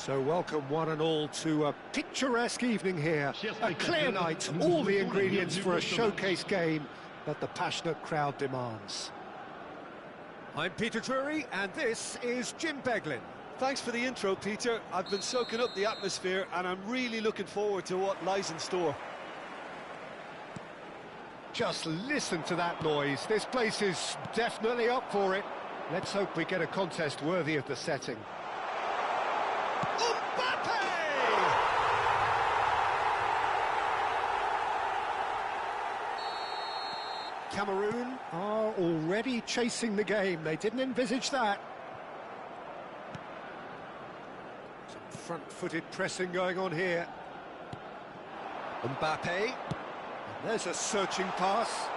So welcome one and all to a picturesque evening here, a clear night, all the ingredients for a showcase game that the passionate crowd demands. I'm Peter Drury and this is Jim Beglin. Thanks for the intro, Peter. I've been soaking up the atmosphere and I'm really looking forward to what lies in store. Just listen to that noise, this place is definitely up for it. Let's hope we get a contest worthy of the setting. Cameroon are already chasing the game. They didn't envisage that. Some front-footed pressing going on here. Mbappe. And there's a searching pass.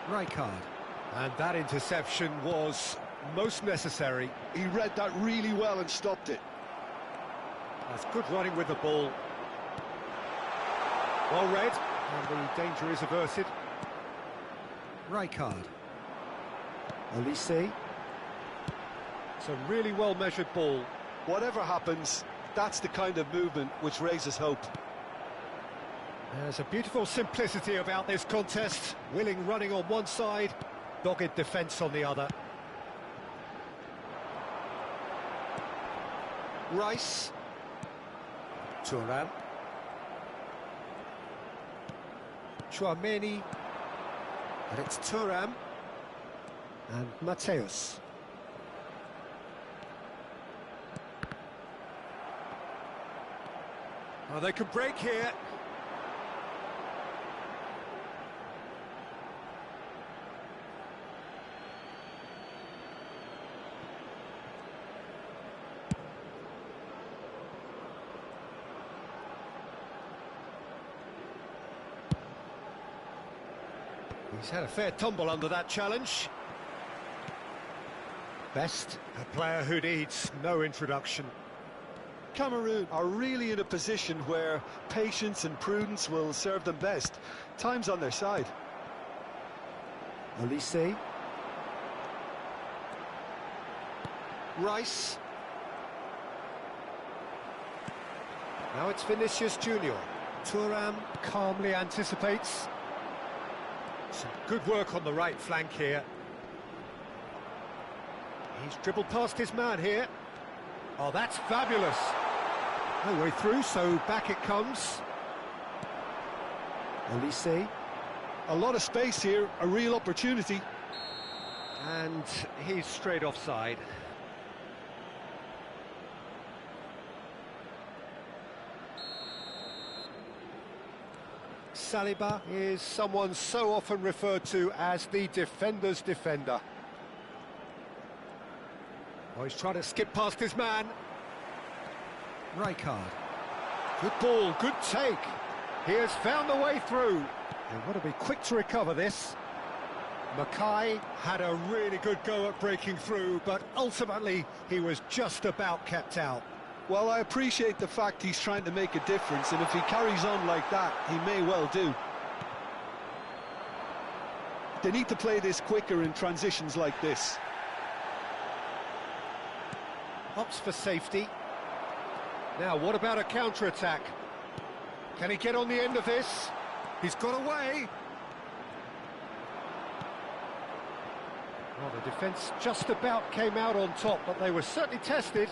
Rijkaard. And that interception was most necessary. He read that really well and stopped it. That's good running with the ball. Well read, and the danger is averted. Rijkaard. Olise. It's a really well-measured ball. Whatever happens, that's the kind of movement which raises hope. There's a beautiful simplicity about this contest. Willing running on one side, dogged defence on the other. Rice. Thuram. Chouameni. And it's Thuram and Mateus. Oh, they can break here. He's had a fair tumble under that challenge. Best, a player who needs no introduction. Cameroon are really in a position where patience and prudence will serve them best. Time's on their side. Olise. Rice. Now it's Vinicius Junior. Thuram calmly anticipates. Some good work on the right flank here. He's dribbled past his man here. Oh, that's fabulous. No way through, so back it comes. Olise. A lot of space here, a real opportunity. And he's straight offside. Saliba is someone so often referred to as the defender's defender. Oh, he's trying to skip past his man. Rijkaard. Good ball, good take. He has found a way through. They want to be quick to recover this. Mackay had a really good go at breaking through, but ultimately he was just about kept out. Well, I appreciate the fact he's trying to make a difference, and if he carries on like that, he may well do. They need to play this quicker in transitions like this. Opts for safety. Now, what about a counter-attack? Can he get on the end of this? He's got away. Well, the defence just about came out on top, but they were certainly tested.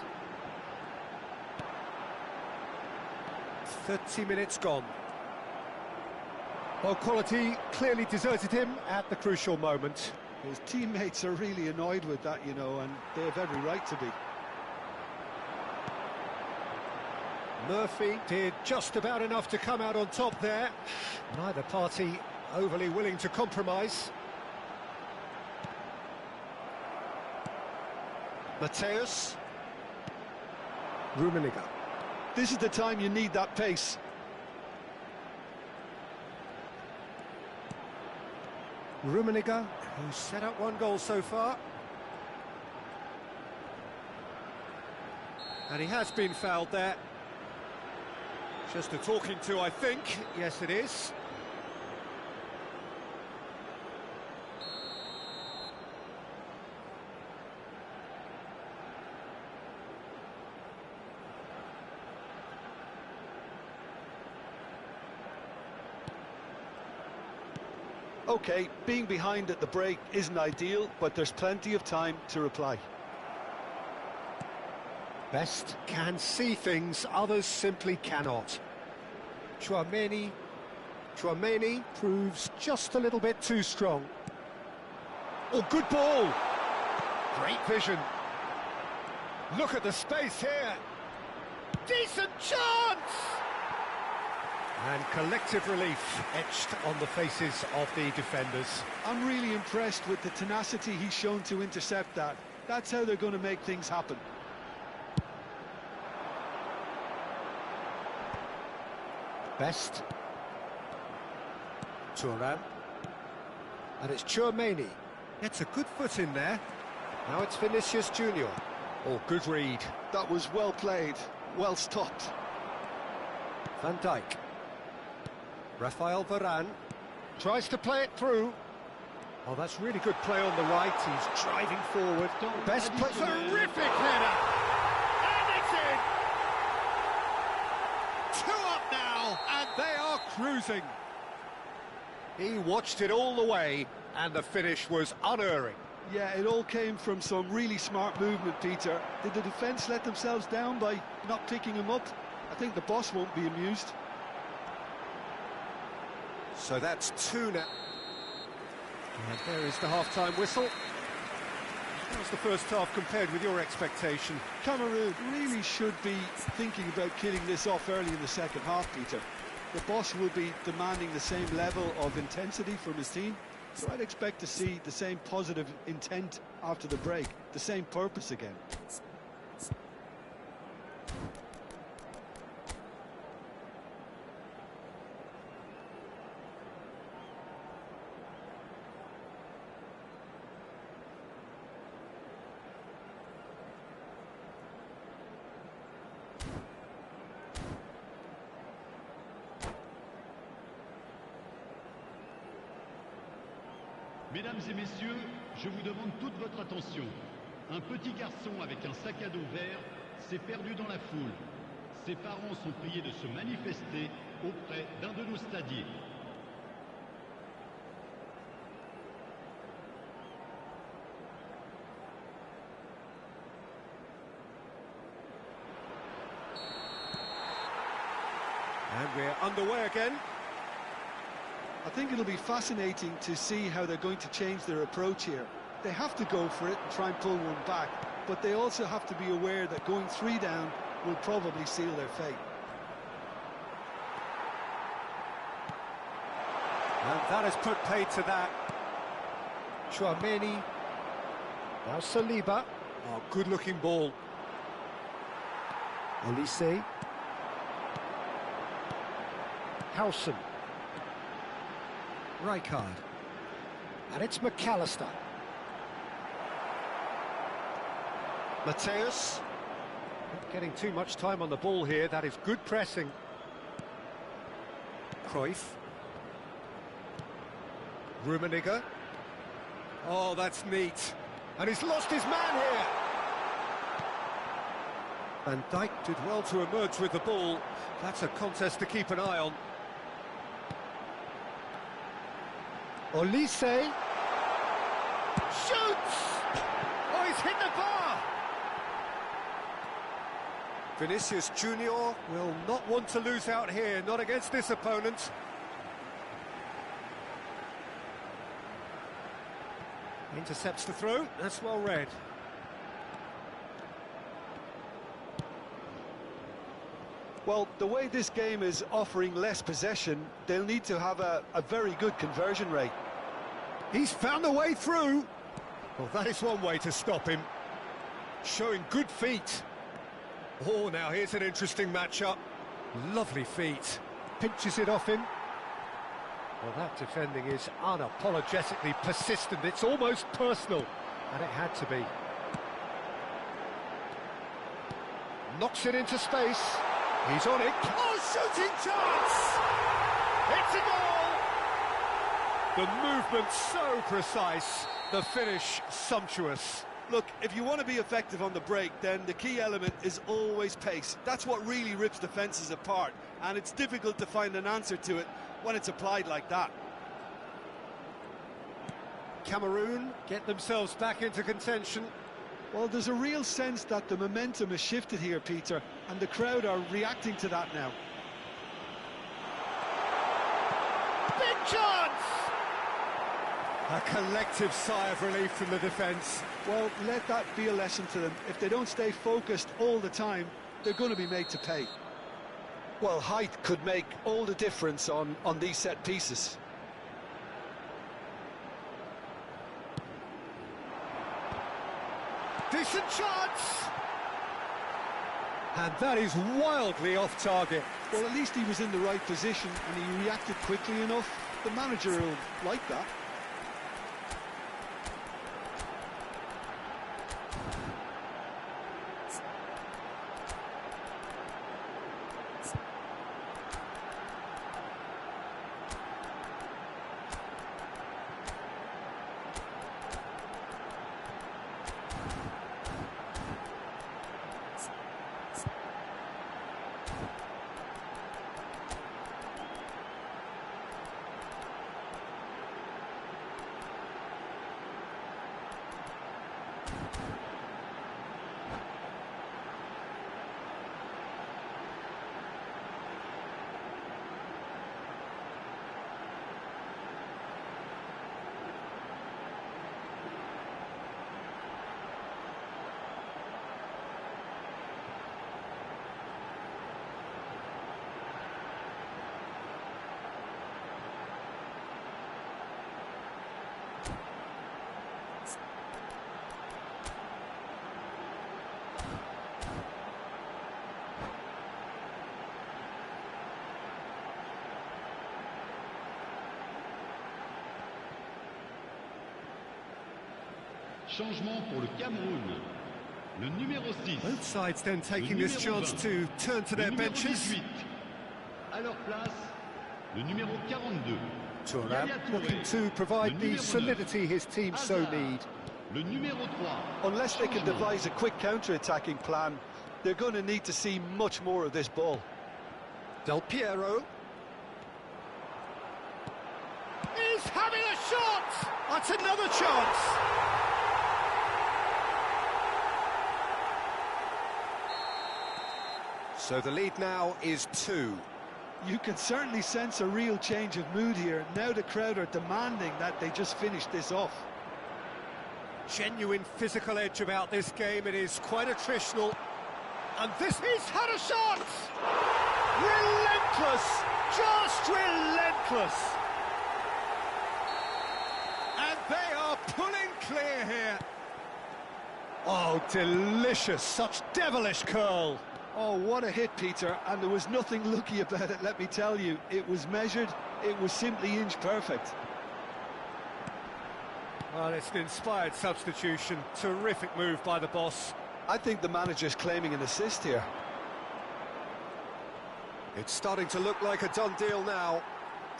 30 minutes gone. Well, quality clearly deserted him at the crucial moment. His teammates are really annoyed with that, you know, and they have every right to be. Murphy did just about enough to come out on top there. Neither party overly willing to compromise. Mateus. Rummenigge. This is the time you need that pace. Rummenigge, who's set up one goal so far. And he has been fouled there. Just a talking to, I think. Yes, it is. Okay, being behind at the break isn't ideal, but there's plenty of time to reply. Best can see things, others simply cannot. Tchouaméni proves just a little bit too strong. Oh, good ball! Great vision. Look at the space here. Decent chance! And collective relief etched on the faces of the defenders. I'm really impressed with the tenacity he's shown to intercept that. That's how they're going to make things happen. Best. Thuram. And it's Tchouaméni. Gets a good foot in there. Now it's Vinicius Junior. Oh, good read. That was well played, well stopped. Van Dijk. Rafael Varane tries to play it through. Oh, that's really good play on the right. He's driving forward. Best play. Terrific header! And it's in! 2 up now, and they are cruising. He watched it all the way, and the finish was unerring. Yeah, it all came from some really smart movement, Peter. Did the defence let themselves down by not picking him up? I think the boss won't be amused. So that's 2 now. And there is the half-time whistle. How's the first half compared with your expectation? Cameroon really should be thinking about killing this off early in the second half, Peter. The boss will be demanding the same level of intensity from his team, so I'd expect to see the same positive intent after the break, the same purpose again. Mesdames et messieurs, je vous demande toute votre attention. Un petit garçon avec un sac à dos vert s'est perdu dans la foule. Ses parents sont priés de se manifester auprès d'un de nos stadiers. And we're underway again. I think it'll be fascinating to see how they're going to change their approach here. They have to go for it and try and pull one back, but they also have to be aware that going 3 down will probably seal their fate. And that has put paid to that. Tchouaméni. Now Saliba. Oh, good-looking ball. Olise. Howson. Rijkaard. And it's McAllister. Mateus. Not getting too much time on the ball here. That is good pressing. Cruyff. Rummenigge. Oh, that's neat. And he's lost his man here. Van Dijk did well to emerge with the ball. That's a contest to keep an eye on. Olise. Shoots! Oh, he's hit the bar! Vinicius Junior will not want to lose out here, not against this opponent. Intercepts the throw, that's well read. Well, the way this game is offering less possession, they'll need to have a very good conversion rate. He's found a way through. Well, that is one way to stop him. Showing good feet. Oh, now here's an interesting matchup. Lovely feet. Pinches it off him. Well, that defending is unapologetically persistent. It's almost personal. And it had to be. Knocks it into space. He's on it. Oh, shooting chance! It's a goal! The movement so precise. The finish sumptuous. Look, if you want to be effective on the break, then the key element is always pace. That's what really rips defences apart, and it's difficult to find an answer to it when it's applied like that. Cameroon get themselves back into contention. Well, there's a real sense that the momentum has shifted here, Peter, and the crowd are reacting to that now. Big chance! A collective sigh of relief from the defence. Well, let that be a lesson to them. If they don't stay focused all the time, they're going to be made to pay. Well, height could make all the difference on these set pieces. Decent chance! And that is wildly off target. Well, at least he was in the right position and he reacted quickly enough. The manager will like that. Changement pour le Cameroun. Le numéro 6. Both sides then taking this chance to turn to their benches. 18. À leur place, le numéro 42. Thuram looking to provide the solidity his team so need. Le numéro 3. Unless they can devise a quick counter-attacking plan, they're going to need to see much more of this ball. Del Piero. He's having a shot! That's another chance! So the lead now is 2. You can certainly sense a real change of mood here. Now the crowd are demanding that they just finish this off. Genuine physical edge about this game. It is quite attritional. And this, he's had a shot! Relentless! Just relentless! And they are pulling clear here. Oh, delicious. Such devilish curl. Oh, what a hit, Peter, and there was nothing lucky about it, let me tell you. It was measured, it was simply inch perfect. Well, it's an inspired substitution. Terrific move by the boss. I think the manager's claiming an assist here. It's starting to look like a done deal now.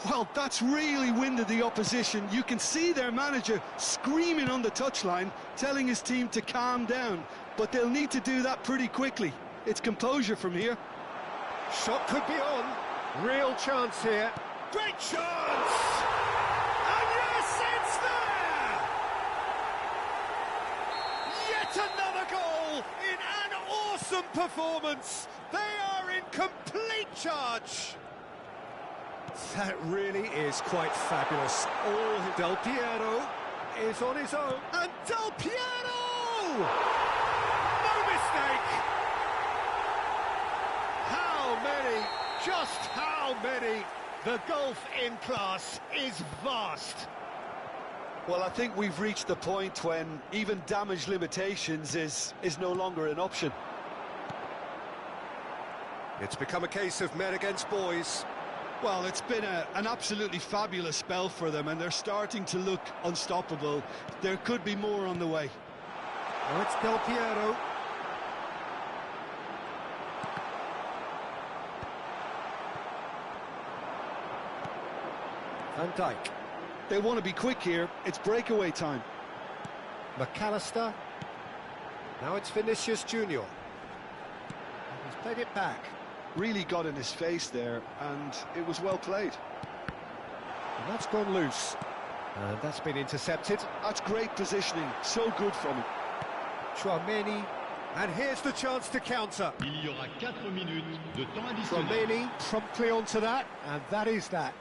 Well, that's really winded the opposition. You can see their manager screaming on the touchline, telling his team to calm down. But they'll need to do that pretty quickly. It's composure from here. Shot could be on. Real chance here. Great chance! And yes, it's there! Yet another goal in an awesome performance. They are in complete charge. That really is quite fabulous. All Del Piero is on his own. And Del Piero! No mistake! How many? Just how many? The gulf in class is vast. Well, I think we've reached the point when even damage limitations is no longer an option. It's become a case of men against boys. Well, it's been an absolutely fabulous spell for them, and they're starting to look unstoppable. There could be more on the way. Oh, it's Del Piero. Van Dijk. They want to be quick here. It's breakaway time. McAllister. Now it's Vinicius Junior. He's played it back. Really got in his face there, and it was well played. And that's gone loose. And that's been intercepted. That's great positioning. So good from him. Chouameni. And here's the chance to counter. Il y aura 4 minutes de temps additionnel. Chouameni promptly onto that, and that is that.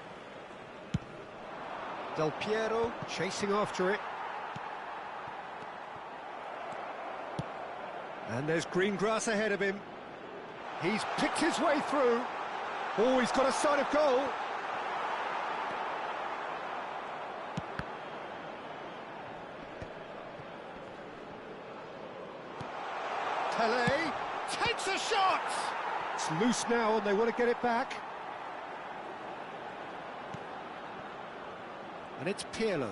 Del Piero chasing after it. And there's green grass ahead of him. He's picked his way through. Oh, he's got a sight of goal. Pele takes a shot. It's loose now and they want to get it back. And it's Pirlo.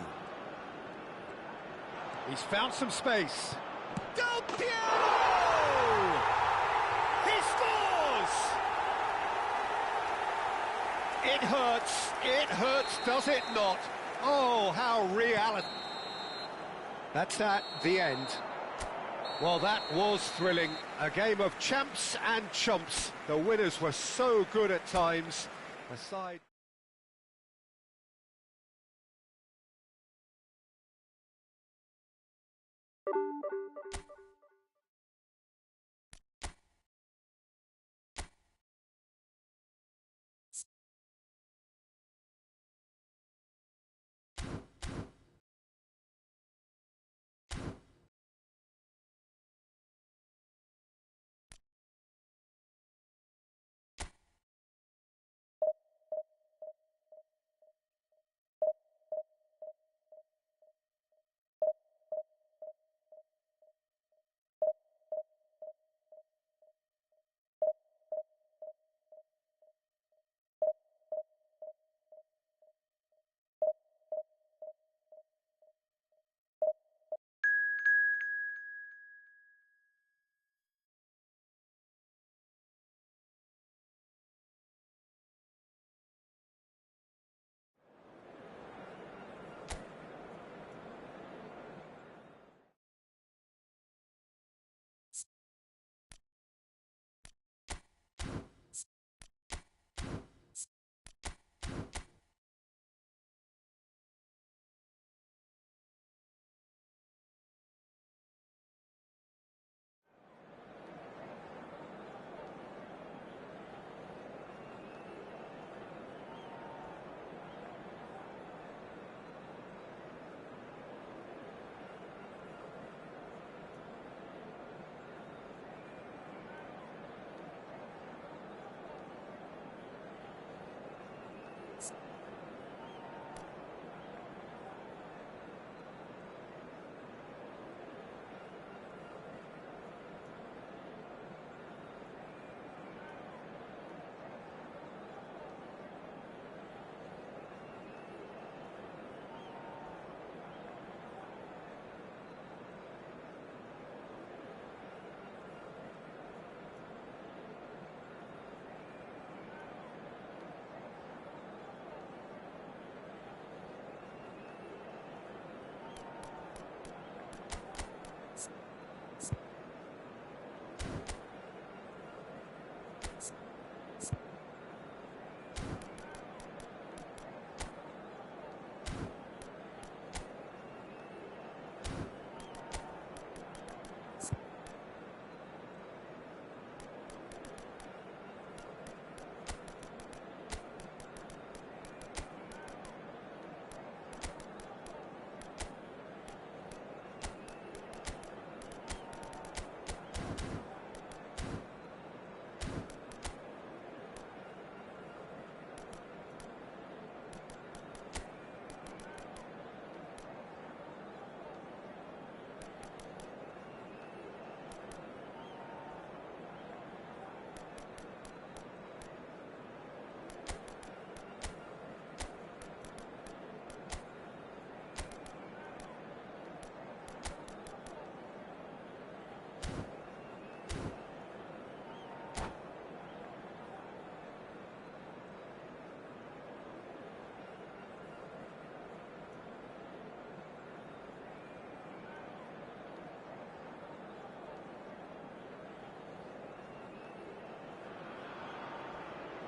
He's found some space. Del Piero! He scores! It hurts, does it not? Oh, how reality. That's that, the end. Well, that was thrilling. A game of champs and chumps. The winners were so good at times. Aside...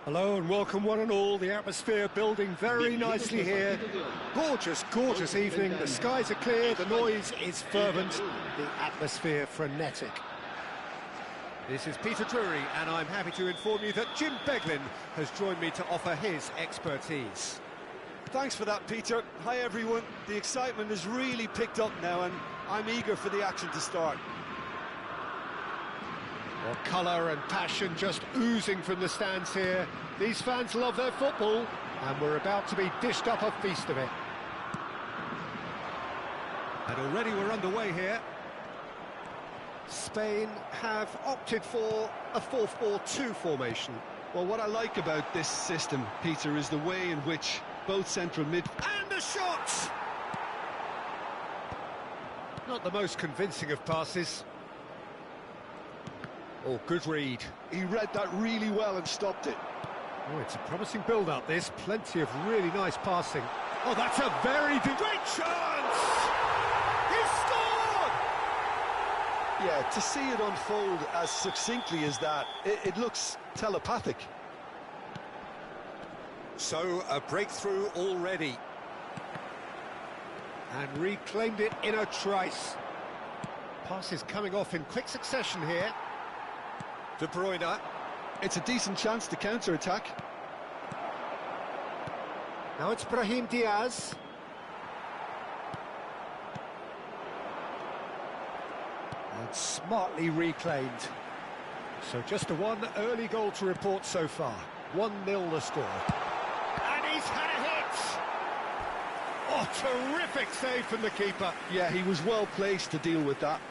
Hello and welcome one and all. The atmosphere building very nicely here. Gorgeous, gorgeous evening. The skies are clear, the noise is fervent, the atmosphere frenetic. This is Peter Drury, and I'm happy to inform you that Jim Beglin has joined me to offer his expertise. Thanks for that, Peter. Hi, everyone. The excitement has really picked up now, and I'm eager for the action to start. Well, colour and passion just oozing from the stands here. These fans love their football, and we're about to be dished up a feast of it. And already we're underway here. Spain have opted for a 4-4-2 formation. Well, what I like about this system, Peter, is the way in which both central mid... And a shot! Not the most convincing of passes. Oh, good read. He read that really well and stopped it. Oh, it's a promising build-up, this. Plenty of really nice passing. Oh, that's a very great chance! He scored! Yeah, to see it unfold as succinctly as that, it looks telepathic. So, a breakthrough already. And reclaimed it in a trice. Passes coming off in quick succession here. De Bruyne. It's a decent chance to counter-attack. Now it's Brahim Diaz. And smartly reclaimed. So just a one early goal to report so far. 1-0 the score. And he's had a hit! Oh, terrific save from the keeper. Yeah, he was well placed to deal with that.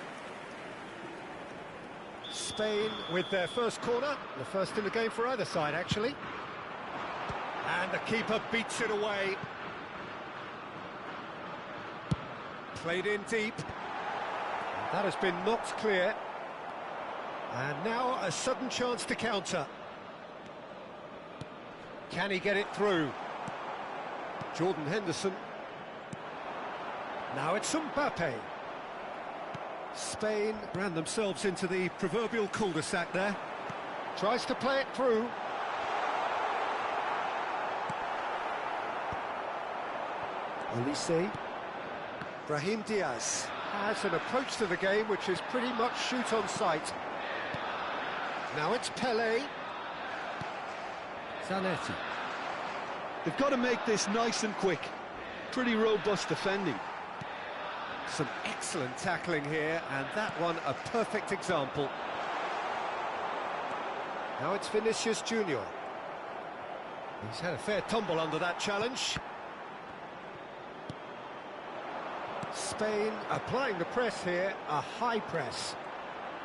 Spain with their first corner, the first in the game for either side, actually. And the keeper beats it away. Played in deep. And that has been knocked clear. And now a sudden chance to counter. Can he get it through? Jordan Henderson. Now it's Mbappe. Spain ran themselves into the proverbial cul-de-sac there. Tries to play it through. Olise. Brahim Diaz has an approach to the game which is pretty much shoot on sight. Now it's Pelé. Zanetti. They've got to make this nice and quick. Pretty robust defending. Some excellent tackling here, and that one a perfect example. Now it's Vinicius Junior. He's had a fair tumble under that challenge. Spain applying the press here, a high press.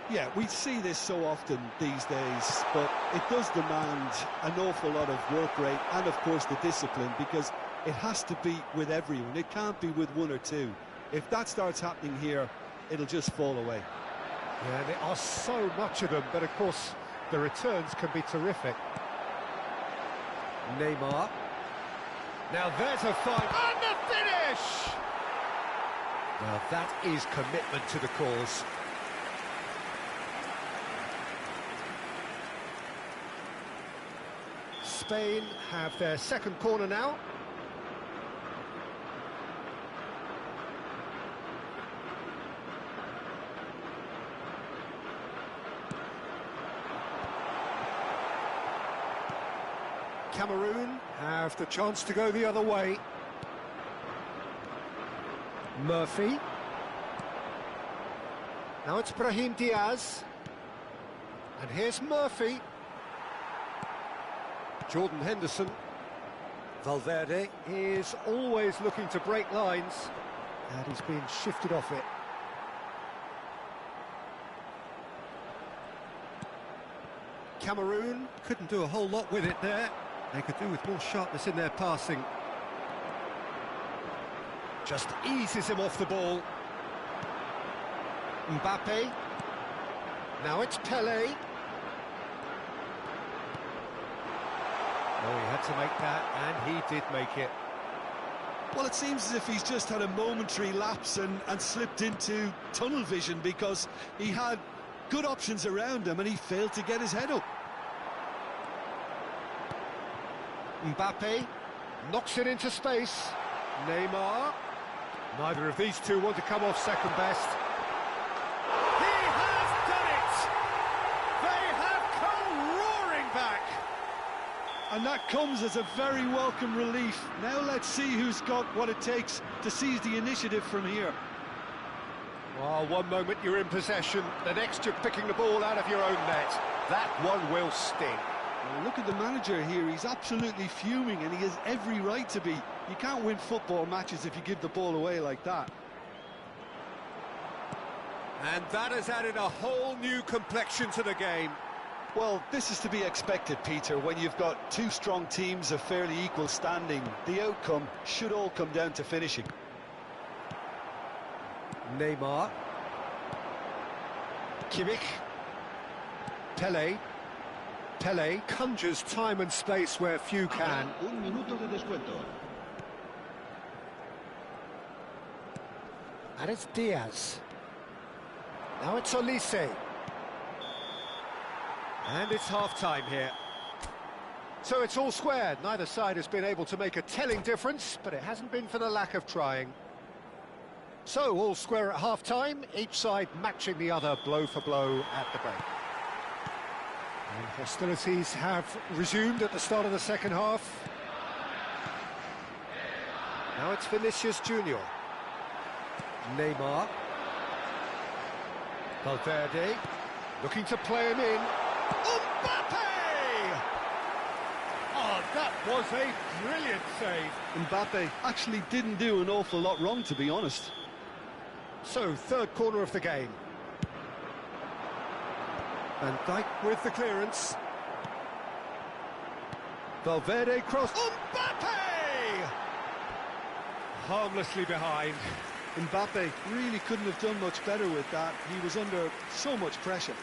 Yeah, we see this so often these days, but it does demand an awful lot of work rate and, of course, the discipline, because it has to be with everyone. It can't be with one or two. If that starts happening here, it'll just fall away. Yeah, there are so much of them, but of course the returns can be terrific. Neymar. Now there's a fight. And the finish! Well, that is commitment to the cause. Spain have their second corner now. Cameroon have the chance to go the other way. Murphy. Now it's Brahim Diaz. And here's Murphy. Jordan Henderson. Valverde is always looking to break lines. And he's being shifted off it. Cameroon couldn't do a whole lot with it there. They could do with more sharpness in their passing. Just eases him off the ball. Mbappe. Now it's Pelé. Oh, he had to make that, and he did make it. Well, it seems as if he's just had a momentary lapse and slipped into tunnel vision, because he had good options around him and he failed to get his head up. Mbappe knocks it into space. Neymar. Neither of these two want to come off second best. He has done it! They have come roaring back! And that comes as a very welcome relief. Now let's see who's got what it takes to seize the initiative from here. Well, one moment you're in possession, the next you're picking the ball out of your own net. That one will sting. Well, look at the manager here, he's absolutely fuming and he has every right to be. You can't win football matches if you give the ball away like that. And that has added a whole new complexion to the game. Well, this is to be expected, Peter, when you've got two strong teams of fairly equal standing. The outcome should all come down to finishing. Neymar. Kimmich. Pelé conjures time and space where few can. Un minuto de descuento. And it's Diaz. Now it's Olise. And it's half-time here. So it's all squared. Neither side has been able to make a telling difference, but it hasn't been for the lack of trying. So all square at half-time, each side matching the other blow for blow at the break. And hostilities have resumed at the start of the second half. Now it's Vinicius Junior. Neymar. Valverde looking to play him in. Mbappe! Oh, that was a brilliant save. Mbappe actually didn't do an awful lot wrong, to be honest. So, third corner of the game. Van Dijk with the clearance. Valverde cross. Mbappe! Harmlessly behind. Mbappe really couldn't have done much better with that. He was under so much pressure.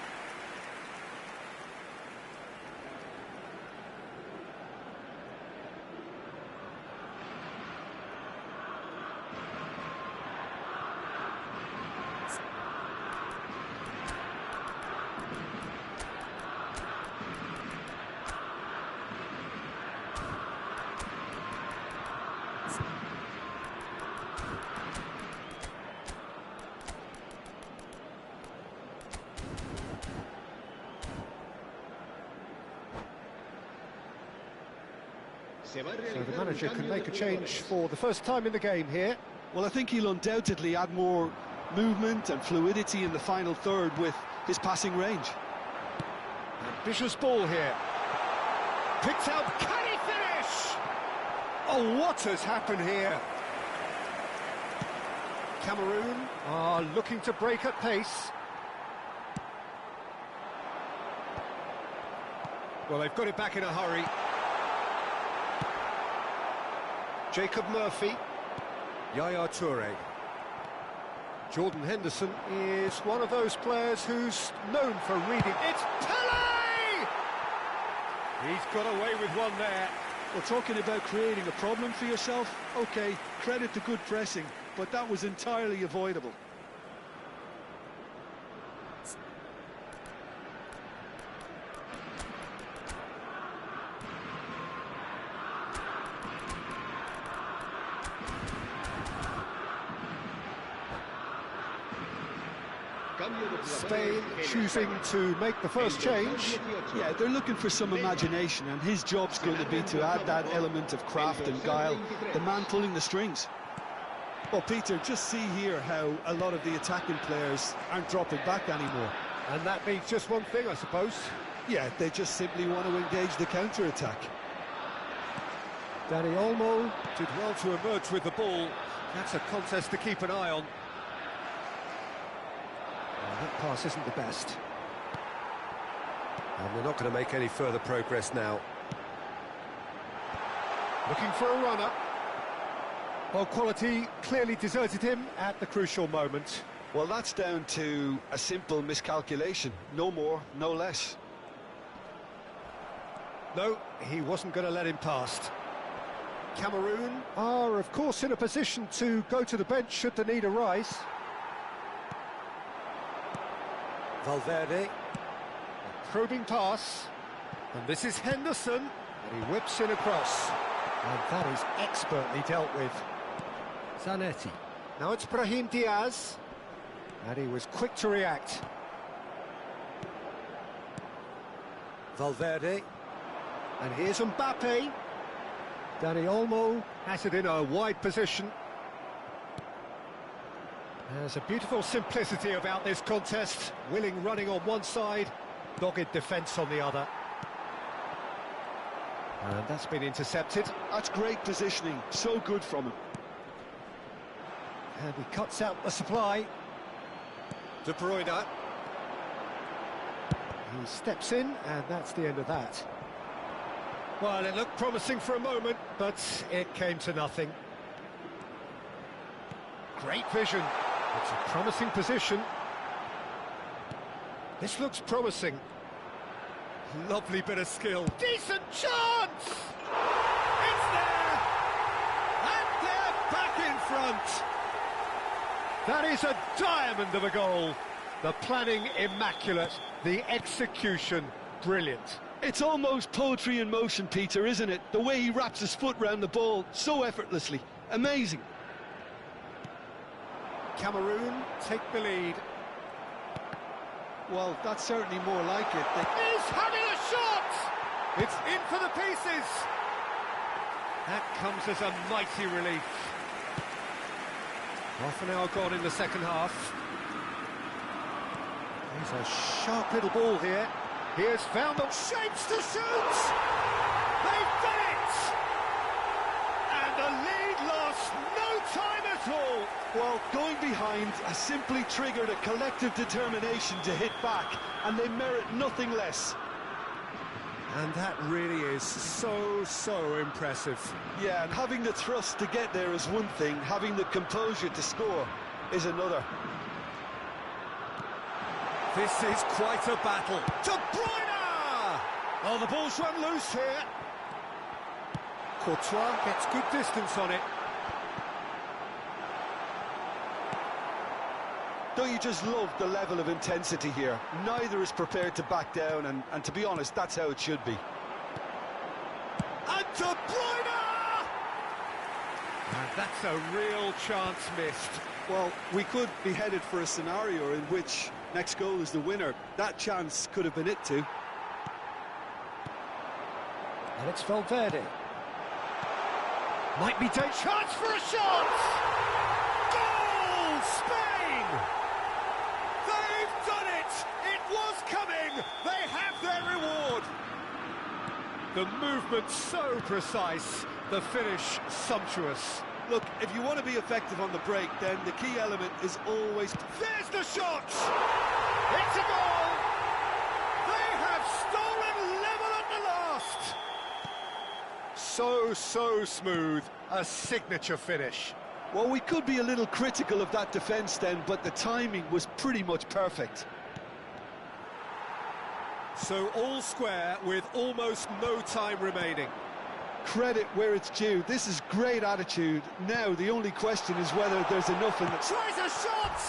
So the manager can make a change for the first time in the game here. Well, I think he'll undoubtedly add more movement and fluidity in the final third with his passing range. Ambitious ball here. Picked out, can he finish? Oh, what has happened here? Cameroon are looking to break at pace. Well, they've got it back in a hurry. Jacob Murphy, Yaya Toure. Jordan Henderson is one of those players who's known for reading. It's Pelé! He's got away with one there. Well, talking about creating a problem for yourself, OK, credit to good pressing, but that was entirely avoidable. Spain choosing to make the first change. Yeah, they're looking for some imagination, and his job's going to be to add that element of craft and guile, the man pulling the strings. Well, Peter, just see here how a lot of the attacking players aren't dropping back anymore. And that means just one thing, I suppose. Yeah, they just simply want to engage the counter-attack. Dani Olmo did well to emerge with the ball. That's a contest to keep an eye on. That pass isn't the best. And they're not going to make any further progress now. Looking for a runner. Well, quality clearly deserted him at the crucial moment. Well, that's down to a simple miscalculation. No more, no less. No, he wasn't going to let him past. Cameroon are, of course, in a position to go to the bench should the need arise. Valverde, a probing pass, and this is Henderson. And he whips in across. And that is expertly dealt with. Zanetti. Now it's Brahim Diaz. And he was quick to react. Valverde. And here's Mbappe. Dani Olmo has it in a wide position. There's a beautiful simplicity about this contest. Willing running on one side, dogged defence on the other. And that's been intercepted. That's great positioning, so good from him. And he cuts out the supply. De Bruyne. He steps in, and that's the end of that. Well, it looked promising for a moment, but it came to nothing. Great vision. It's a promising position. This looks promising. Lovely bit of skill. Decent chance! It's there! And they're back in front! That is a diamond of a goal. The planning immaculate, the execution brilliant. It's almost poetry in motion, Peter, isn't it? The way he wraps his foot round the ball so effortlessly. Amazing. Cameroon take the lead. Well, that's certainly more like it. He's having a shot! It's in for the pieces! That comes as a mighty relief. Half an hour gone in the second half. There's a sharp little ball here. He has found the shapes to shoot! They've done it! And the lead lost no time at all! Well, going behind has simply triggered a collective determination to hit back, and they merit nothing less. And that really is so impressive. Yeah, and having the thrust to get there is one thing, having the composure to score is another. This is quite a battle. De Bruyne! Oh, the ball's run loose here. Courtois gets good distance on it. Don't you just love the level of intensity here? Neither is prepared to back down, and to be honest, that's how it should be. And De Bruyne! And that's a real chance missed. Well, we could be headed for a scenario in which next goal is the winner. That chance could have been it too. And it's Valverde. Might be take chance for a shot! Goal! Spain! They've done it! It was coming! They have their reward! The movement so precise, the finish sumptuous. Look, if you want to be effective on the break, then the key element is always... There's the shot! It's a goal! They have stolen level at the last! So smooth, a signature finish. Well, we could be a little critical of that defence then, but the timing was pretty much perfect. So all square with almost no time remaining. Credit where it's due. This is great attitude. Now, the only question is whether there's enough in the... Tries a shot!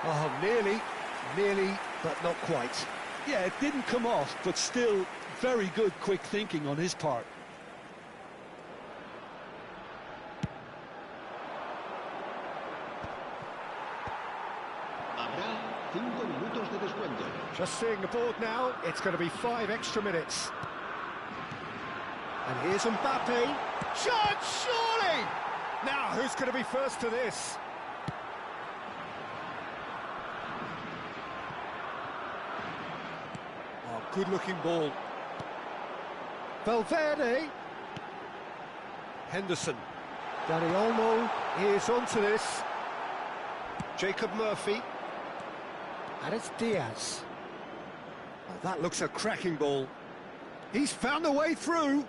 Oh, nearly, but not quite. Yeah, it didn't come off, but still very good quick thinking on his part. Just seeing the board now, it's going to be 5 extra minutes. And here's Mbappe. Shot, surely! Now, who's going to be first to this? Oh, good-looking ball. Valverde. Henderson. Dani Olmo is onto this. Jacob Murphy. And it's Diaz. Oh, that looks a cracking ball. He's found a way through.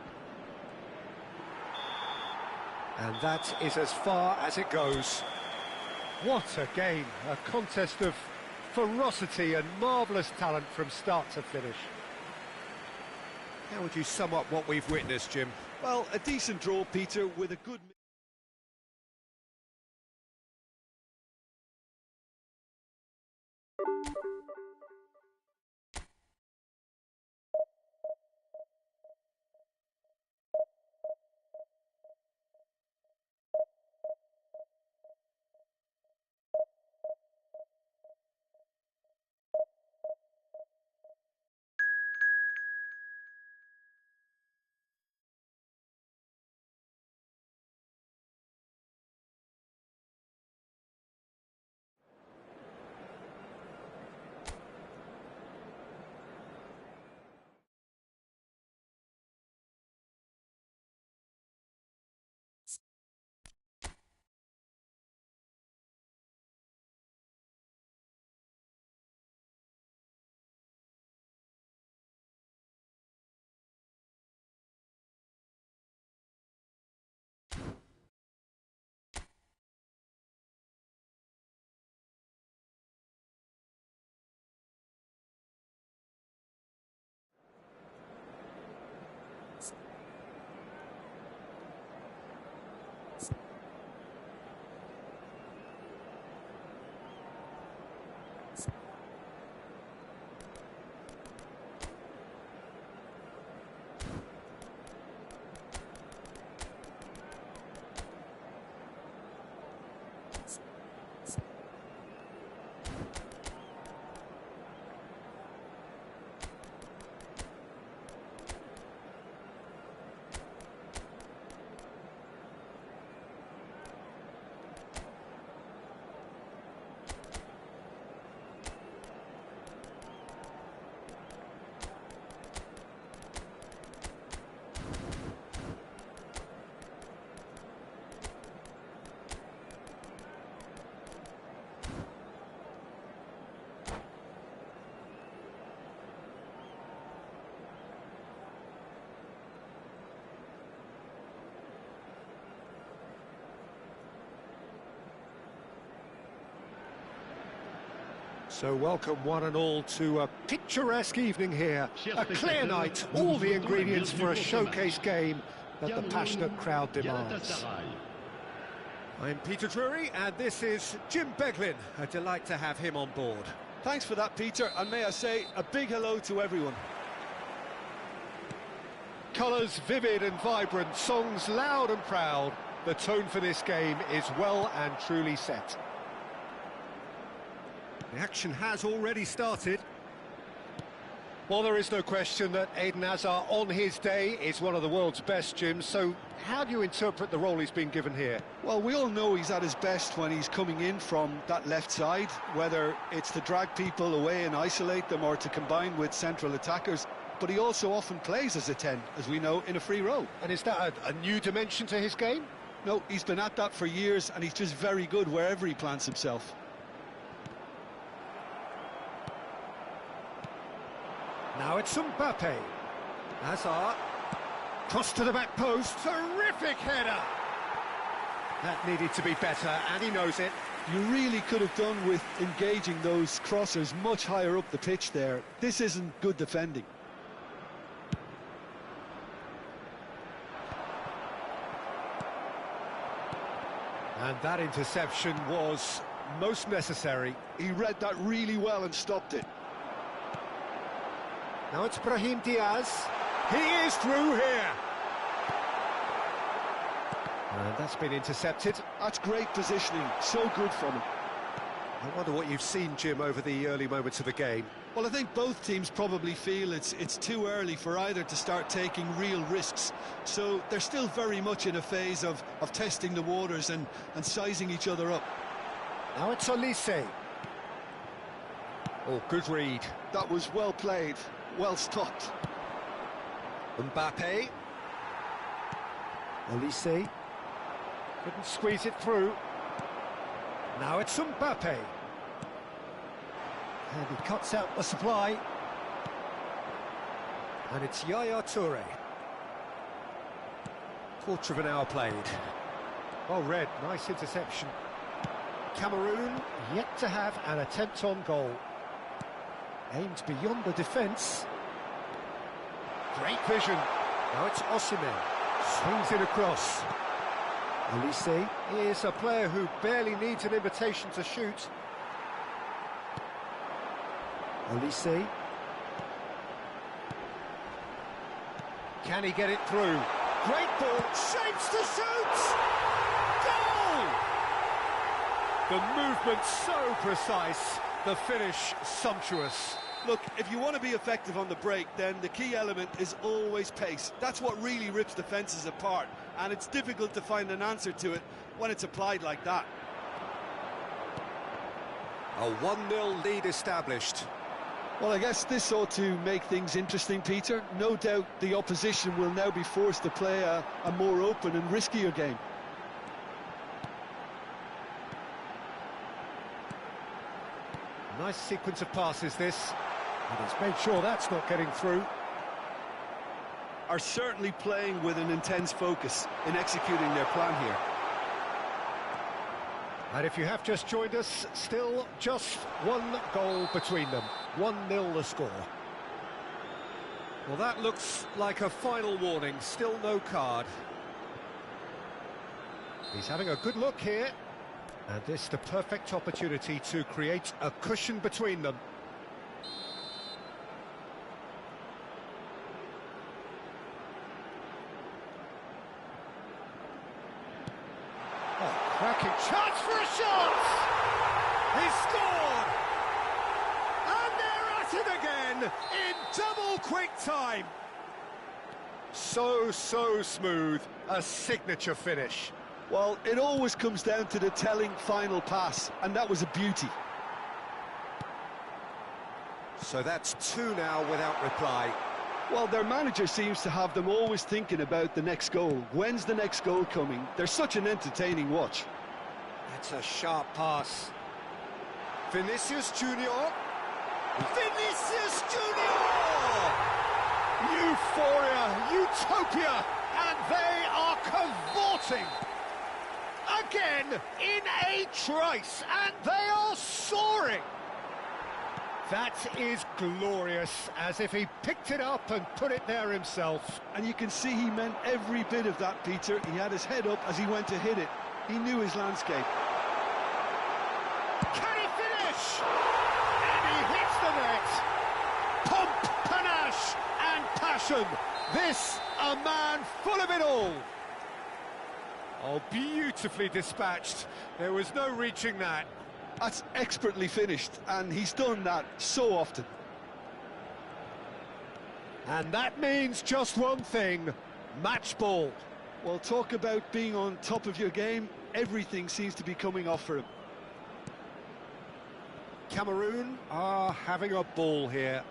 And that is as far as it goes. What a game, a contest of ferocity and marvellous talent from start to finish. How would you sum up what we've witnessed, Jim? Well, a decent draw, Peter, with a good... So welcome one and all to a picturesque evening here. A clear night, all the ingredients for a showcase game that the passionate crowd demands. I'm Peter Drury and this is Jim Beglin. A delight to have him on board. Thanks for that, Peter, and may I say a big hello to everyone. Colours vivid and vibrant, songs loud and proud. The tone for this game is well and truly set. The action has already started. Well, there is no question that Eden Hazard on his day is one of the world's best, Jim, so how do you interpret the role he's been given here? Well, we all know he's at his best when he's coming in from that left side, whether it's to drag people away and isolate them or to combine with central attackers, but he also often plays as a 10, as we know, in a free role. And is that a new dimension to his game? No, he's been at that for years and he's just very good wherever he plants himself. Now it's Mbappe. Hazard. Cross to the back post. Terrific header. That needed to be better, and he knows it. You really could have done with engaging those crossers much higher up the pitch there. This isn't good defending. And that interception was most necessary. He read that really well and stopped it. Now it's Brahim Diaz. He is through here. And that's been intercepted. That's great positioning. So good from him. I wonder what you've seen, Jim, over the early moments of the game. Well, I think both teams probably feel it's too early for either to start taking real risks. So they're still very much in a phase of testing the waters and sizing each other up. Now it's Olise. Oh, good read. That was well played. Well stopped. Mbappe. Olise. Couldn't squeeze it through. Now it's Mbappe. And he cuts out the supply. And it's Yaya Toure. Quarter of an hour played. Well read, nice interception. Cameroon yet to have an attempt on goal. Aimed beyond the defence. Great vision. Now it's Osimhen. Swings it across. Olise is a player who barely needs an invitation to shoot. Olise. Can he get it through? Great ball. Shapes to shoot! Goal! The movement so precise. The finish sumptuous. Look, if you want to be effective on the break, then the key element is always pace. That's what really rips defences apart, and it's difficult to find an answer to it when it's applied like that. A 1-0 lead established. Well, I guess this ought to make things interesting, Peter. No doubt the opposition will now be forced to play a more open and riskier game. Nice sequence of passes, this. And he's made sure that's not getting through. Are certainly playing with an intense focus in executing their plan here. And if you have just joined us, still just one goal between them. 1-0 the score. Well, that looks like a final warning. Still no card. He's having a good look here. And this the perfect opportunity to create a cushion between them. Oh, cracking chance for a shot! He's scored! And they're at it again in double quick time. So smooth, a signature finish. Well, it always comes down to the telling final pass, and that was a beauty. So that's 2 now without reply. Well, their manager seems to have them always thinking about the next goal. When's the next goal coming? They're such an entertaining watch. That's a sharp pass. Vinicius Junior. Vinicius Junior! Euphoria, utopia, and they are cavorting. Again, in a trice, and they are soaring. That is glorious, as if he picked it up and put it there himself. And you can see he meant every bit of that, Peter. He had his head up as he went to hit it. He knew his landscape. Can he finish? And he hits the net. Pomp, panache and passion. This, a man full of it all. Oh, beautifully dispatched. There was no reaching that. That's expertly finished, and he's done that so often. And that means just one thing, match ball. Well, talk about being on top of your game. Everything seems to be coming off for him. Cameroon are having a ball here.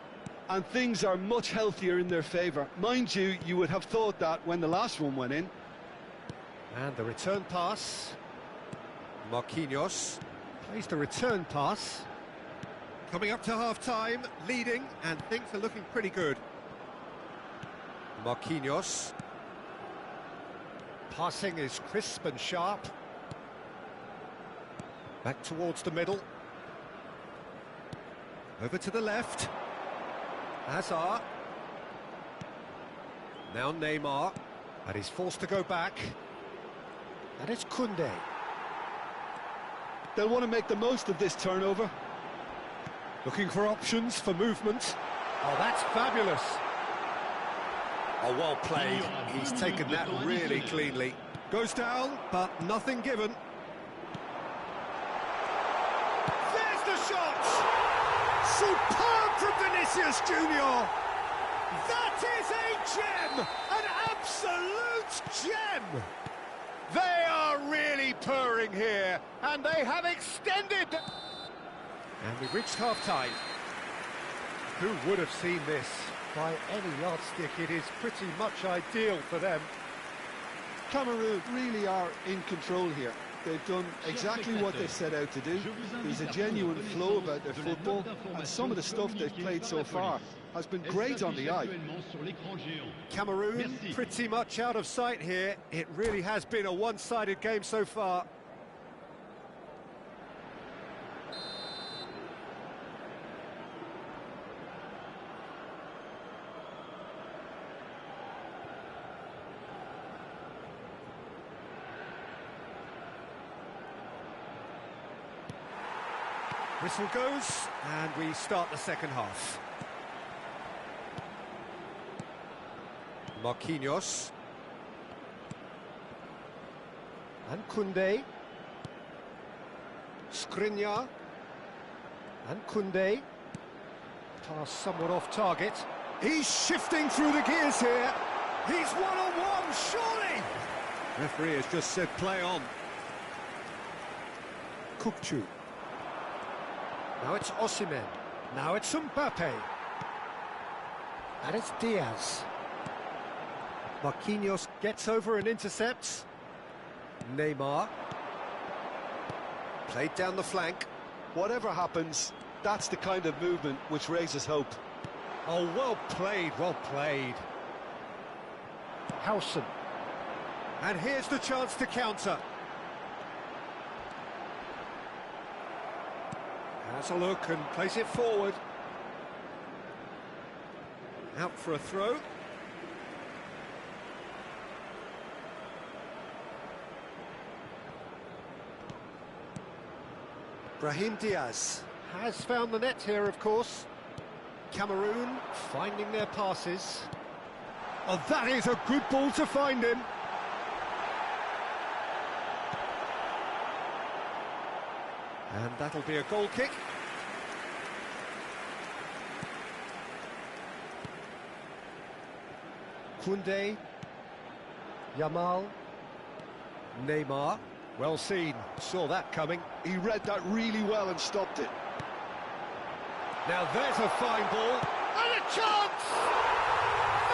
And things are much healthier in their favour. Mind you, you would have thought that when the last one went in. And the return pass. Marquinhos plays the return pass. Coming up to half-time, leading, and things are looking pretty good. Marquinhos. Passing is crisp and sharp. Back towards the middle. Over to the left. Hazard. Now Neymar. And he's forced to go back. And it's Koundé. They'll want to make the most of this turnover. Looking for options for movement. Oh, that's fabulous. Oh, well played. He's taken that really cleanly. Goes down, but nothing given. There's the shot! Superb from Vinicius Junior! That is a gem! An absolute gem! They are really purring here, and they have extended. And we've reached half-time. Who would have seen this? By any yardstick, it is pretty much ideal for them. Cameroon really are in control here. They've done exactly what they set out to do. There's a genuine flow about their football, and some of the stuff they've played so far has been great on the eye. Cameroon pretty much out of sight here. It really has been a one-sided game so far. Whistle goes, and we start the second half. Marquinhos. And Koundé. Skriniar. And Koundé. Pass somewhat off target. He's shifting through the gears here. He's one-on-one, surely! Referee has just said play on. Kukçu. Now it's Osimhen. Now it's Mbappe. And it's Diaz. Marquinhos gets over and intercepts. Neymar. Played down the flank. Whatever happens, that's the kind of movement which raises hope. Oh, well played, well played. Howson. And here's the chance to counter. Has a look and plays it forward. Out for a throw. Brahim Diaz has found the net here, of course. Cameroon finding their passes. Oh, that is a good ball to find him. And that'll be a goal kick. Koundé, Yamal, Neymar. Well seen, saw that coming. He read that really well and stopped it. Now there's a fine ball. And a chance!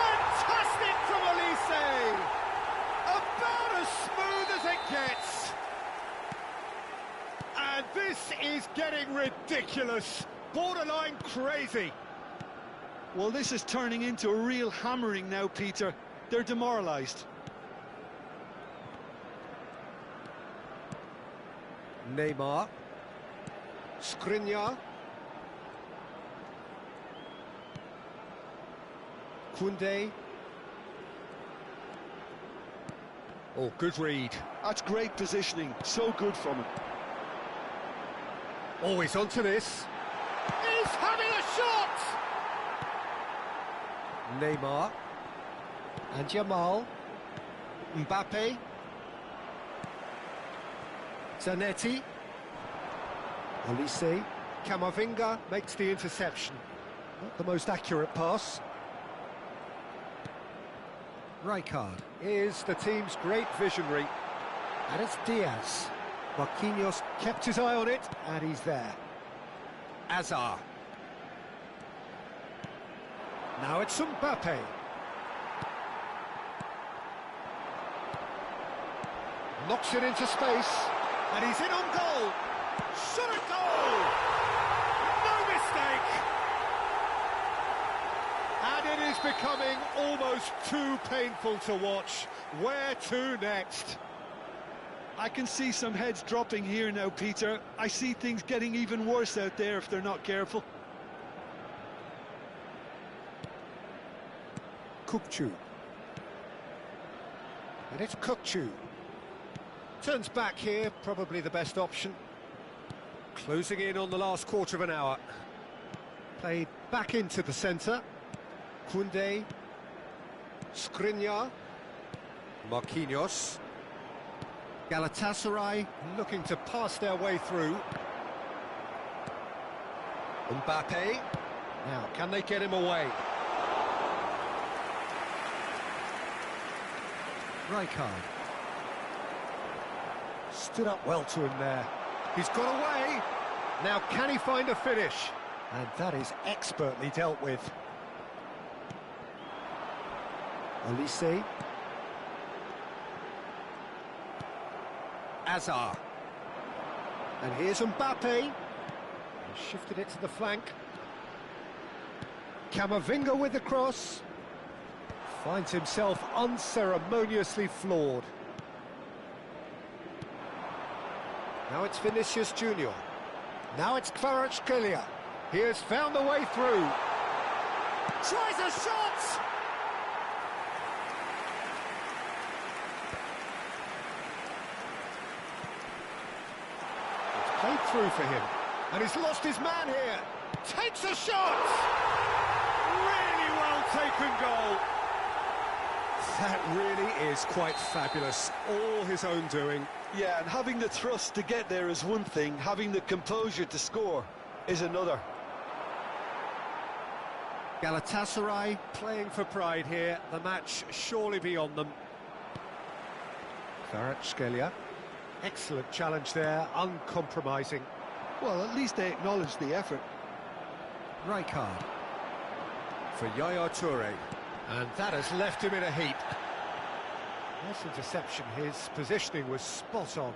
Fantastic from Elise! About as smooth as it gets. And this is getting ridiculous. Borderline crazy. Well, this is turning into a real hammering now, Peter. They're demoralised. Neymar. Skriniar. Koundé. Oh, good read. That's great positioning, so good from him. Always onto this. He's having a shot! Neymar. And Jamal. Mbappe. Zanetti. Olise. Camavinga makes the interception. Not the most accurate pass. Rijkaard is the team's great visionary. And it's Diaz. Marquinhos kept his eye on it, and he's there. Azar. Now it's Mbappe. Knocks it into space, and he's in on goal. Shot a goal! No mistake! And it is becoming almost too painful to watch. Where to next? I can see some heads dropping here now, Peter. I see things getting even worse out there if they're not careful. Kukçu. And it's Kukçu. Turns back here, probably the best option. Closing in on the last quarter of an hour. Played back into the centre. Koundé. Skriniar. Marquinhos. Galatasaray looking to pass their way through. Mbappe. Now, can they get him away? Rijkaard. Stood up well to him there. He's got away. Now, can he find a finish? And that is expertly dealt with. Olise. Azar. And here's Mbappe. He shifted it to the flank. Camavinga with the cross. Finds himself unceremoniously floored. Now it's Vinicius Junior. Now it's Kvaratskhelia. He has found the way through. Tries a shot! It's played through for him. And he's lost his man here. Takes a shot! Really well taken goal. That really is quite fabulous. All his own doing. Yeah, and having the thrust to get there is one thing, having the composure to score is another. Galatasaray playing for pride here. The match surely beyond them. Kvaratskhelia. Excellent challenge there, uncompromising. Well, at least they acknowledge the effort. Rijkaard. For Yaya Toure. And that has left him in a heap. Nice interception, his positioning was spot on.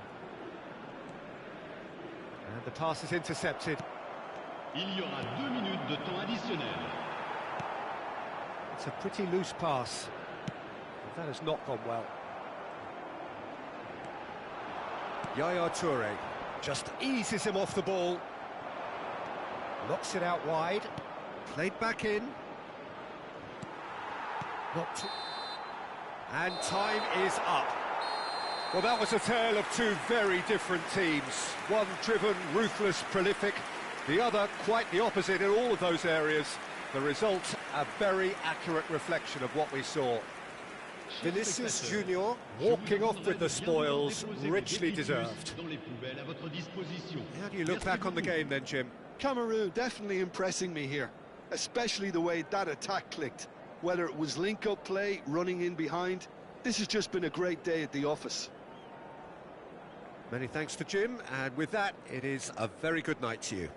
And the pass is intercepted. Il y aura 2 minutes de temps additionnel. It's a pretty loose pass. But that has not gone well. Yaya Toure just eases him off the ball. Knocks it out wide. Played back in. And time is up. Well, that was a tale of two very different teams. One driven, ruthless, prolific. The other quite the opposite in all of those areas. The result, a very accurate reflection of what we saw. Vinicius Junior walking off with the spoils, richly deserved. How do you look back on the game then, Jim? Cameroon definitely impressing me here, especially the way that attack clicked. Whether it was link-up play, running in behind, this has just been a great day at the office. Many thanks to Jim, and with that, it is a very good night to you.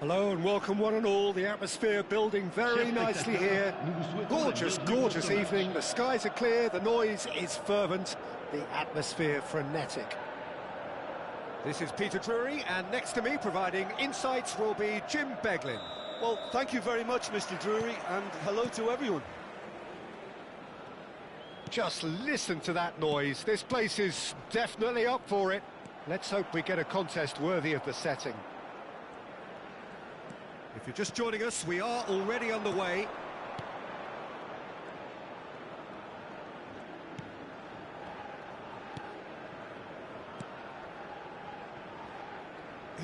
Hello and welcome one and all. The atmosphere building very nicely here. Gorgeous, gorgeous evening. The skies are clear, the noise is fervent, the atmosphere frenetic. This is Peter Drury, and next to me providing insights will be Jim Beglin. Well, thank you very much, Mr. Drury, and hello to everyone. Just listen to that noise. This place is definitely up for it. Let's hope we get a contest worthy of the setting. If you're just joining us, we are already on the way.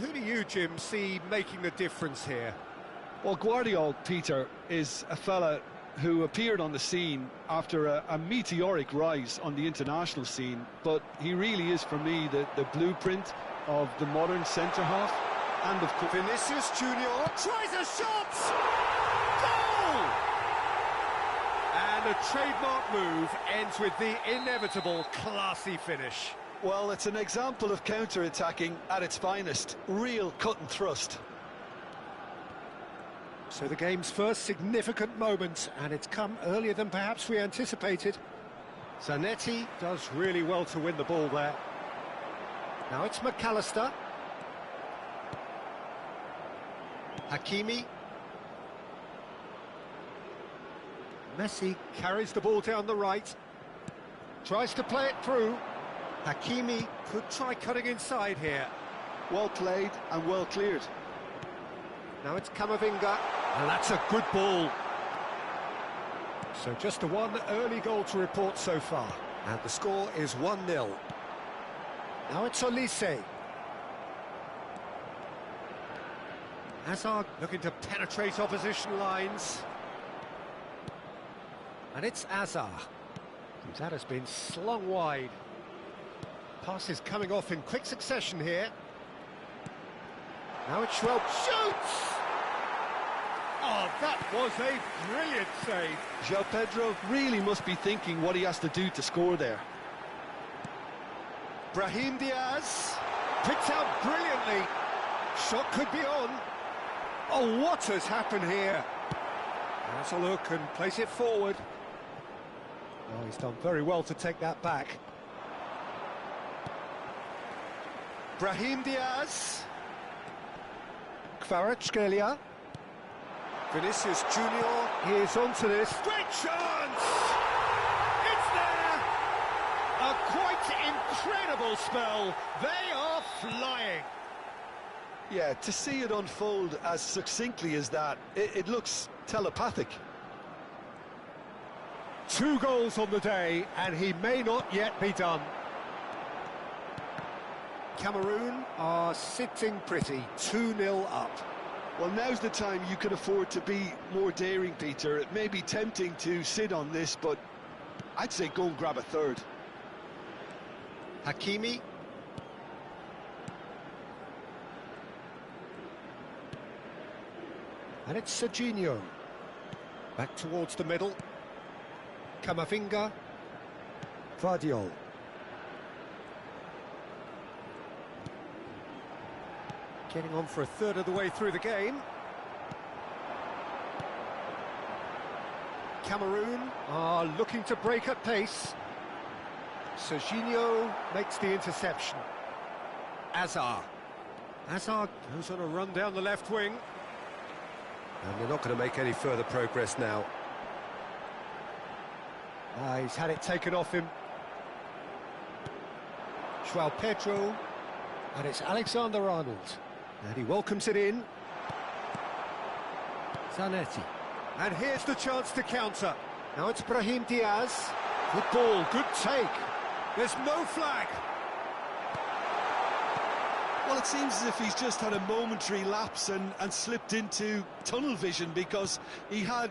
Who do you, Jim, see making the difference here? Well, Guardiola, Peter, is a fella who appeared on the scene after a meteoric rise on the international scene, but he really is, for me, the blueprint of the modern centre-half. And of course, Vinicius Junior tries a shot! Goal! And a trademark move ends with the inevitable classy finish. well, it's an example of counter-attacking at its finest. Real cut and thrust. So the game's first significant moment, and it's come earlier than perhaps we anticipated. Zanetti does really well to win the ball there. Now it's McAllister. Hakimi. Messi carries the ball down the right. Tries to play it through. Hakimi could try cutting inside here. Well played and well cleared. Now it's Camavinga, and that's a good ball. So just the one early goal to report so far. And the score is 1-0. Now it's Olise. Hazard looking to penetrate opposition lines. And it's Hazard. That has been slung wide. Passes coming off in quick succession here. Now it's Schwab. Shoots! Oh, that was a brilliant save. João Pedro really must be thinking what he has to do to score there. Brahim Diaz picked out brilliantly. Shot could be on. Oh, what has happened here? Has a look and place it forward. Oh, he's done very well to take that back. Brahim Diaz. Kvaratskhelia. Vinicius Junior is onto this. Great chance! It's there! A quite incredible spell. They are flying. Yeah, to see it unfold as succinctly as that, it looks telepathic. 2 goals on the day, and he may not yet be done. Cameroon are sitting pretty, 2-0 up. Well, now's the time you can afford to be more daring, Peter. It may be tempting to sit on this, but I'd say go and grab a third. Hakimi. And it's Serginho. Back towards the middle. Camavinga. Vardiol. Getting on for a third of the way through the game. Cameroon are looking to break at pace. Serginho makes the interception. Hazard. Hazard goes on a run down the left wing. And they're not going to make any further progress now. He's had it taken off him. João Pedro. And it's Alexander-Arnold. And he welcomes it in. Zanetti. And here's the chance to counter. Now it's Brahim Diaz. Good ball, good take. There's no flag. Well, it seems as if he's just had a momentary lapse and slipped into tunnel vision, because he had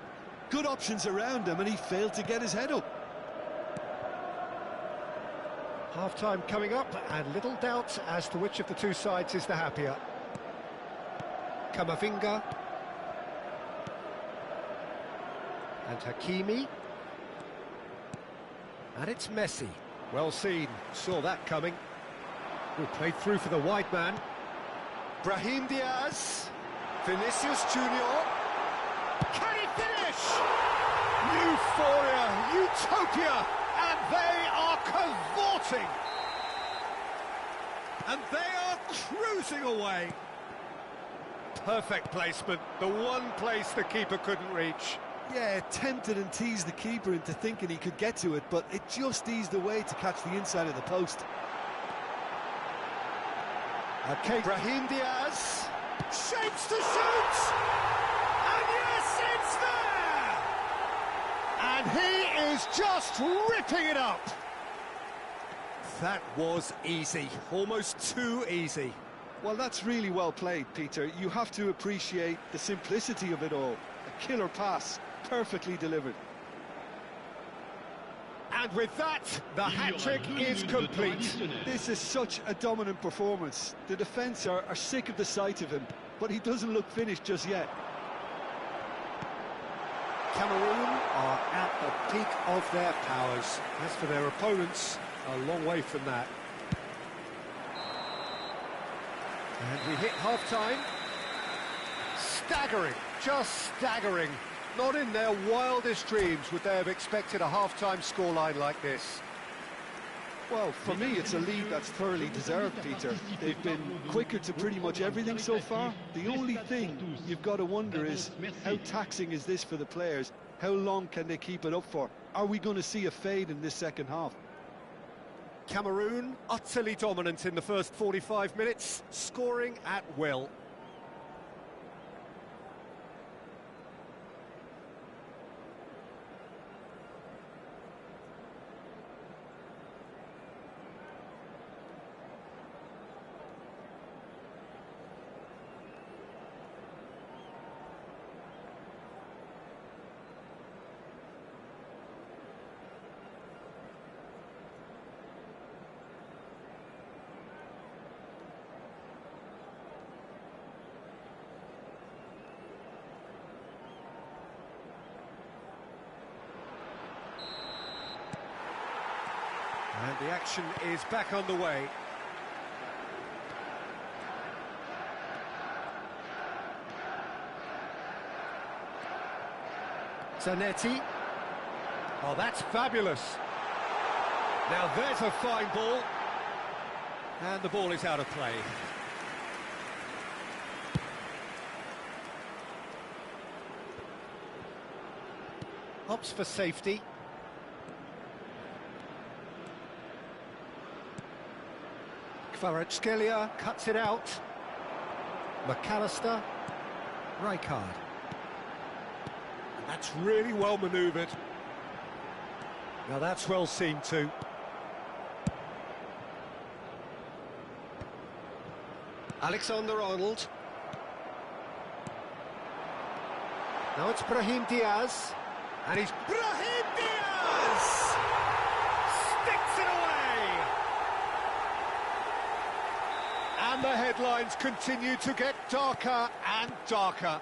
good options around him and he failed to get his head up. Half-time coming up, and little doubt as to which of the two sides is the happier. Camavinga. And Hakimi. And it's Messi. Well seen, saw that coming. Good played through for the wide man. Brahim Diaz. Vinicius Junior. Can he finish? Euphoria, utopia, and they are cavorting. And they are cruising away. Perfect placement, the one place the keeper couldn't reach. Yeah, tempted and teased the keeper into thinking he could get to it, but it just eased away to catch the inside of the post. Okay, Brahim Diaz shapes to shoot, and yes, it's there! And he is just ripping it up. That was easy, almost too easy. Well, that's really well played, Peter. You have to appreciate the simplicity of it all. A killer pass, perfectly delivered. And with that, the hat-trick is complete. This is such a dominant performance. The defence are sick of the sight of him, but he doesn't look finished just yet. Cameroon are at the peak of their powers. As for their opponents, a long way from that. And we hit half-time. Staggering, just staggering. Not in their wildest dreams would they have expected a half-time scoreline like this. Well, for me, it's a lead that's thoroughly deserved, Peter. They've been quicker to pretty much everything so far. The only thing you've got to wonder is, how taxing is this for the players? How long can they keep it up for? Are we going to see a fade in this second half? Cameroon utterly dominant in the first 45 minutes, scoring at will. And the action is back on the way. Zanetti. Oh, that's fabulous. Now there's a fine ball. And the ball is out of play. Opts for safety. Kvaratskhelia cuts it out. McAllister. Rijkaard. That's really well manoeuvred. Now that's well seen too. Alexander-Arnold. Now it's Brahim Diaz. And he's Brahim Diaz! Sticks it away! And the headlines continue to get darker and darker.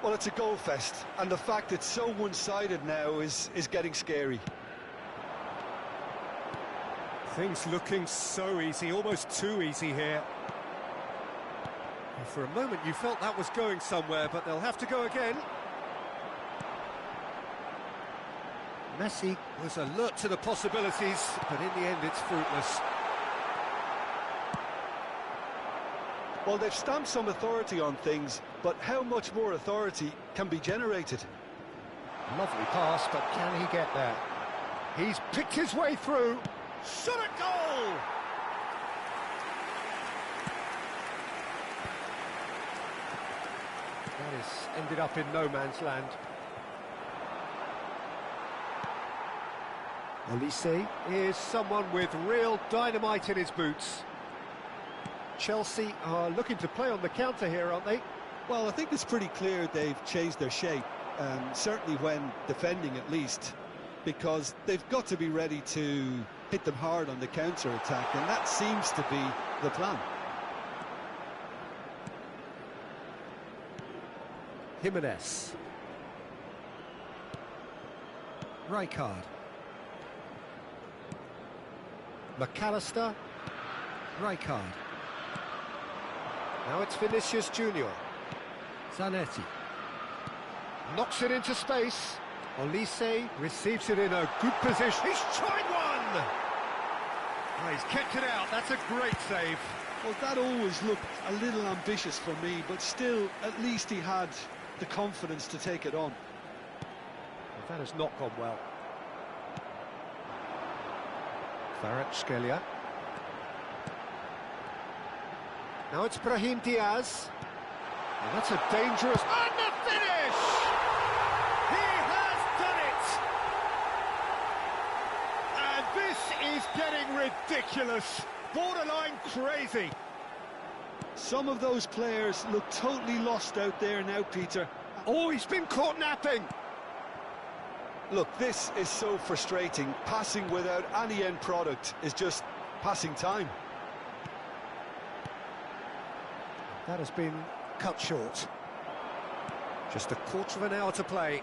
Well, it's a goal fest, and the fact it's so one-sided now is getting scary. Things looking so easy, almost too easy here. And for a moment you felt that was going somewhere, but they'll have to go again. Messi was alert to the possibilities, but in the end it's fruitless. Well, they've stamped some authority on things, but how much more authority can be generated? Lovely pass, but can he get there? He's picked his way through. Shot at goal! That has ended up in no man's land. Olise is someone with real dynamite in his boots. Chelsea are looking to play on the counter here, aren't they? Well, I think it's pretty clear they've changed their shape, certainly when defending at least, because they've got to be ready to hit them hard on the counter-attack, and that seems to be the plan. Jimenez. Rijkaard. McAllister. Rijkaard. Now it's Vinicius Junior. Zanetti. Knocks it into space. Olise receives it in a good position. He's tried one! Oh, he's kept it out. That's a great save. Well, that always looked a little ambitious for me, but still, at least he had the confidence to take it on. Well, that has not gone well. Kvaratskhelia. Now it's Brahim Diaz. And that's a dangerous... And the finish! He has done it! And this is getting ridiculous. Borderline crazy. Some of those players look totally lost out there now, Peter. Oh, he's been caught napping. Look, this is so frustrating. Passing without any end product is just passing time. That has been cut short. Just a quarter of an hour to play.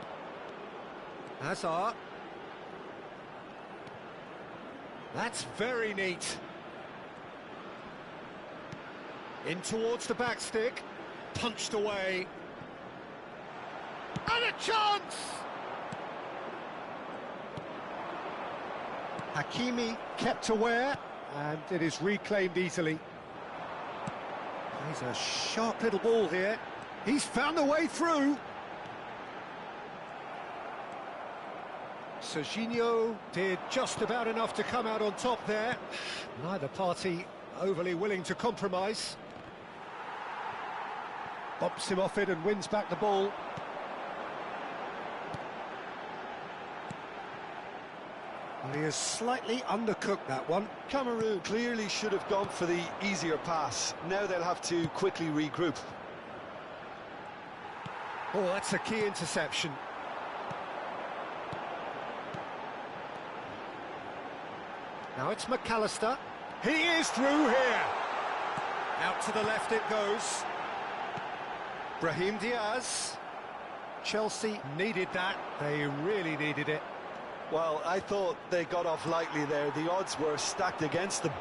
Hazard. That's very neat. In towards the back stick. Punched away. And a chance! Hakimi kept aware, and it is reclaimed easily. He's a sharp little ball here. He's found the way through. Serginho did just about enough to come out on top there. Neither party overly willing to compromise. Bumps him off it and wins back the ball. Well, he has slightly undercooked that one. Cameroon clearly should have gone for the easier pass. Now they'll have to quickly regroup. Oh, that's a key interception. Now it's McAllister. He is through here. Out to the left it goes. Brahim Diaz. Chelsea needed that. They really needed it. Well, I thought they got off lightly there. The odds were stacked against them.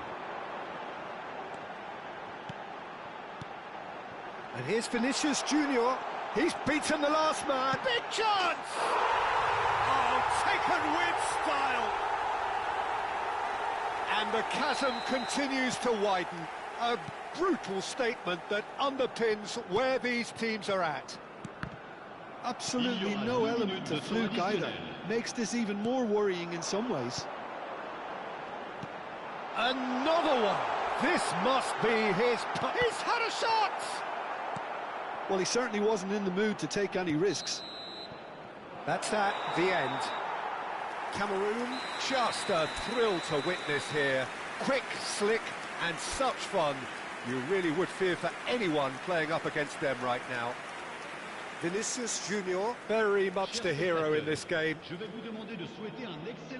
And here's Vinicius Junior. He's beaten the last man. Big chance! Oh, taken with style. And the chasm continues to widen. A brutal statement that underpins where these teams are at. Absolutely no element of fluke either. Makes this even more worrying in some ways. Another one. This must be his... He's had a shot! Well, he certainly wasn't in the mood to take any risks. That's at the end. Cameroon, just a thrill to witness here. Quick, slick, and such fun. You really would fear for anyone playing up against them right now. Vinicius Junior, very much the hero in this game.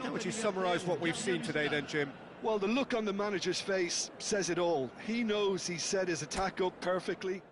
How would you summarise what we've seen today then, Jim? Well, the look on the manager's face says it all. He knows he set his attack up perfectly.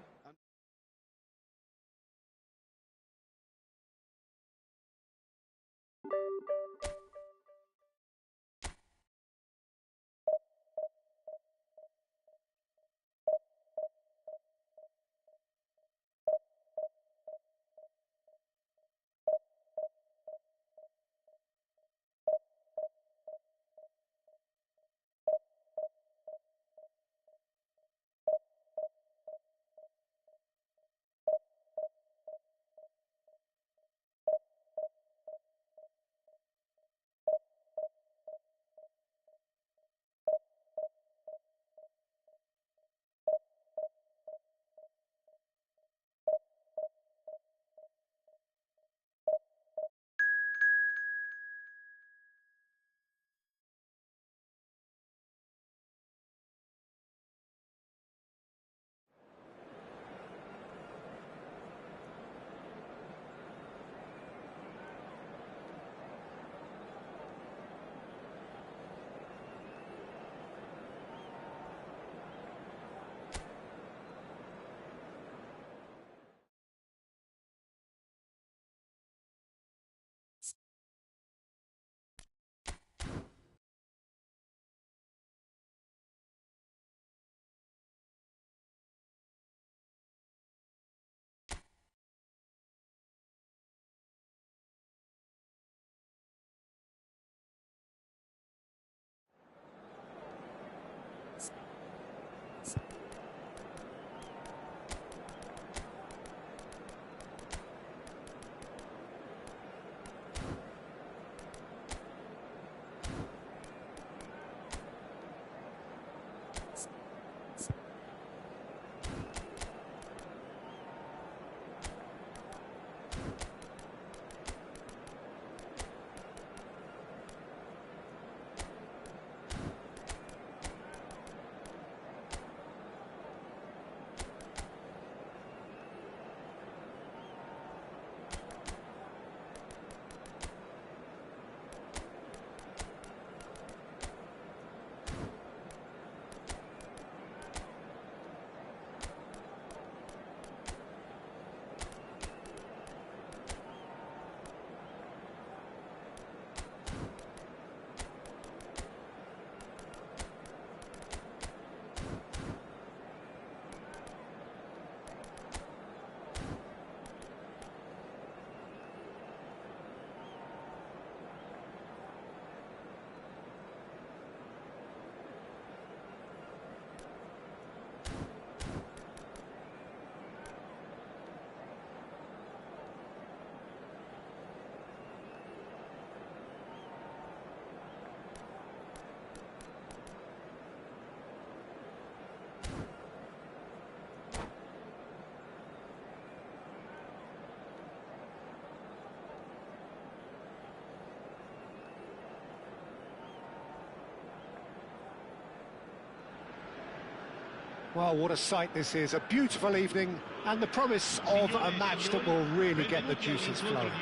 Well, what a sight this is. A beautiful evening and the promise of a match that will really get the juices flowing.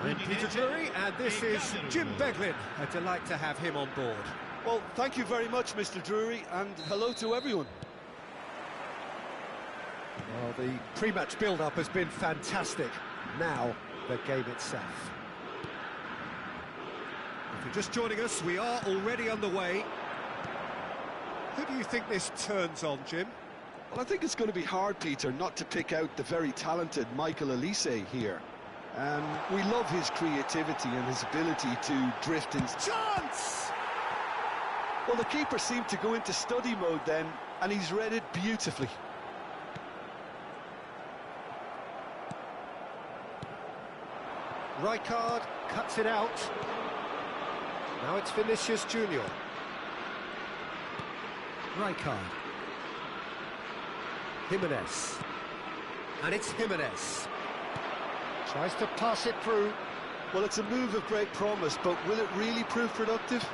I'm Peter Drury, and this is Jim Beglin. A delight to have him on board. Well, thank you very much, Mr. Drury, and hello to everyone. Well, the pre-match build-up has been fantastic. Now, the game itself. If you're just joining us, we are already underway. Who do you think this turns on, Jim? Well, I think it's going to be hard, Peter, not to pick out the very talented Michael Elise here. We love his creativity and his ability to drift in. Chance! Well, the keeper seemed to go into study mode then, and he's read it beautifully. Rijkaard cuts it out. Now it's Vinicius Junior. Rijkaard. Jimenez. And it's Jimenez. Tries to pass it through. Well, it's a move of great promise, but will it really prove productive?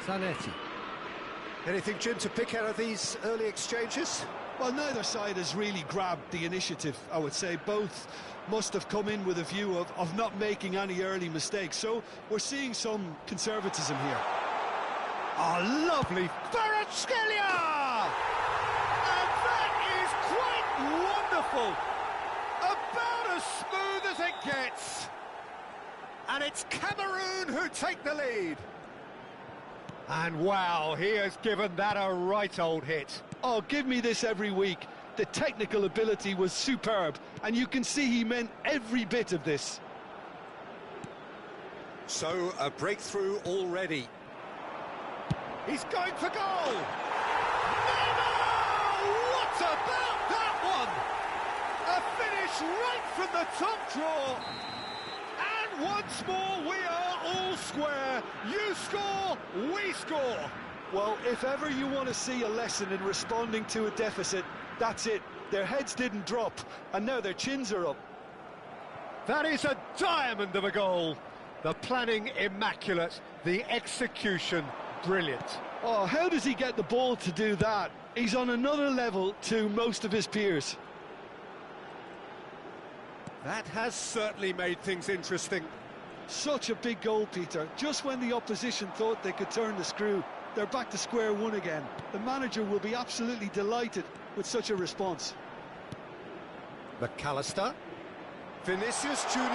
Zanetti. Anything, Jim, to pick out of these early exchanges? Well, neither side has really grabbed the initiative, I would say. Both must have come in with a view of not making any early mistakes. So we're seeing some conservatism here. Oh, lovely Kvaratskhelia! And that is quite wonderful. About as smooth as it gets. And it's Cameroon who take the lead. And wow, he has given that a right old hit. Oh, give me this every week. The technical ability was superb, and you can see he meant every bit of this. So, a breakthrough already. He's going for goal! Neymar! What about that one? A finish right from the top draw. And once more, we are all square. You score, we score. Well, if ever you want to see a lesson in responding to a deficit, that's it. Their heads didn't drop, and now their chins are up. That is a diamond of a goal. The planning immaculate, the execution brilliant. Oh, how does he get the ball to do that? He's on another level to most of his peers. That has certainly made things interesting. Such a big goal, Peter. Just when the opposition thought they could turn the screw, they're back to square one again. The manager will be absolutely delighted with such a response. McAllister. Vinicius Junior.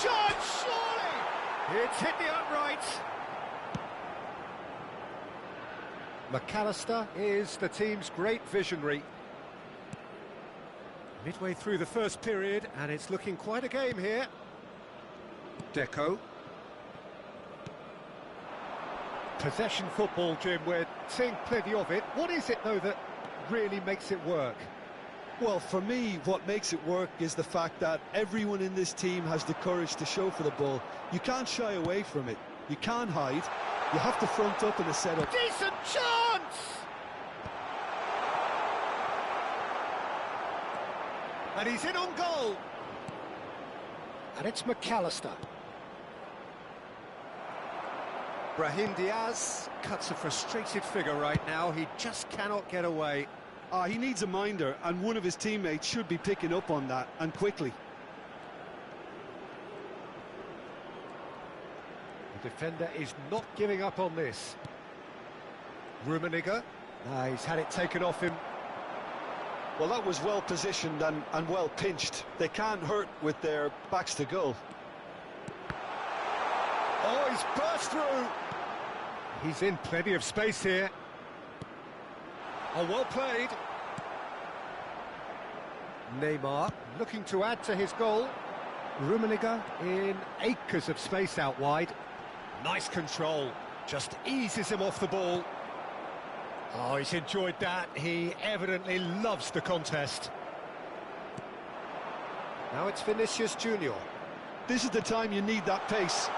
Chance, surely! It's hit the upright. McAllister is the team's great visionary. Midway through the first period, and it's looking quite a game here. Deco. Possession football, Jim, we're seeing plenty of it. What is it, though, that really makes it work? Well, for me, what makes it work is the fact that everyone in this team has the courage to show for the ball. You can't shy away from it. You can't hide. You have to front up in a setup. Decent chance! And he's in on goal. And it's McAllister. Brahim Diaz cuts a frustrated figure right now. He just cannot get away. He needs a minder, and one of his teammates should be picking up on that, and quickly. The defender is not giving up on this. Rummenigge. He's had it taken off him. Well, that was well positioned and well pinched. They can't hurt with their backs to goal. Oh, he's burst through. He's in plenty of space here. Oh, well played. Neymar looking to add to his goal. Rummenigge in acres of space out wide. Nice control. Just eases him off the ball. Oh, he's enjoyed that. He evidently loves the contest. Now it's Vinicius Junior. This is the time you need that pace.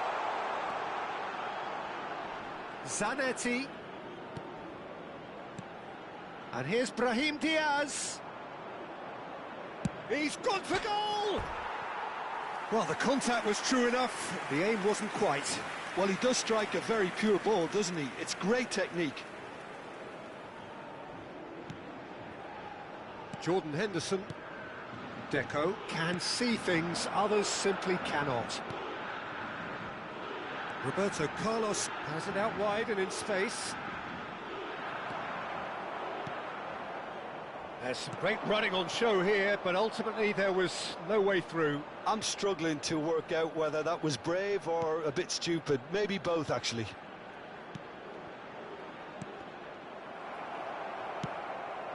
Zanetti. And here's Brahim Diaz. He's gone for goal! Well, the contact was true enough, the aim wasn't quite. Well, he does strike a very pure ball, doesn't he? It's great technique. Jordan Henderson. Deco can see things others simply cannot. Roberto Carlos has it out wide and in space. There's some great running on show here, but ultimately there was no way through. I'm struggling to work out whether that was brave or a bit stupid. Maybe both, actually.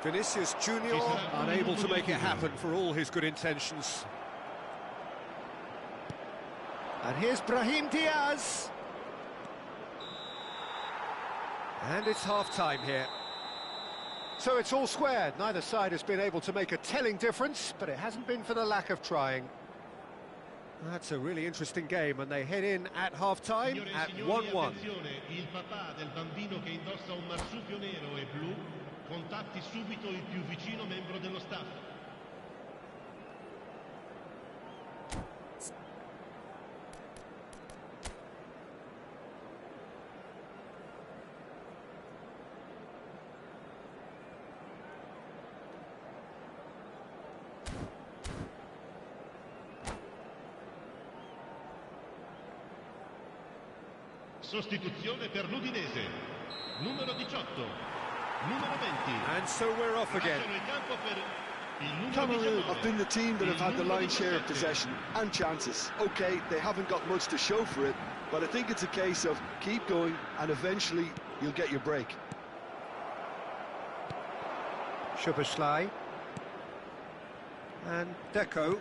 Vinicius Junior unable to make it happen for all his good intentions. And here's Brahim Diaz. And it's half-time here. So it's all squared. Neither side has been able to make a telling difference, but it hasn't been for the lack of trying. That's a really interesting game, and they head in at half-time at 1-1. Il papà del bambino che indossa un marsupio nero e blu contatti subito il più vicino membro dello staff. Sostituzione per l'Udinese. Numero 18. Numero 20. And so we're off again. Cameroon have been the team that have had the lion's share of possession and chances. OK, they haven't got much to show for it, but I think it's a case of keep going and eventually you'll get your break. Szoboszlai. And Deco.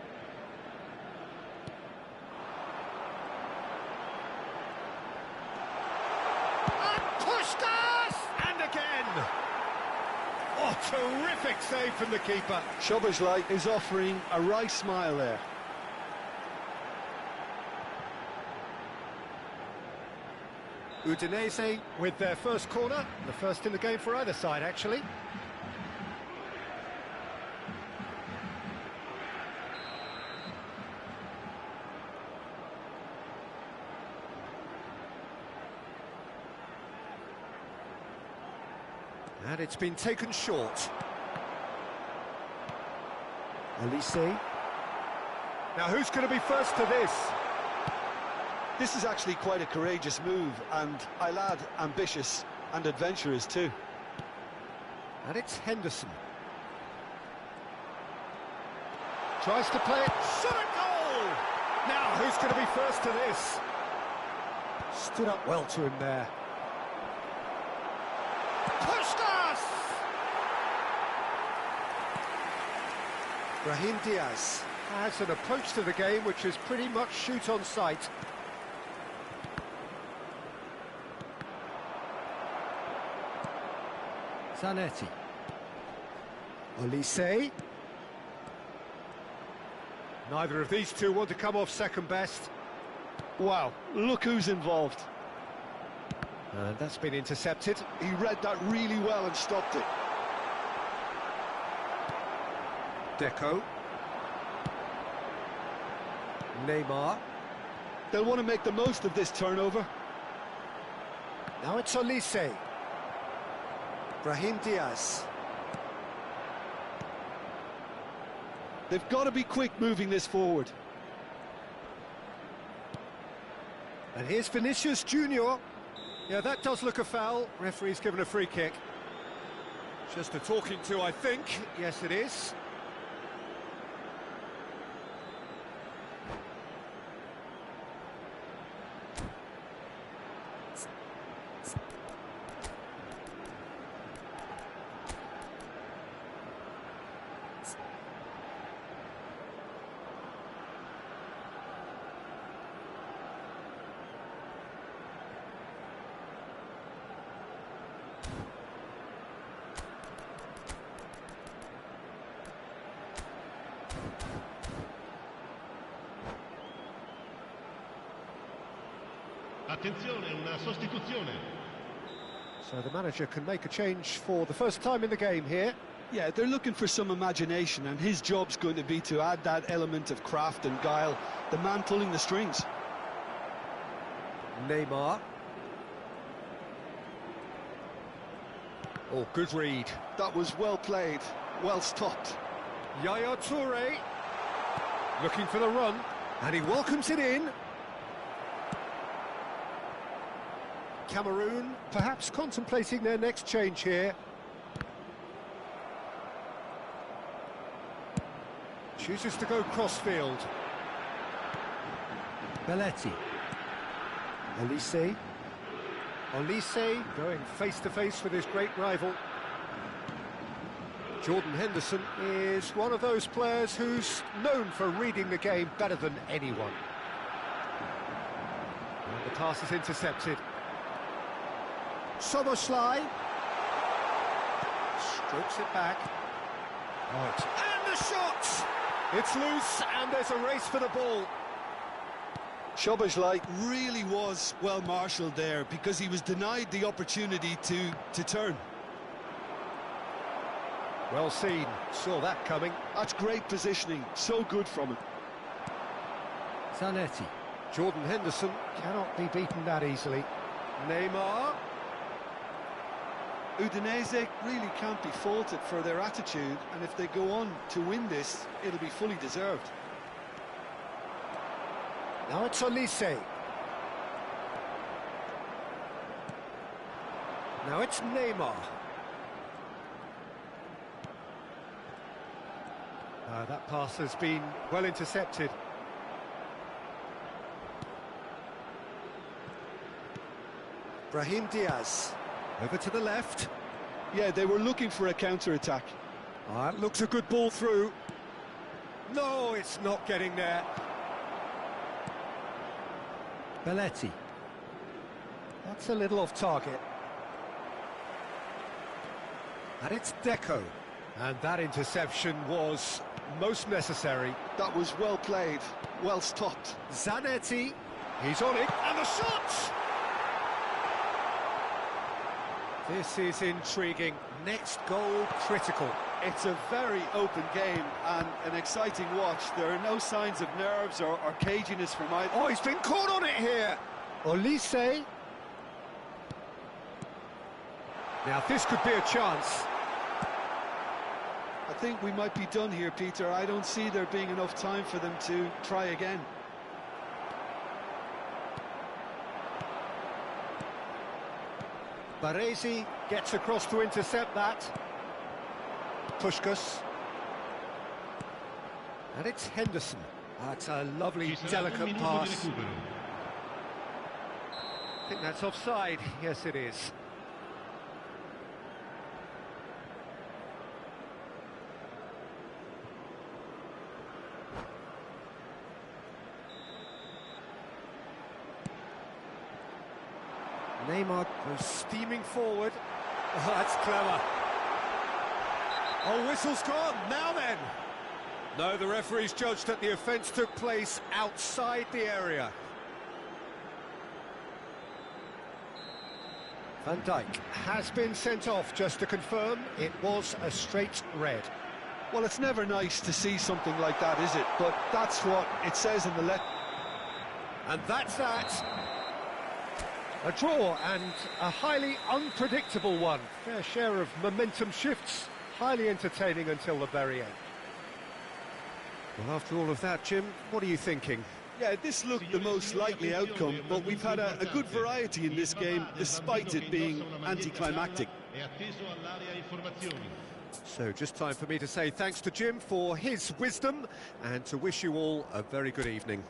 Oh, terrific save from the keeper. Szoboszlai is offering a wry smile there. Udinese with their first corner, the first in the game for either side, actually. And it's been taken short. Elise. Now who's going to be first to this? This is actually quite a courageous move, and I'll add ambitious and adventurous too. And it's Henderson. Tries to play it. Shot at goal! Now who's going to be first to this? Stood up well to him there. Brahim Diaz has an approach to the game which is pretty much shoot on sight. Zanetti. Elise. Neither of these two want to come off second best. Wow, look who's involved. And that's been intercepted. He read that really well and stopped it. Deco. Neymar. They'll want to make the most of this turnover. Now it's Elise. Brahim Diaz. They've got to be quick moving this forward. And here's Vinicius Junior. Yeah, that does look a foul. Referee's given a free kick. Just a talking to, I think. Yes, it is. Attenzione, una sostituzione. So the manager can make a change for the first time in the game here. Yeah, they're looking for some imagination, and his job's going to be to add that element of craft and guile, the man pulling the strings. Neymar. Oh, good read. That was well played, well stopped. Yaya Toure. Looking for the run, and he welcomes it in. Cameroon perhaps contemplating their next change here. Chooses to go crossfield. Belletti. Olise. Olise going face-to-face with his great rival. Jordan Henderson is one of those players who's known for reading the game better than anyone. And the pass is intercepted. Soboslai strokes it back. Right. And the shot! It's loose, and there's a race for the ball. Szoboszlai really was well marshalled there because he was denied the opportunity to turn. Well seen, saw that coming. That's great positioning, so good from him. Zanetti. Jordan Henderson cannot be beaten that easily. Neymar. Udinese really can't be faulted for their attitude, and if they go on to win this, it'll be fully deserved. Now it's Olise. Now it's Neymar. That pass has been well intercepted. Brahim Diaz. Over to the left. Yeah, they were looking for a counter-attack. That looks a good ball through. No, it's not getting there. Belletti. That's a little off target. And it's Deco. And that interception was most necessary. That was well played, well stopped. Zanetti, he's on it, and the shot! This is intriguing. Next goal critical. It's a very open game and an exciting watch. There are no signs of nerves or caginess from either. Oh, he's been caught on it here. Olise. Now this could be a chance. I think we might be done here, Peter. I don't see there being enough time for them to try again. Baresi gets across to intercept that. Puskás. And it's Henderson. That's a lovely, delicate pass. I think that's offside. Yes, it is. Neymar goes steaming forward. Oh, that's clever. Oh, whistle's gone. Now then. No, the referee's judged that the offence took place outside the area. Van Dijk has been sent off, just to confirm. It was a straight red. Well, it's never nice to see something like that, is it? But that's what it says in the letter. And that's that. A draw, and a highly unpredictable one. Fair share of momentum shifts, highly entertaining until the very end. Well, after all of that, Jim, what are you thinking? Yeah, this looked the most likely outcome, but we've had a good variety in this game, despite it being anticlimactic. So, just time for me to say thanks to Jim for his wisdom, and to wish you all a very good evening.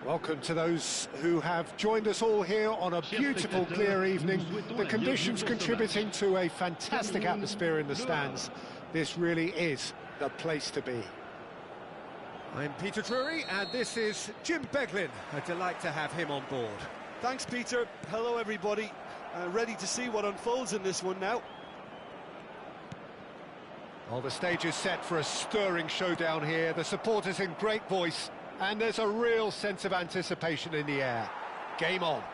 Welcome to those who have joined us all here on a beautiful, clear evening. The conditions contributing to a fantastic atmosphere in the stands. This really is the place to be. I'm Peter Drury, and this is Jim Beglin. A delight to have him on board. Thanks, Peter. Hello, everybody. Ready to see what unfolds in this one now. Well, the stage is set for a stirring showdown here. The supporters in great voice, and there's a real sense of anticipation in the air. Game on.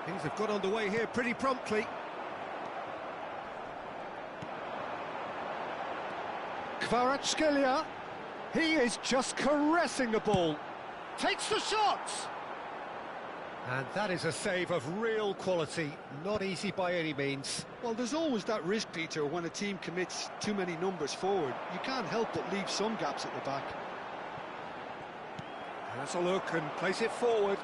Things have got underway here pretty promptly. Kvaratskhelia, he is just caressing the ball. Takes the shot! And that is a save of real quality, not easy by any means. Well, there's always that risk, Peter, when a team commits too many numbers forward. You can't help but leave some gaps at the back. Has a look and place it forward.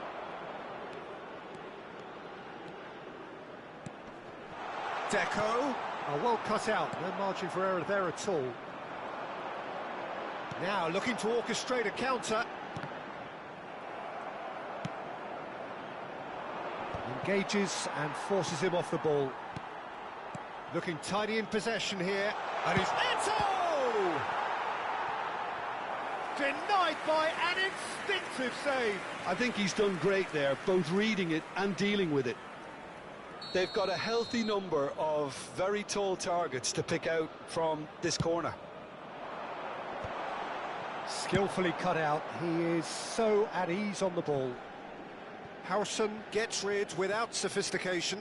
Deco. Oh, well cut out, no margin for error there at all. Now looking to orchestrate a counter. Engages and forces him off the ball. Looking tidy in possession here. And he's Eto! Denied by an instinctive save. I think he's done great there, both reading it and dealing with it. They've got a healthy number of very tall targets to pick out from this corner. Skillfully cut out. He is so at ease on the ball. Howson gets rid without sophistication.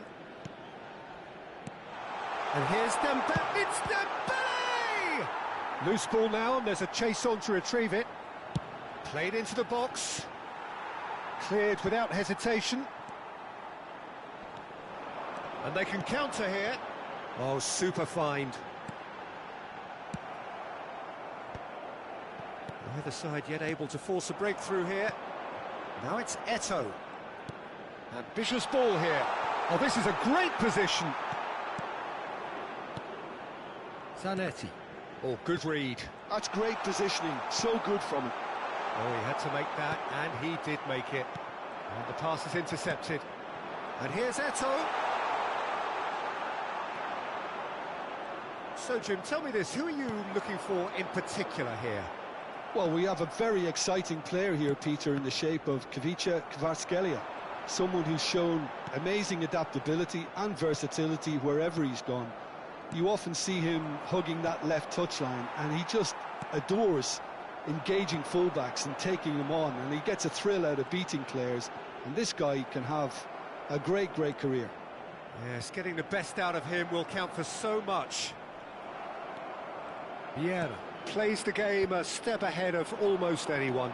And here's Dembele. It's Dembele! Loose ball now, and there's a chase on to retrieve it. Played into the box. Cleared without hesitation. And they can counter here. Oh, super find. Neither side yet able to force a breakthrough here. Now it's Eto. Ambitious ball here. Oh, this is a great position. Zanetti. Oh, good read. That's great positioning, so good from him. Oh, he had to make that, and he did make it. And the pass is intercepted. And here's Eto. So, Jim, tell me this, who are you looking for in particular here? Well, we have a very exciting player here, Peter, in the shape of Kvaratskhelia. Someone who's shown amazing adaptability and versatility wherever he's gone. You often see him hugging that left touchline, and he just adores engaging fullbacks and taking them on, and he gets a thrill out of beating players, and this guy can have a great career. Yes, getting the best out of him will count for so much. Vieira plays the game a step ahead of almost anyone.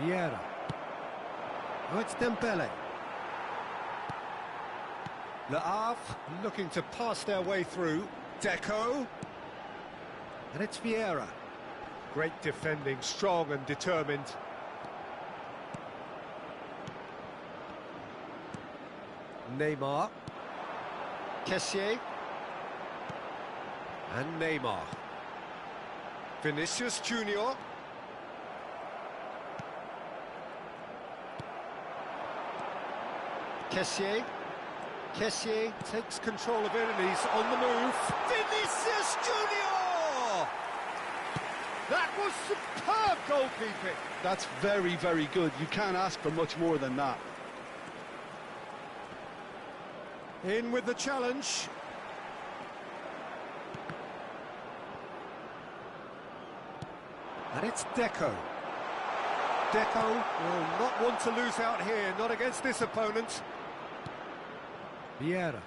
Vieira. Oh, it's Dembele. Le Havre looking to pass their way through. Deco. And it's Vieira. Great defending, strong and determined. Neymar. Kessié. And Neymar. Vinicius Junior. Kessié. Kessié takes control of it and he's on the move. Vinicius Junior! That was superb goalkeeping. That's very, very good. You can't ask for much more than that. In with the challenge. And it's Deco. Deco will not want to lose out here, not against this opponent. Vieira.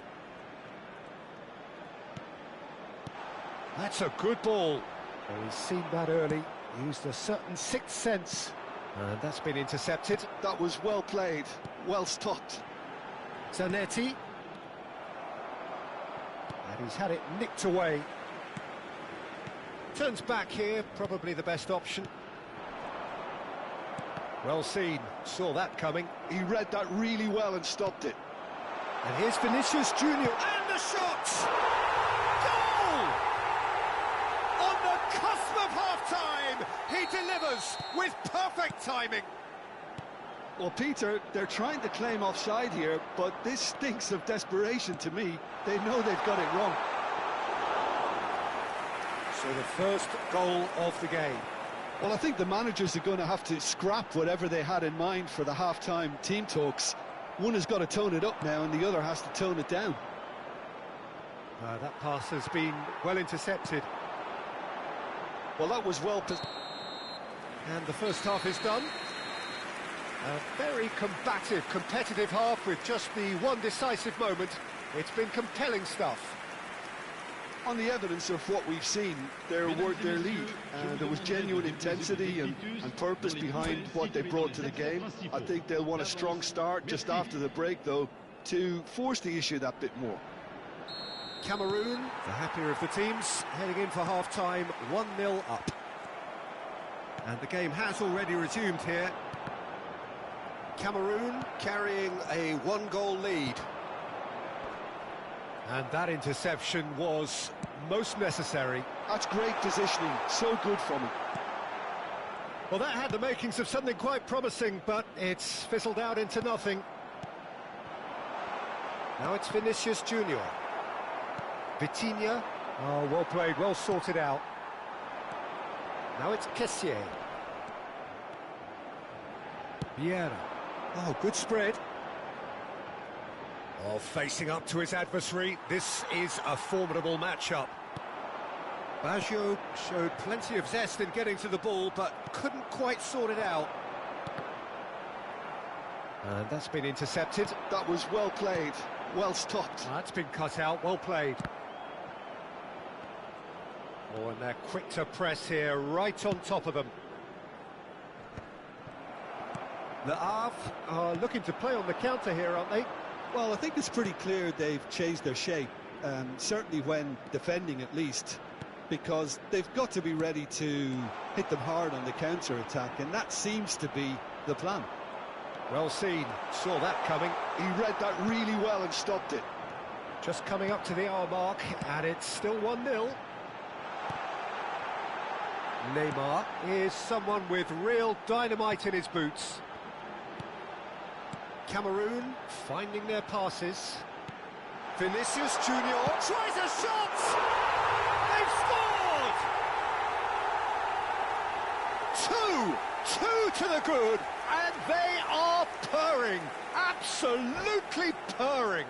That's a good ball. Well, he's seen that early, used a certain sixth sense. And that's been intercepted. That was well played, well stopped. Zanetti. And he's had it nicked away. Turns back here, probably the best option. Well seen, saw that coming. He read that really well and stopped it. And here's Vinicius Junior, and the shot! Goal! On the cusp of half-time, he delivers with perfect timing. Well, Peter, they're trying to claim offside here, but this stinks of desperation to me. They know they've got it wrong. So the first goal of the game. Well, I think the managers are going to have to scrap whatever they had in mind for the half-time team talks. One has got to tone it up now and the other has to tone it down. That pass has been well intercepted. Well, that was well... And the first half is done. A very combative, competitive half with just the one decisive moment. It's been compelling stuff. On the evidence of what we've seen, they're worth their lead. There was genuine intensity and purpose behind what they brought to the game. I think they'll want a strong start just after the break, though, to force the issue that bit more. Cameroon, the happier of the teams, heading in for half-time, 1-0 up. And the game has already resumed here. Cameroon carrying a one-goal lead. And that interception was most necessary. That's great positioning, so good from him. Well, that had the makings of something quite promising, but it's fizzled out into nothing. Now it's Vinicius Junior. Vitinha. Oh, well played, well sorted out. Now it's Kessié. Vieira. Oh, good spread. Oh, facing up to his adversary, this is a formidable matchup. Baggio showed plenty of zest in getting to the ball, but couldn't quite sort it out. And that's been intercepted. That was well played, well stopped. That's been cut out, well played. Oh, and they're quick to press here, right on top of them. Le Havre are looking to play on the counter here, aren't they? Well, I think it's pretty clear they've changed their shape, certainly when defending at least, because they've got to be ready to hit them hard on the counter-attack, and that seems to be the plan. Well seen, saw that coming. He read that really well and stopped it. Just coming up to the hour mark, and it's still 1-0. Neymar is someone with real dynamite in his boots. Cameroon finding their passes. Vinicius Junior tries a shot! They've scored! Two to the good, and they are purring, absolutely purring.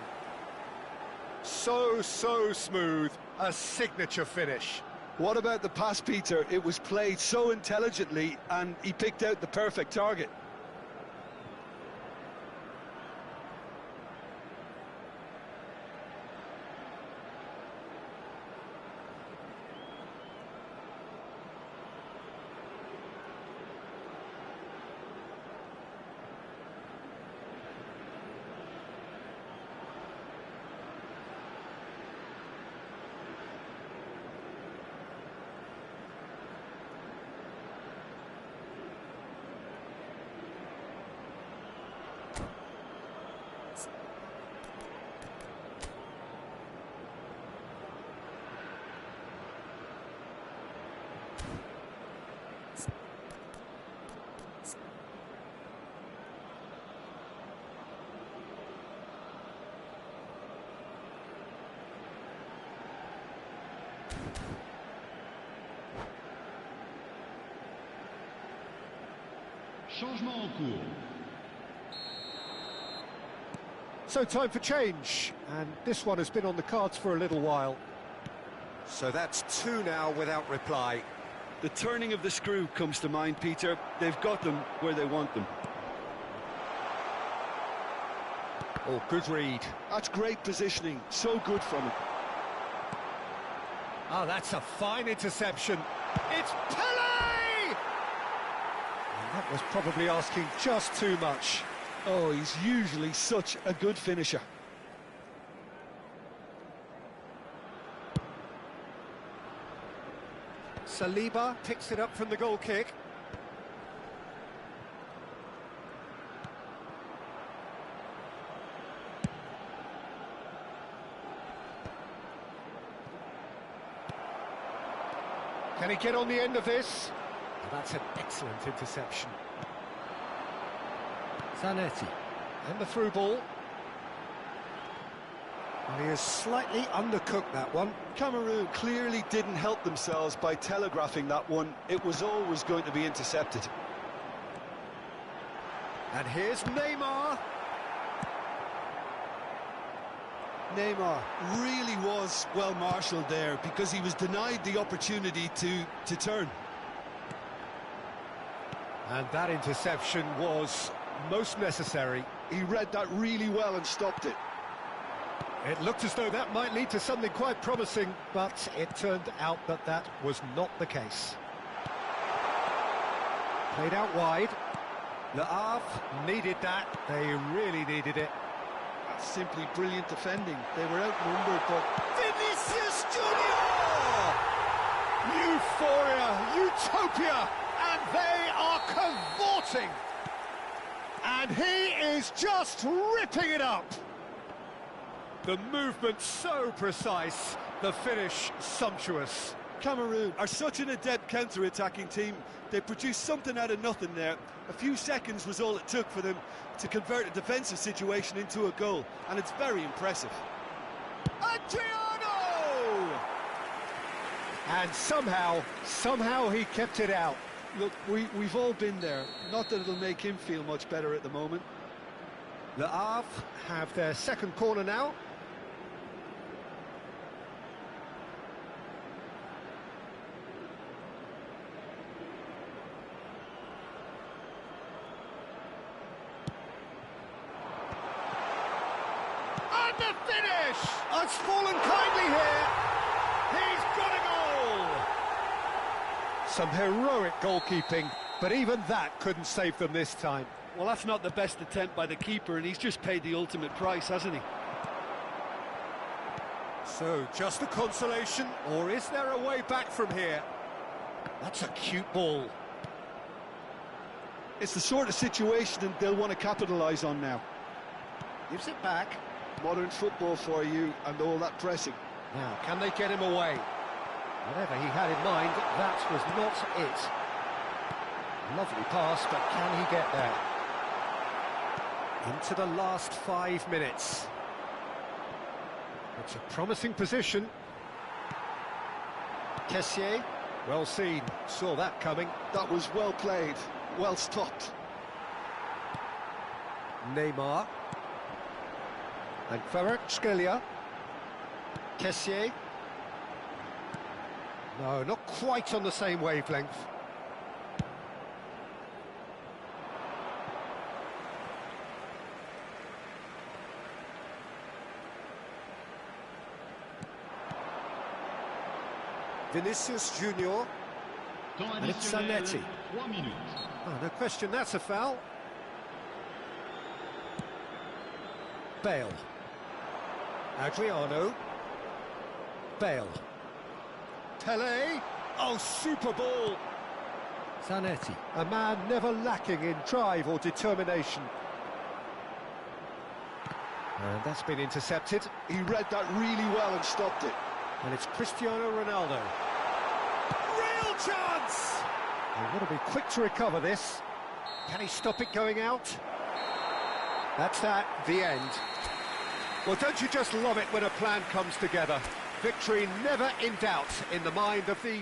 So smooth, a signature finish. What about the pass, Peter? It was played so intelligently, and he picked out the perfect target. Changement en cours. So time for change, and this one has been on the cards for a little while. So that's two now without reply. The turning of the screw comes to mind, Peter. They've got them where they want them. Oh, good read. That's great positioning. So good from him. Oh, that's a fine interception. It's Pele! And that was probably asking just too much. Oh, he's usually such a good finisher. Saliba picks it up from the goal kick. Can he get on the end of this? Oh, that's an excellent interception. Zanetti. And the through ball. Well, he has slightly undercooked that one. Cameroon clearly didn't help themselves by telegraphing that one. It was always going to be intercepted. And here's Neymar. Neymar really was well marshalled there because he was denied the opportunity to turn. And that interception was most necessary. He read that really well and stopped it. It looked as though that might lead to something quite promising, but it turned out that that was not the case. Played out wide. Le Havre needed that. They really needed it. That's simply brilliant defending. They were outnumbered, but... Vinicius Junior! Euphoria, utopia, and they are cavorting. And he is just ripping it up. The movement so precise, the finish sumptuous. Cameroon are such an adept counter-attacking team. They produced something out of nothing there. A few seconds was all it took for them to convert a defensive situation into a goal, and it's very impressive. Adriano! And somehow he kept it out. Look, we've all been there. Not that it'll make him feel much better at the moment. Le Havre have their second corner now. And the finish! It's fallen kindly here. He's got a goal! Some heroic goalkeeping, but even that couldn't save them this time. Well, that's not the best attempt by the keeper, and he's just paid the ultimate price, hasn't he? So, just a consolation, or is there a way back from here? That's a cute ball. It's the sort of situation that they'll want to capitalise on now. Gives it back. Modern football for you, and all that pressing. Now, can they get him away? Whatever he had in mind, that was not it. Lovely pass, but can he get there? Into the last 5 minutes. It's a promising position. Kessié, well seen, saw that coming. That was well played, well stopped. Neymar. And Kvaratskhelia. Kessié. No, not quite on the same wavelength. Vinicius Junior. And it's Zanetti. 3 minutes. Oh, no question, that's a foul. Bale. Adriano. Bale. Pele. Oh, super ball. Zanetti. A man never lacking in drive or determination. And that's been intercepted. He read that really well and stopped it. And it's Cristiano Ronaldo. Real chance! He'll want to be quick to recover this. Can he stop it going out? That's that, the end. Well, don't you just love it when a plan comes together? Victory never in doubt in the mind of the...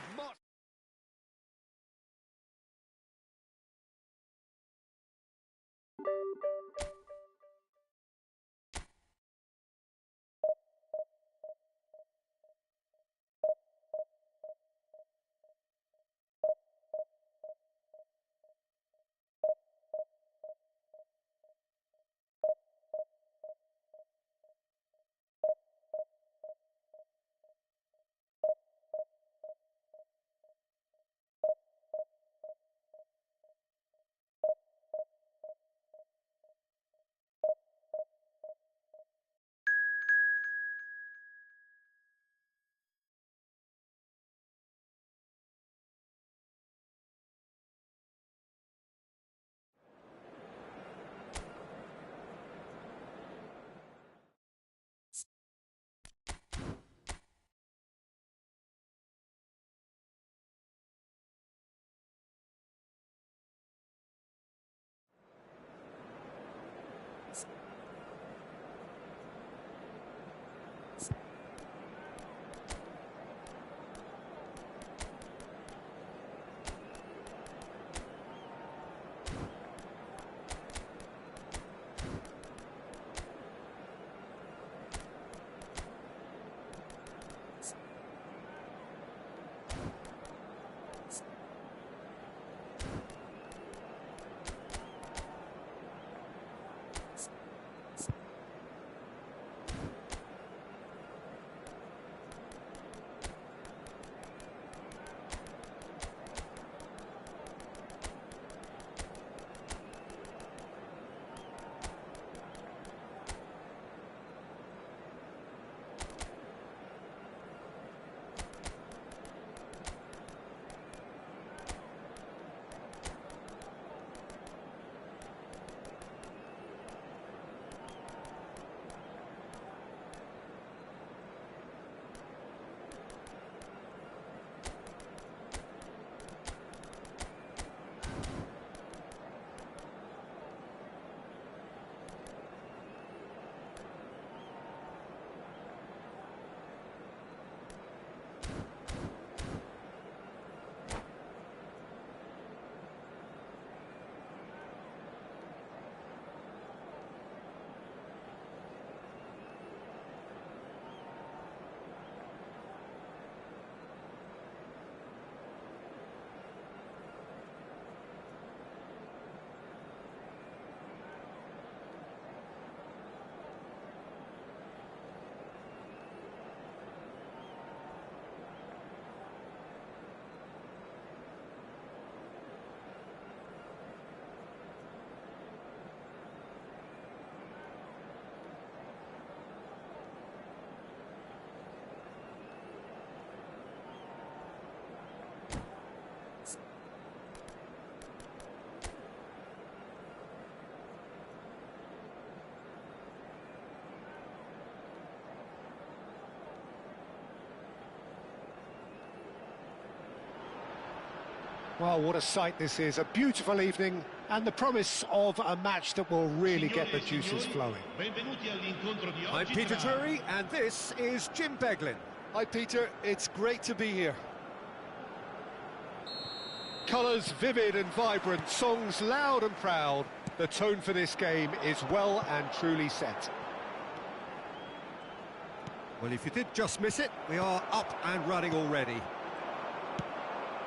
Well, what a sight this is. A beautiful evening and the promise of a match that will really get the juices flowing. I'm Peter Drury, and this is Jim Beglin. Hi, Peter. It's great to be here. Colours vivid and vibrant, songs loud and proud. The tone for this game is well and truly set. Well, if you did just miss it, we are up and running already.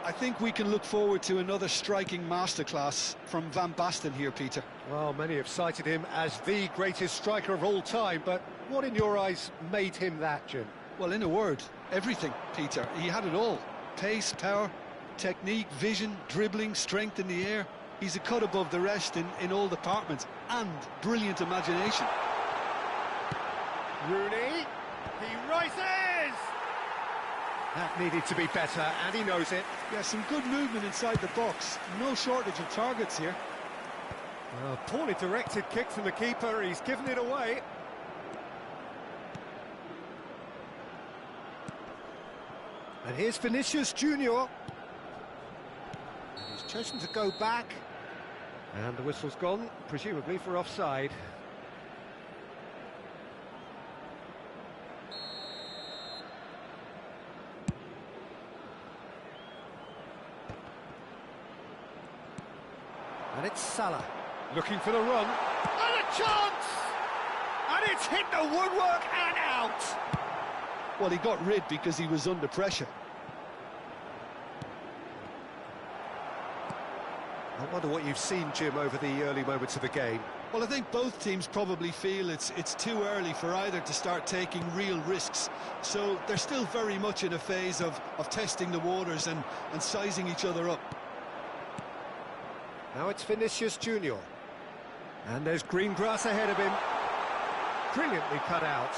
I think we can look forward to another striking masterclass from Van Basten here, Peter. Well, many have cited him as the greatest striker of all time, but what in your eyes made him that, Jim? Well, in a word, everything, Peter. He had it all. Pace, power, technique, vision, dribbling, strength in the air. He's a cut above the rest in all departments, and brilliant imagination. Rooney, he rises! That needed to be better, and he knows it. Yeah, some good movement inside the box. No shortage of targets here. Poorly directed kick from the keeper, he's given it away. And here's Vinicius Junior. He's chosen to go back. And the whistle's gone, presumably for offside. And it's Salah, looking for the run. And a chance! And it's hit the woodwork and out! Well, he got rid because he was under pressure. I wonder what you've seen, Jim, over the early moments of the game. Well, I think both teams probably feel it's too early for either to start taking real risks. So they're still very much in a phase of testing the waters and sizing each other up. Now it's Vinicius Junior. And there's green grass ahead of him. Brilliantly cut out.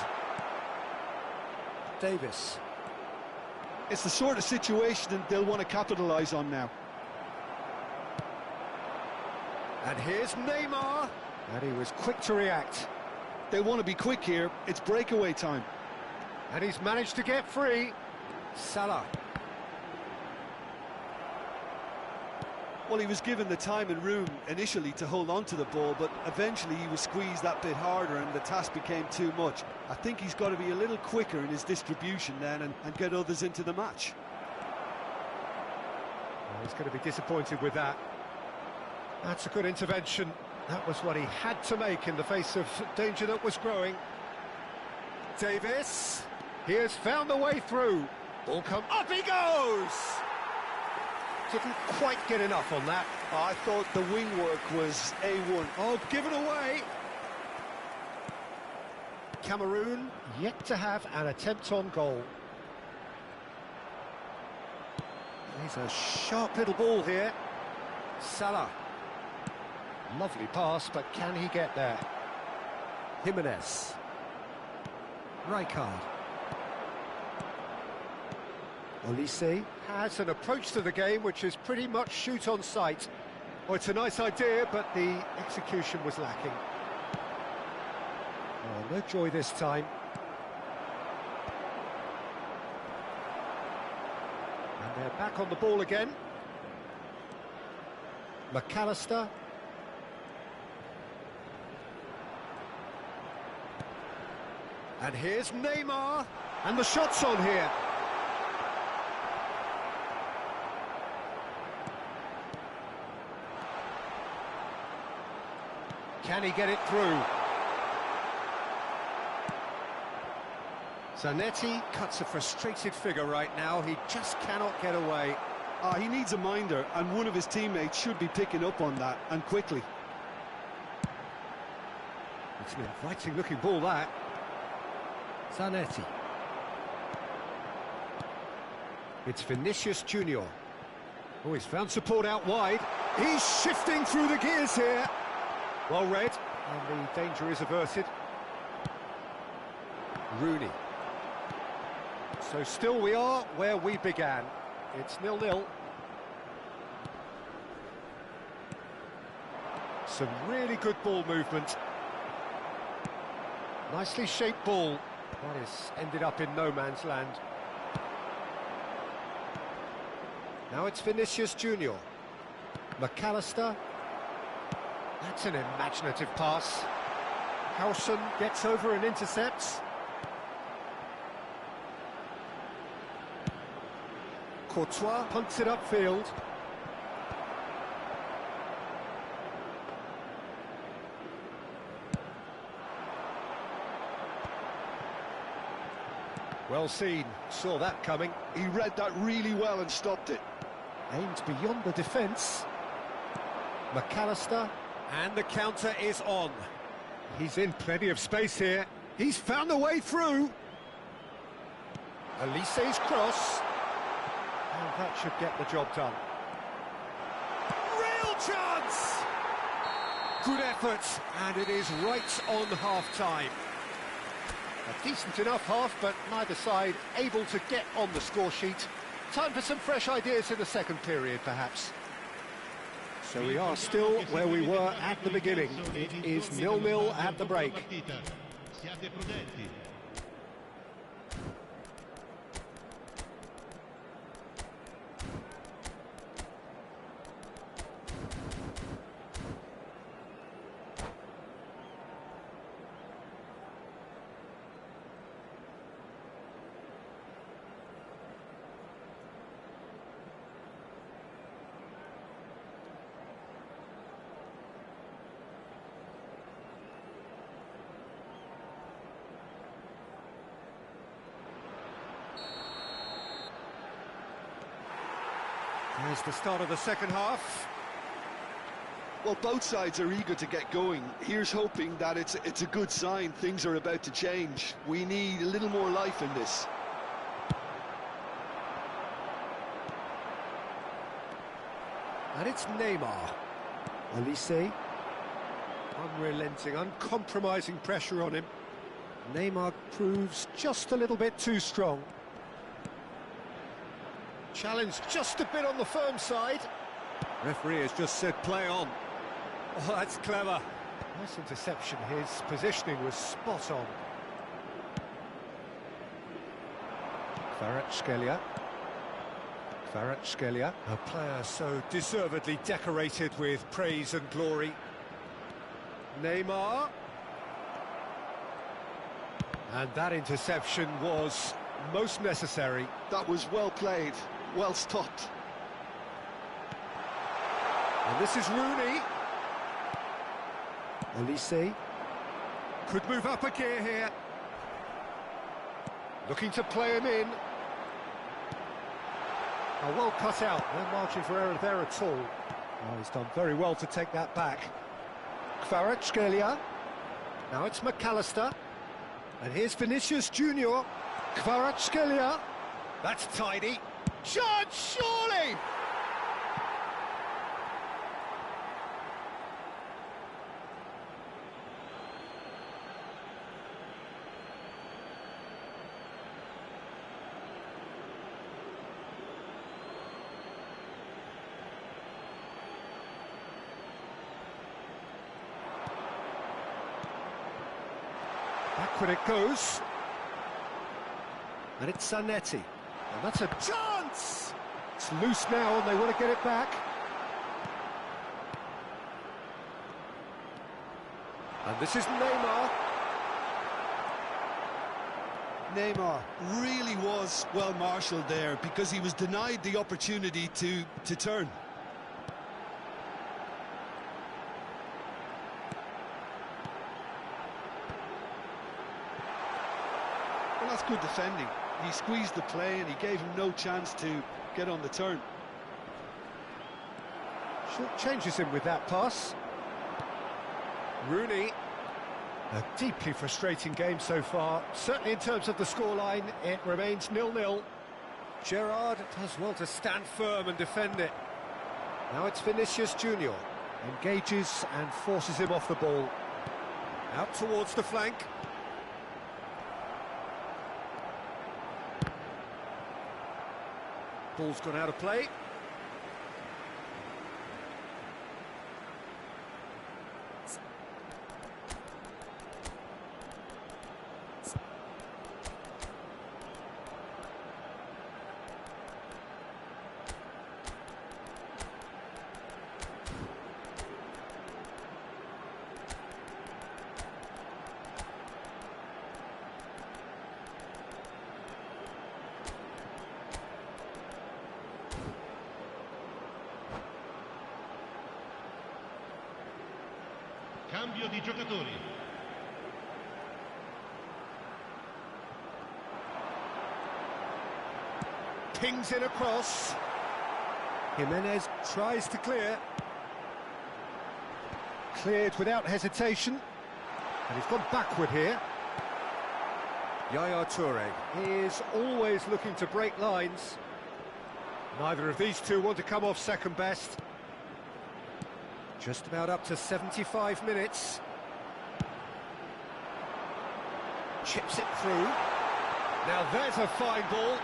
Davis. It's the sort of situation that they'll want to capitalise on now. And here's Neymar. And he was quick to react. They want to be quick here. It's breakaway time. And he's managed to get free. Salah. Well, he was given the time and room initially to hold on to the ball, but eventually he was squeezed that bit harder and the task became too much. I think he's got to be a little quicker in his distribution then and get others into the match. Well, he's going to be disappointed with that. That's a good intervention. That was what he had to make in the face of danger that was growing. Davis, he has found a way through. Ball come, up he goes! Didn't quite get enough on that. I thought the wing work was A1. Oh, given away. Cameroon yet to have an attempt on goal. He's a sharp little ball here. Salah. Lovely pass, but can he get there? Jimenez. Rijkaard. Olise has an approach to the game which is pretty much shoot on sight. Well, it's a nice idea, but the execution was lacking. Oh, no joy this time. And they're back on the ball again. McAllister. And here's Neymar. And the shot's on here. Can he get it through? Zanetti cuts a frustrated figure right now. He just cannot get away. He needs a minder, and one of his teammates should be picking up on that, and quickly. It's an inviting-looking ball, that. Zanetti. It's Vinicius Junior. Oh, he's found support out wide. He's shifting through the gears here. Well read, and the danger is averted. Rooney. So still we are where we began. It's 0-0. Some really good ball movement. Nicely shaped ball. That is ended up in no man's land. Now it's Vinicius Junior. McAllister. That's an imaginative pass. Howson gets over and intercepts. Courtois punts it upfield. Well seen, saw that coming. He read that really well and stopped it. Aimed beyond the defence. McAllister. And the counter is on. He's in plenty of space here. He's found a way through. Elise's cross. And that should get the job done. Real chance! Good effort, and it is right on half-time. A decent enough half, but neither side able to get on the score sheet. Time for some fresh ideas in the second period, perhaps. So we are still where we were at the beginning. It is 0-0 at the break. Here's the start of the second half. Well, both sides are eager to get going. Here's hoping that it's a good sign. Things are about to change. We need a little more life in this. And it's Neymar. Elise. Unrelenting, uncompromising pressure on him. Neymar proves just a little bit too strong. Challenge just a bit on the firm side. Referee has just said play on. Oh, that's clever. Nice interception. His positioning was spot on. Kvaratskhelia. A player so deservedly decorated with praise and glory. Neymar. And that interception was most necessary. That was well played. Well stopped. And this is Rooney. Elise. Could move up a gear here. Looking to play him in. Oh, well cut out. No margin for error there at all. Oh, he's done very well to take that back. Kvaratskhelia. Now it's McAllister. And here's Vinicius Junior. Kvaratskhelia. That's tidy. Chance, surely! Backward it goes. And it's Zanetti. And that's a chance! It's loose now and they want to get it back. And this is Neymar. Neymar really was well marshalled there because he was denied the opportunity to turn. Well, that's good defending. He squeezed the play and he gave him no chance to get on the turn. Short changes him with that pass. Rooney. A deeply frustrating game so far. Certainly in terms of the scoreline, it remains 0-0. Gerrard does well to stand firm and defend it. Now it's Vinicius Junior. Engages and forces him off the ball. Out towards the flank. Ball's gone out of play. cambio di giocatori. Pings in across. Jimenez tries to clear. Cleared without hesitation. And he's gone backward here. Yaya Toure is always looking to break lines. Neither of these two want to come off second best. Just about up to 75 minutes. Chips it through. Now there's a fine ball.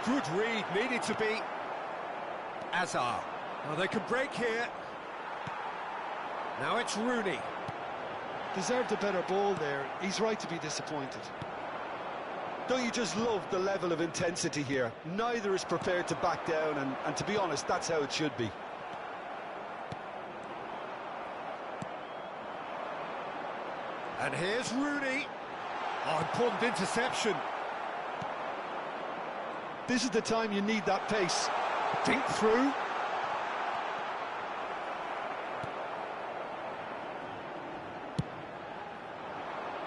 Good read, needed to be. Azar. Well, they can break here. Now it's Rooney. Deserved a better ball there. He's right to be disappointed. Don't you just love the level of intensity here? Neither is prepared to back down, and to be honest, that's how it should be. And here's Rooney. Oh, important interception. This is the time you need that pace. Think through.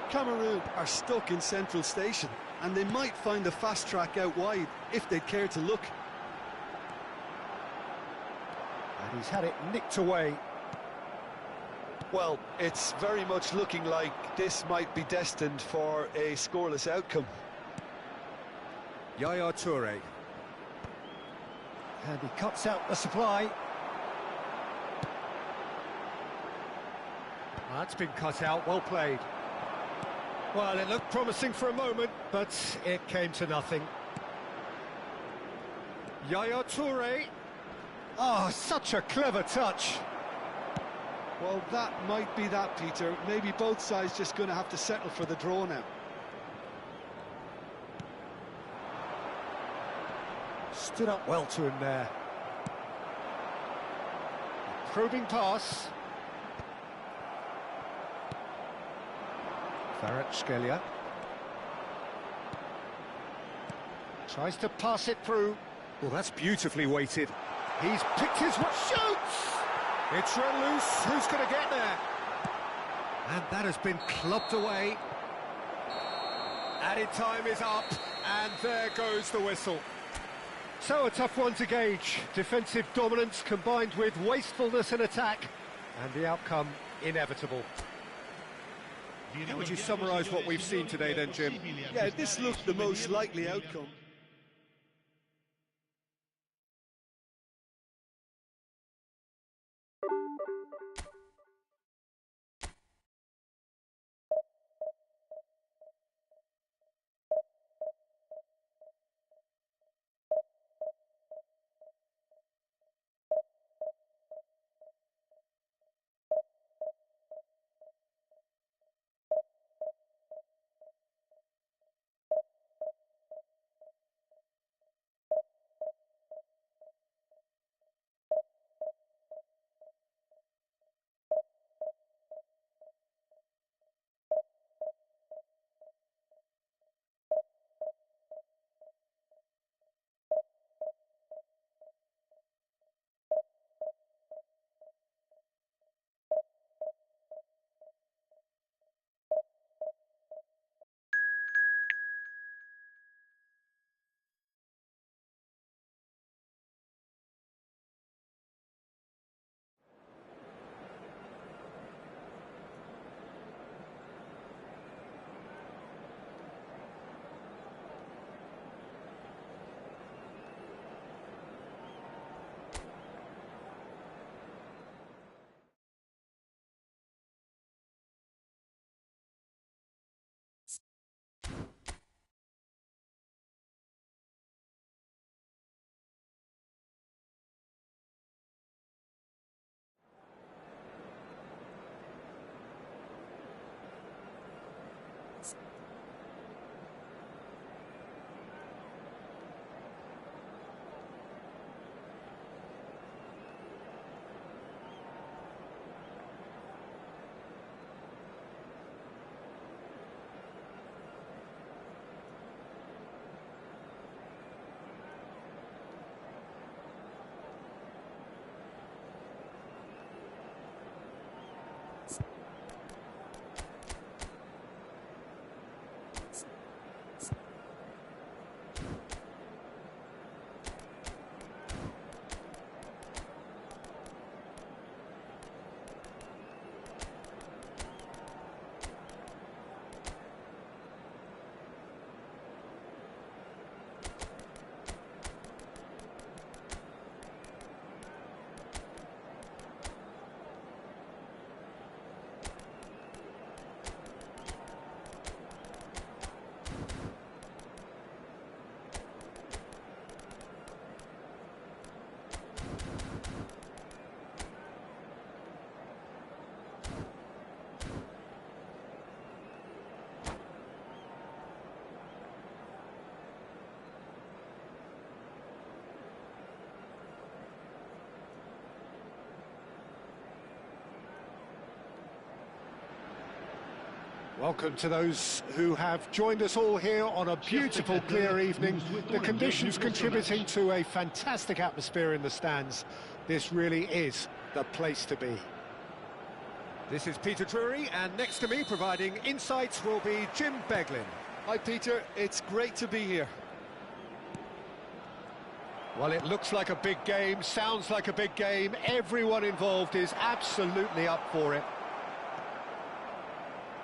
Cameroon are stuck in Central Station, and they might find a fast track out wide if they'd care to look. And he's had it nicked away. Well, it's very much looking like this might be destined for a scoreless outcome. Yaya Toure. And he cuts out the supply. That's been cut out, well played. Well, it looked promising for a moment, but it came to nothing. Yaya Toure. Oh, such a clever touch. Well, that might be that, Peter. Maybe both sides just going to have to settle for the draw now. Stood up well to him there. Probing pass. Kvaratskhelia tries to pass it through. Well, that's beautifully weighted. He's picked his shoots. It's run loose. Who's going to get there? And that has been clubbed away. Added time is up, and there goes the whistle. So a tough one to gauge. Defensive dominance combined with wastefulness in attack, and the outcome inevitable. How would you summarise what we've seen today then, Jim? Yeah, this looked the most likely outcome. Welcome to those who have joined us all here on a beautiful, clear evening. The conditions contributing to a fantastic atmosphere in the stands. This really is the place to be. This is Peter Drury, and next to me, providing insights, will be Jim Beglin. Hi, Peter. It's great to be here. Well, it looks like a big game, sounds like a big game. Everyone involved is absolutely up for it.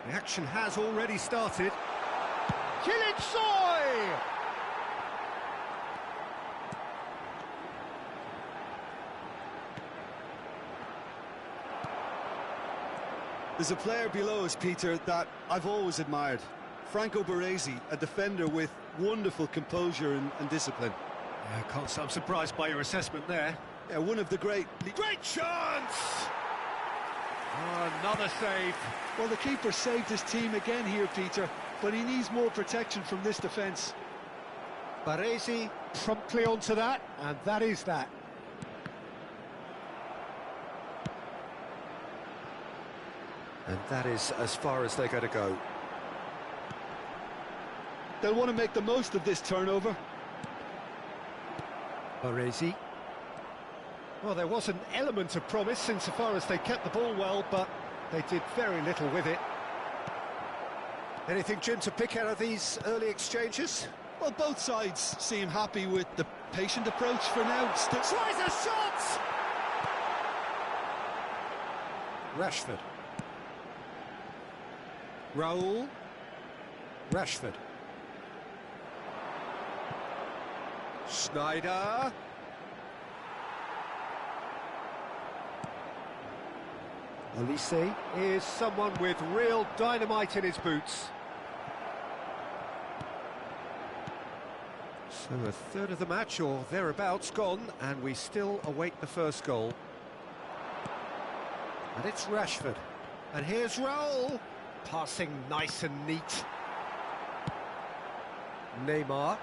The action has already started. Kilitsoy! There's a player below us, Peter, that I've always admired. Franco Baresi, a defender with wonderful composure and discipline. I'm surprised by your assessment there. Yeah, one of the great Chance! Oh, another save. Well, the keeper saved his team again here, Peter, but he needs more protection from this defence. Baresi promptly onto that, and that is that. And that is as far as they're going to go. They'll want to make the most of this turnover. Baresi. Well, there was an element of promise insofar as they kept the ball well, but they did very little with it. Anything, Jim, to pick out of these early exchanges? Well, both sides seem happy with the patient approach for now. Tries a shot! Rashford. Raul. Rashford. Schneider. Olise is someone with real dynamite in his boots. So a third of the match or thereabouts gone, and we still await the first goal. And it's Rashford. And here's Raul. Passing nice and neat. Neymar.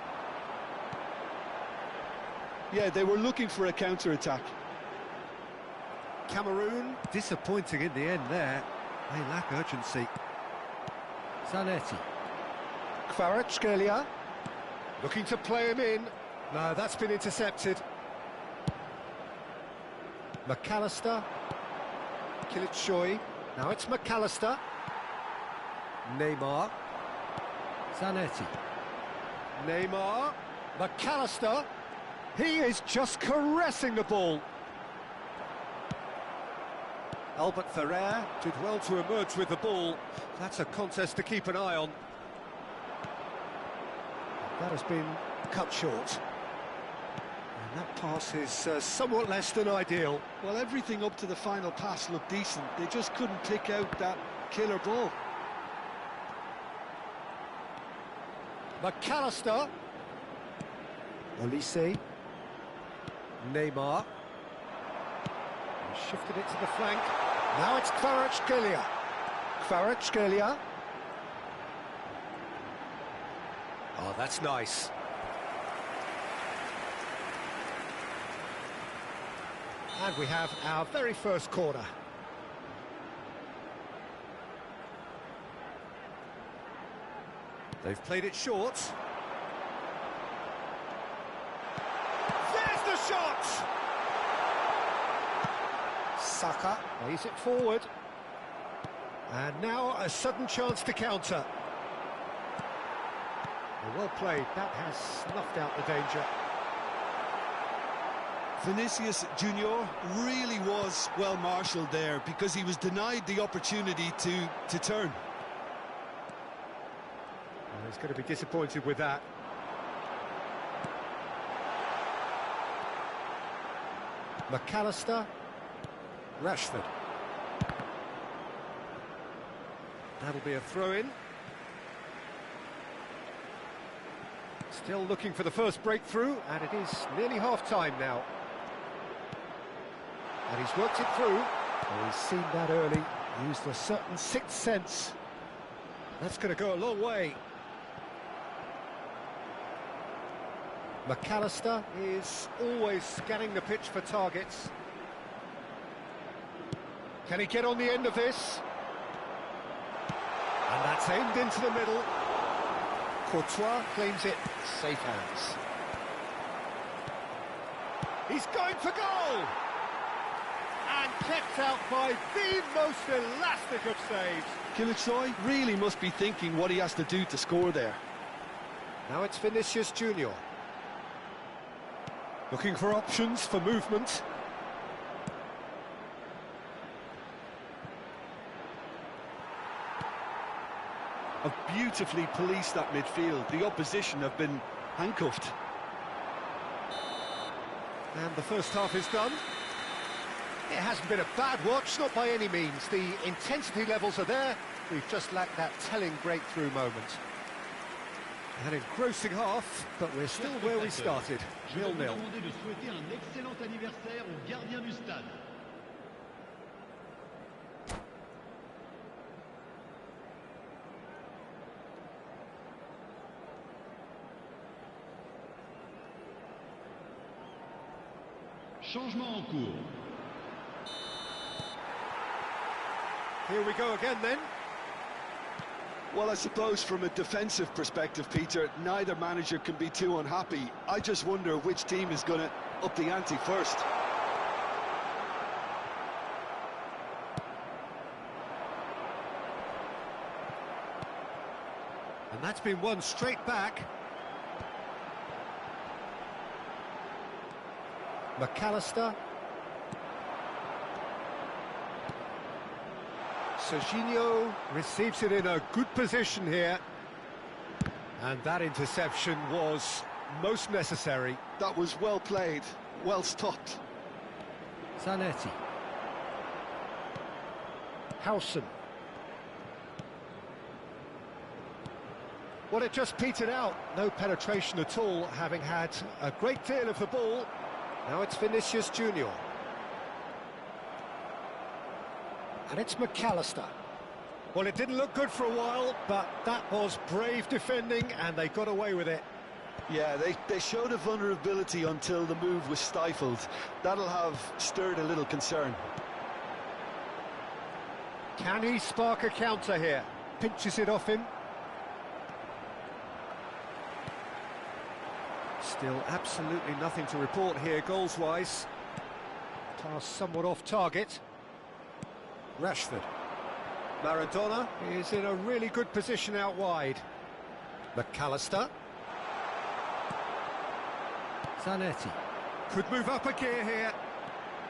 Yeah, they were looking for a counter-attack. Cameroon, disappointing in the end there. They lack urgency. Zanetti. Kvaratskhelia. Looking to play him in. No, that's been intercepted. McAllister. Kilitsoy. Now it's McAllister. Neymar. Zanetti. Neymar. McAllister. He is just caressing the ball. Albert Ferrer did well to emerge with the ball. That's a contest to keep an eye on. That has been cut short. And that pass is somewhat less than ideal. Well, everything up to the final pass looked decent. They just couldn't pick out that killer ball. McAllister. Olise. Neymar. He shifted it to the flank. Now it's Kvaratskhelia. Kvaratskhelia. Oh, that's nice. And we have our very first corner. They've played it short. There's the shot! Saka plays it forward. And now a sudden chance to counter. Well played, that has snuffed out the danger. Vinicius Junior really was well marshalled there because he was denied the opportunity to turn. Well, he's going to be disappointed with that. McAllister. Rashford. That'll be a throw-in. Still looking for the first breakthrough, and it is nearly half-time now. And he's worked it through. Well, he's seen that early, used a certain sixth sense. That's going to go a long way. McAllister is always scanning the pitch for targets. Can he get on the end of this? And And that's aimed into the middle. Courtois claims it, safe hands. He's going for goal! And kept out by the most elastic of saves. Kimmich really must be thinking what he has to do to score there. Now it's Vinicius Junior. Looking for options for movement. Have beautifully policed that midfield. The opposition have been handcuffed. And the first half is done. It hasn't been a bad watch, not by any means. The intensity levels are there. We've just lacked that telling breakthrough moment. An engrossing half, but we're still where we started. 0-0. De souhaiter un excellent anniversaire au gardien du stade. Changement en cours. Here we go again then. Well, I suppose from a defensive perspective, Peter, neither manager can be too unhappy. I just wonder which team is going to up the ante first. And that's been won straight back. McAllister. Serginho receives it in a good position here. And that interception was most necessary. That was well played, well stopped. Zanetti. Howson. Well, it just petered out. No penetration at all, having had a great deal of the ball. Now it's Vinicius Junior. And it's McAllister. Well, it didn't look good for a while, but that was brave defending, and they got away with it. Yeah, they showed a vulnerability until the move was stifled. That'll have stirred a little concern. Can he spark a counter here? Pinches it off him. Still absolutely nothing to report here goals-wise. Pass somewhat off target. Rashford. Maradona is in a really good position out wide. McAllister. Zanetti. Could move up a gear here.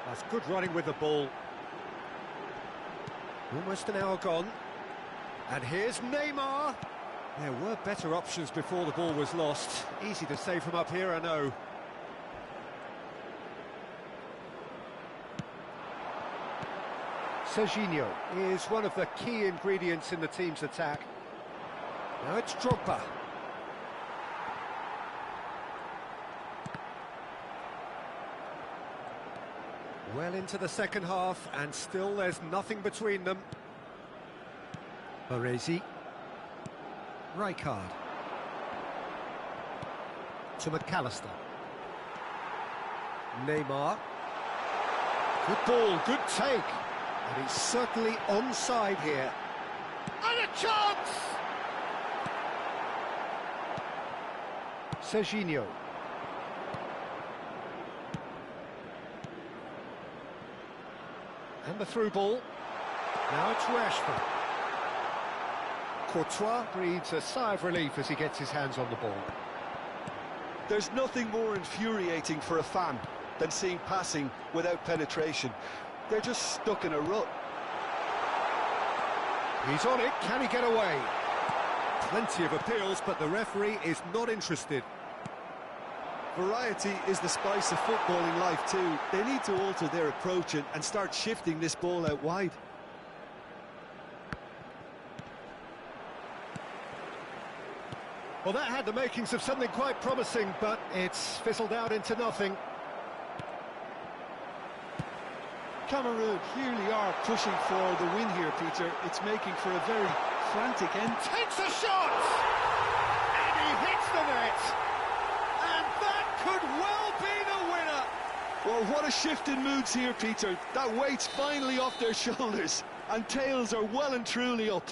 That's good running with the ball. Almost an hour gone. And here's Neymar. There were better options before the ball was lost. Easy to save from up here, I know. Serginho is one of the key ingredients in the team's attack. Now it's Drogba. Well into the second half, and still there's nothing between them. Baresi. Rijkaard. To McAllister. Neymar. Good ball, good take. And he's certainly onside here. And a chance! Serginho. And the through ball. Now it's Rashford. Courtois breathes a sigh of relief as he gets his hands on the ball. There's nothing more infuriating for a fan than seeing passing without penetration. They're just stuck in a rut. He's on it, can he get away? Plenty of appeals, but the referee is not interested. Variety is the spice of footballing life too. They need to alter their approach and start shifting this ball out wide. Well, that had the makings of something quite promising, but it's fizzled out into nothing. Cameroon really are pushing for the win here, Peter. It's making for a very frantic end. Takes a shot! And he hits the net! And that could well be the winner! Well, what a shift in moods here, Peter. That weight's finally off their shoulders, and tails are well and truly up.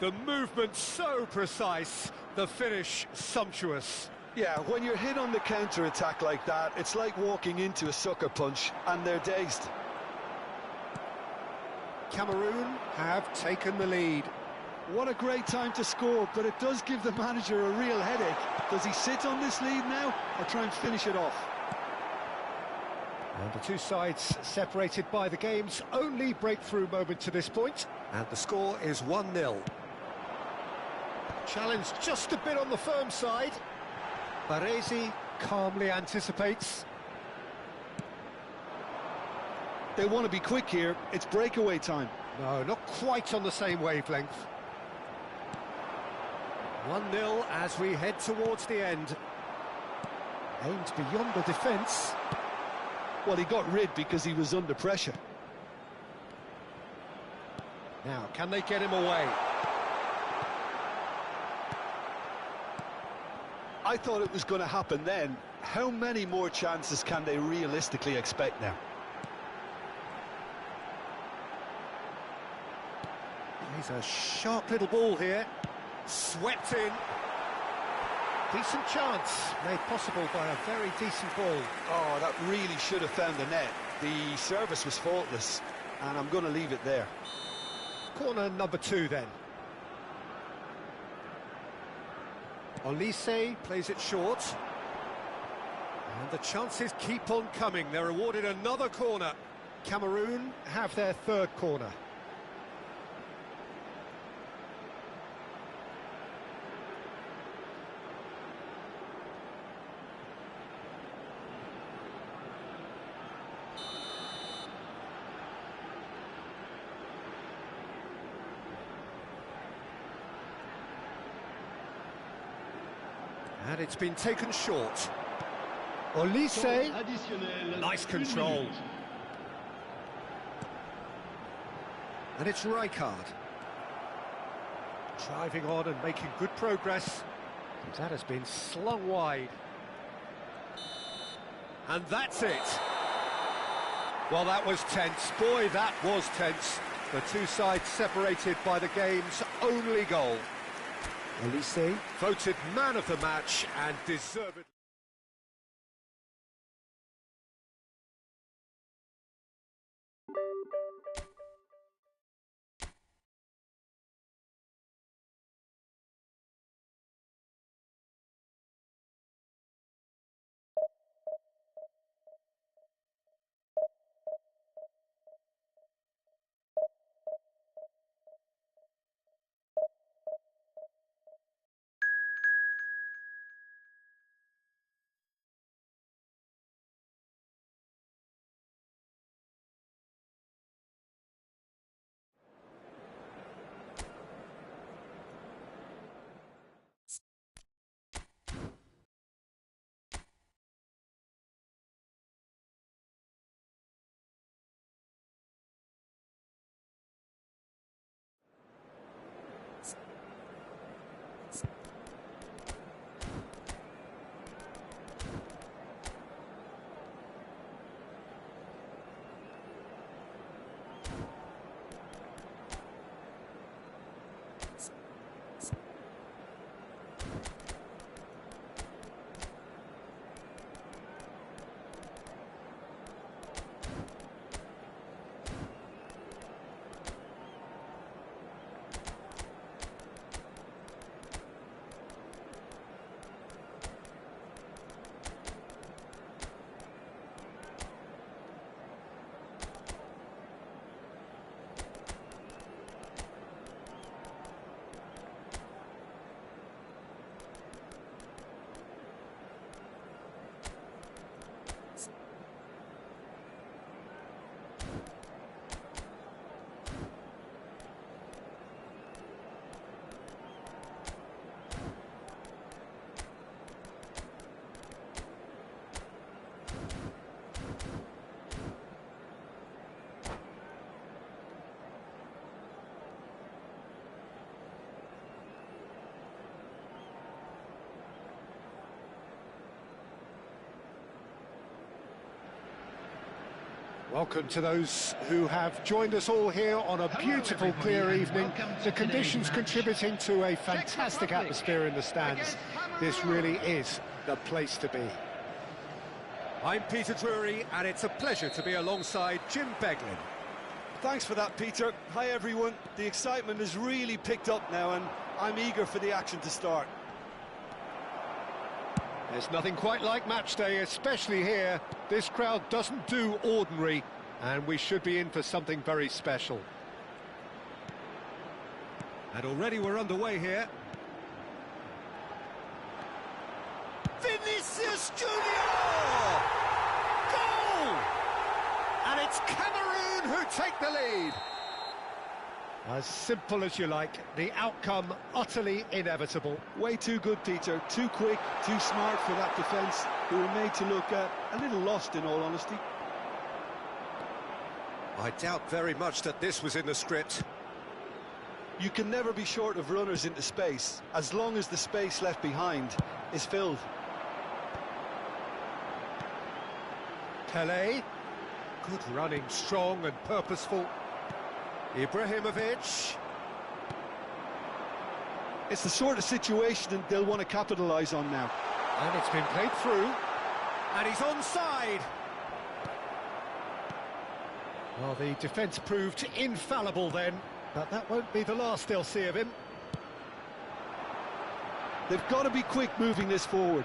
The movement so precise, the finish sumptuous. Yeah, when you're hit on the counter-attack like that, it's like walking into a sucker punch, and they're dazed. Cameroon have taken the lead. What a great time to score, but it does give the manager a real headache. Does he sit on this lead now, or try and finish it off? And the two sides separated by the game's only breakthrough moment to this point. And the score is 1-0. Challenge just a bit on the firm side. Baresi calmly anticipates. They want to be quick here. It's breakaway time. No, not quite on the same wavelength. 1-0 as we head towards the end. Aimed beyond the defence. Well, he got rid because he was under pressure. Now, can they get him away? I thought it was going to happen then. How many more chances can they realistically expect now? He's a sharp little ball here. Swept in. Decent chance, made possible by a very decent ball. Oh, that really should have found the net. The service was faultless, and I'm going to leave it there. Corner number 2 then. Olise plays it short. And the chances keep on coming. They're awarded another corner. Cameroon have their third corner. And it's been taken short. Olise, nice control. And it's Rijkaard. Driving on and making good progress. That has been slung wide. And that's it. Well, that was tense. Boy, that was tense. The two sides separated by the game's only goal. Olise voted man of the match and deservedly. Welcome to those who have joined us all here on a beautiful, clear evening. The conditions contributing to a fantastic atmosphere in the stands. This really is the place to be. I'm Peter Drury, and it's a pleasure to be alongside Jim Beglin. Thanks for that, Peter. Hi, everyone. The excitement has really picked up now, and I'm eager for the action to start. There's nothing quite like match day, especially here. This crowd doesn't do ordinary, and we should be in for something very special. And already we're underway here. Vinicius Junior! Goal! And it's Cameroon who take the lead. As simple as you like, the outcome utterly inevitable. Way too good, Peter. Too quick, too smart for that defence, who were made to look a little lost, in all honesty. I doubt very much that this was in the script. You can never be short of runners into space, as long as the space left behind is filled. Pelé, good running, strong and purposeful. Ibrahimovic. It's the sort of situation they'll want to capitalise on now. And it's been played through. And he's onside. Well, the defence proved infallible then, but that won't be the last they'll see of him. They've got to be quick moving this forward.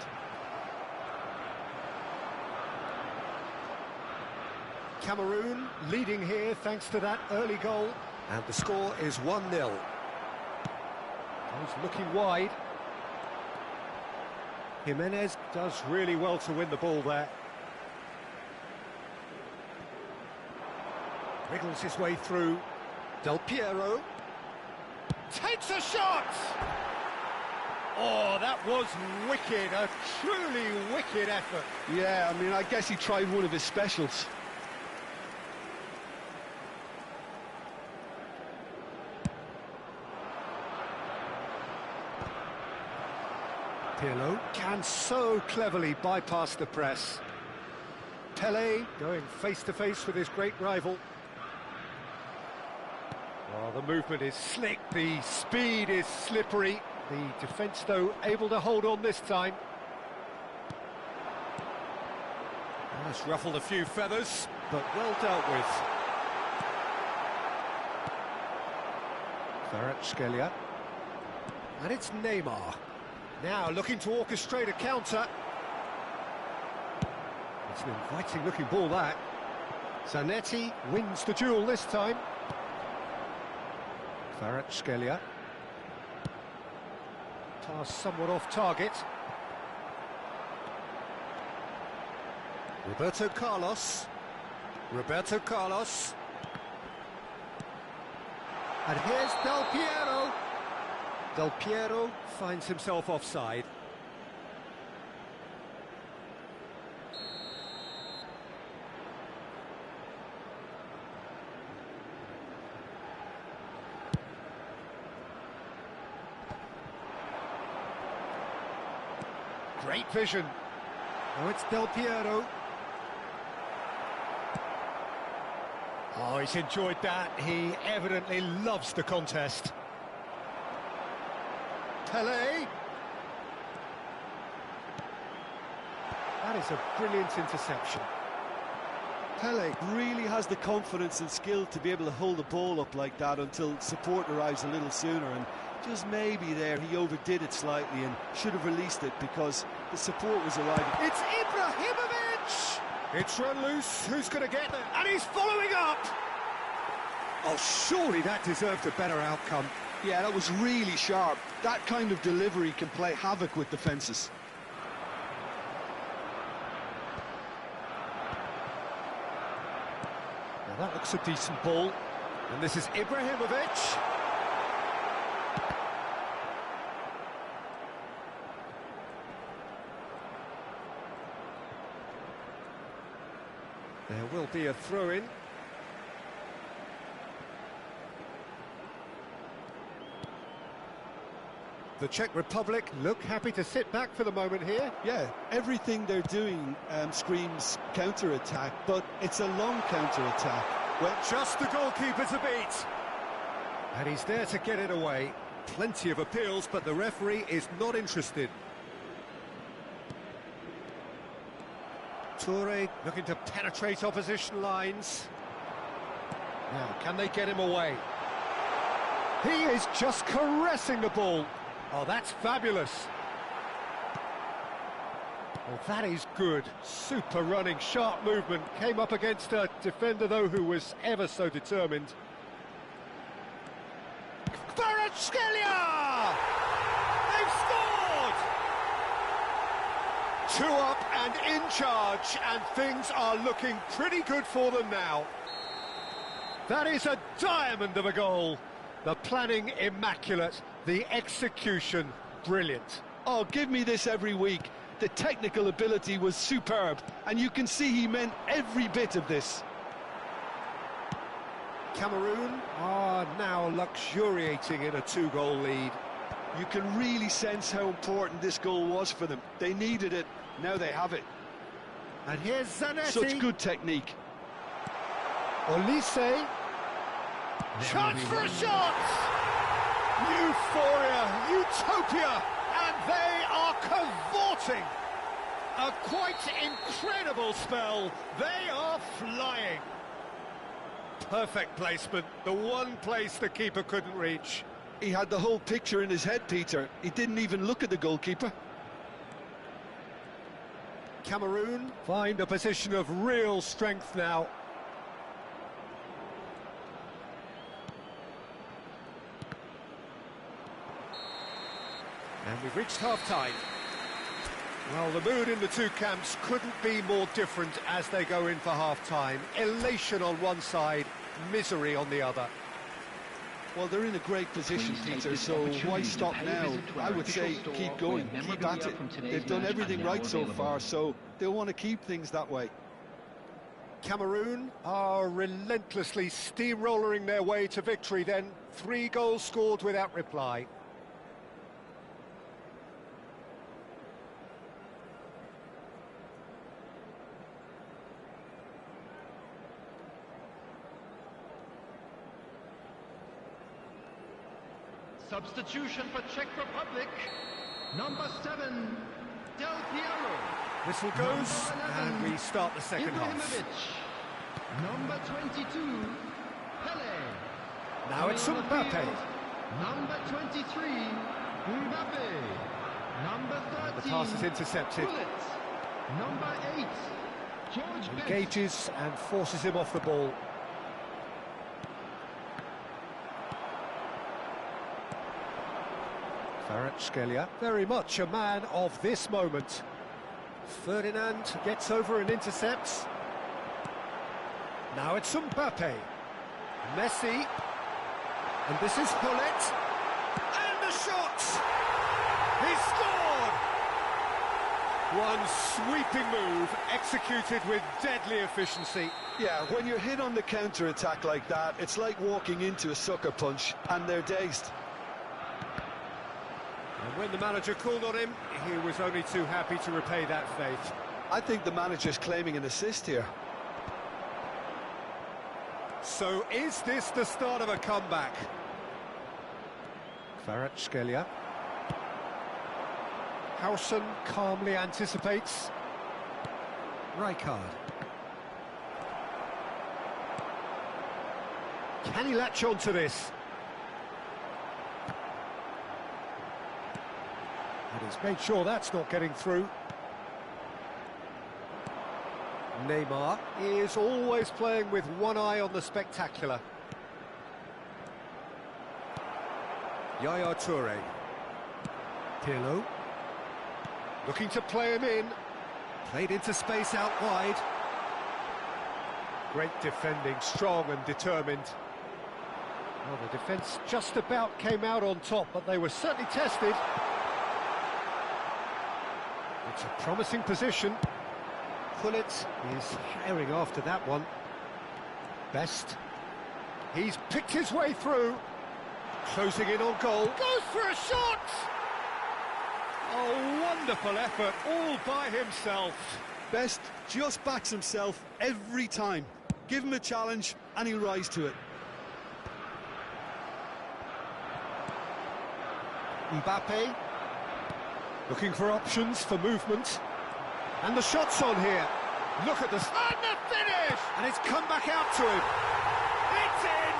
Cameroon leading here thanks to that early goal. And the score is 1-0. He's looking wide. Jimenez does really well to win the ball there. Wriggles his way through. Del Piero takes a shot! Oh, that was wicked, a truly wicked effort. Yeah, I mean, I guess he tried one of his specials. Pirlo can so cleverly bypass the press. Pelé going face-to-face with his great rival. Oh, the movement is slick, the speed is slippery. The defence, though, able to hold on this time. Oh, it's ruffled a few feathers, But well dealt with. Kvaratskhelia. And it's Neymar. Now looking to orchestrate a counter. It's an inviting looking ball, that. Zanetti wins the duel this time. Kvaratskhelia. Pass somewhat off target. Roberto Carlos. Roberto Carlos. And here's Del Piero. Del Piero finds himself offside. Great vision. Oh, it's Del Piero. Oh, he's enjoyed that. He evidently loves the contest. Pelé. That is a brilliant interception. Pelé really has the confidence and skill to be able to hold the ball up like that until support arrives a little sooner, and just maybe there he overdid it slightly and should have released it because the support was arriving. It's Ibrahimovic! It's run loose, who's going to get there? And he's following up! Oh, surely that deserved a better outcome. Yeah, that was really sharp. That kind of delivery can play havoc with defences. Now that looks a decent ball. And this is Ibrahimovic. There will be a throw-in. The Czech Republic look happy to sit back for the moment here. Yeah, everything they're doing screams counter-attack, but it's a long counter-attack. Well, just the goalkeeper to beat. And he's there to get it away. Plenty of appeals, but the referee is not interested. Toure looking to penetrate opposition lines. Now, can they get him away? He is just caressing the ball. Oh, that's fabulous. Well, that is good. Super running, sharp movement. Came up against a defender, though, who was ever so determined. Kvaratskhelia! They've scored! 2 up and in charge, and things are looking pretty good for them now. That is a diamond of a goal. The planning immaculate, the execution brilliant. Oh, give me this every week. The technical ability was superb, and you can see he meant every bit of this. Cameroon are now luxuriating in a 2-goal lead. You can really sense how important this goal was for them. They needed it, now they have it. And here's Zanetti. Such good technique. Olise. Chance for a shot! Euphoria, utopia, and they are cavorting. A quite incredible spell. They are flying. Perfect placement, the one place the keeper couldn't reach. He had the whole picture in his head, Peter. He didn't even look at the goalkeeper. Cameroon find a position of real strength now. And we've reached half-time. Well, the mood in the two camps couldn't be more different as they go in for half-time. Elation on one side, misery on the other. Well, they're in a great position, Peter, so why stop now? I would say keep going, keep at it. They've done everything right so far, so they'll want to keep things that way. Cameroon are relentlessly steamrollering their way to victory then. 3 goals scored without reply. Substitution for Czech Republic, number 7, Del Piero. Whistle goes, and we start the second half. Number 22, Pele. Now it's Mbappe. Number 23, Mbappe. Number 13, The pass is intercepted. Bullet. Number 8, George Best. Engages and forces him off the ball. Kvaratskhelia, very much a man of this moment. Ferdinand gets over and intercepts. Now it's Mbappe. Messi. And this is Bullet. And the shot! He scored! One sweeping move, executed with deadly efficiency. Yeah, when you're hit on the counter-attack like that, it's like walking into a sucker punch, and they're dazed. And when the manager called on him, he was only too happy to repay that faith. I think the manager's claiming an assist here. So is this the start of a comeback? Kvaratskhelia. Hausen calmly anticipates. Rijkaard. Can he latch on to this? And he's made sure that's not getting through. Neymar is always playing with one eye on the spectacular. Yaya Toure. Pirlo. Looking to play him in. Played into space out wide. Great defending, strong and determined. Well, the defence just about came out on top, but they were certainly tested. It's a promising position. Bullet is herring after that one. Best. He's picked his way through. Closing in on goal. Goes for a shot! Oh, wonderful effort, all by himself. Best just backs himself every time. Give him a challenge and he'll rise to it. Mbappe, looking for options for movement. And the shot's on here. Look at this. And the finish! And it's come back out to him. It's in!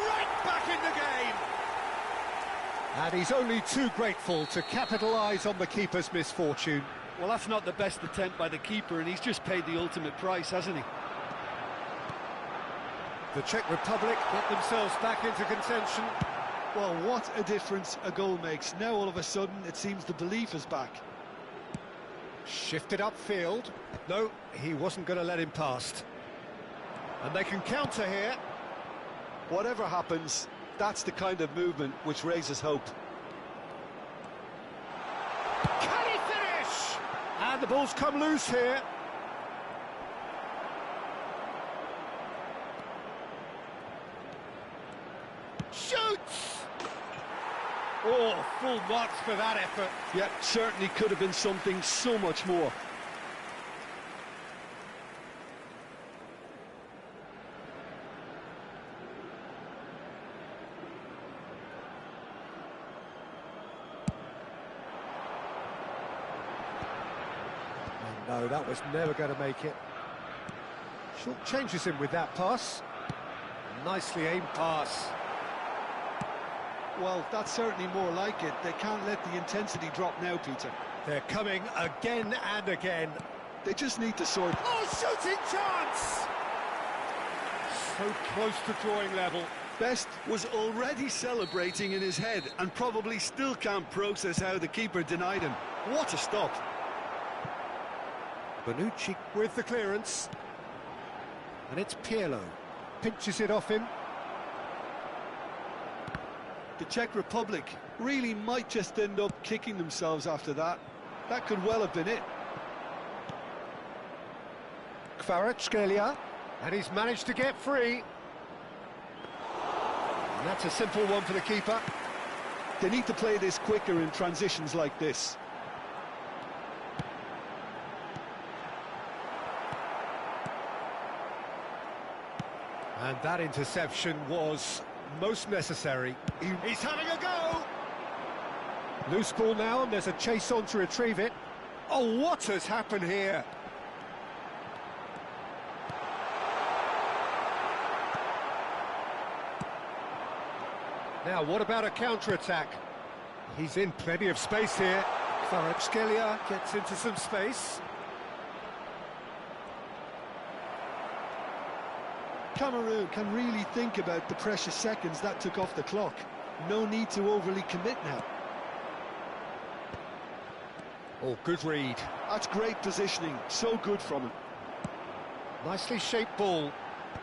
Right back in the game! And he's only too grateful to capitalise on the keeper's misfortune. Well, that's not the best attempt by the keeper, and he's just paid the ultimate price, hasn't he? The Czech Republic get themselves back into contention. Well, what a difference a goal makes. Now, all of a sudden, it seems the belief is back. Shifted upfield. No, he wasn't going to let him past. And they can counter here. Whatever happens, that's the kind of movement which raises hope. Can he finish? And the ball's come loose here. Shoots! Oh, full marks for that effort. Yeah, certainly could have been something so much more. No, that was never going to make it. Short changes him with that pass. Nicely aimed pass. Well, that's certainly more like it. They can't let the intensity drop now, Peter. They're coming again and again. They just need to sort... Oh, shooting chance! So close to drawing level. Best was already celebrating in his head and probably still can't process how the keeper denied him. What a stop. Bonucci with the clearance. And it's Pirlo. Pinches it off him. The Czech Republic really might just end up kicking themselves after that. That could well have been it. Kvaratskhelia, and he's managed to get free. And that's a simple one for the keeper. They need to play this quicker in transitions like this. And that interception was most necessary. He's having a go! Loose ball now, and there's a chase on to retrieve it. Oh, what has happened here? Now, what about a counter-attack? He's in plenty of space here. Kvaratskhelia gets into some space. Cameroon can really think about the precious seconds that took off the clock. No need to overly commit now. Oh, good read. That's great positioning, so good from him. Nicely shaped ball.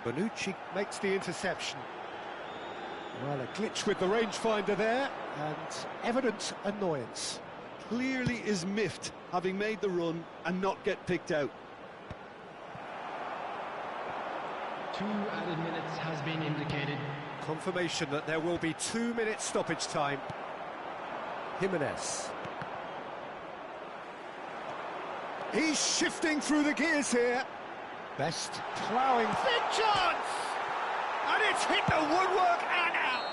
Bonucci makes the interception. Well, a glitch with the rangefinder there, and evident annoyance. Clearly is miffed, having made the run and not get picked out. 2 added minutes has been indicated. Confirmation that there will be 2 minutes stoppage time. Jimenez. He's shifting through the gears here. Best ploughing. Big chance! And it's hit the woodwork and out.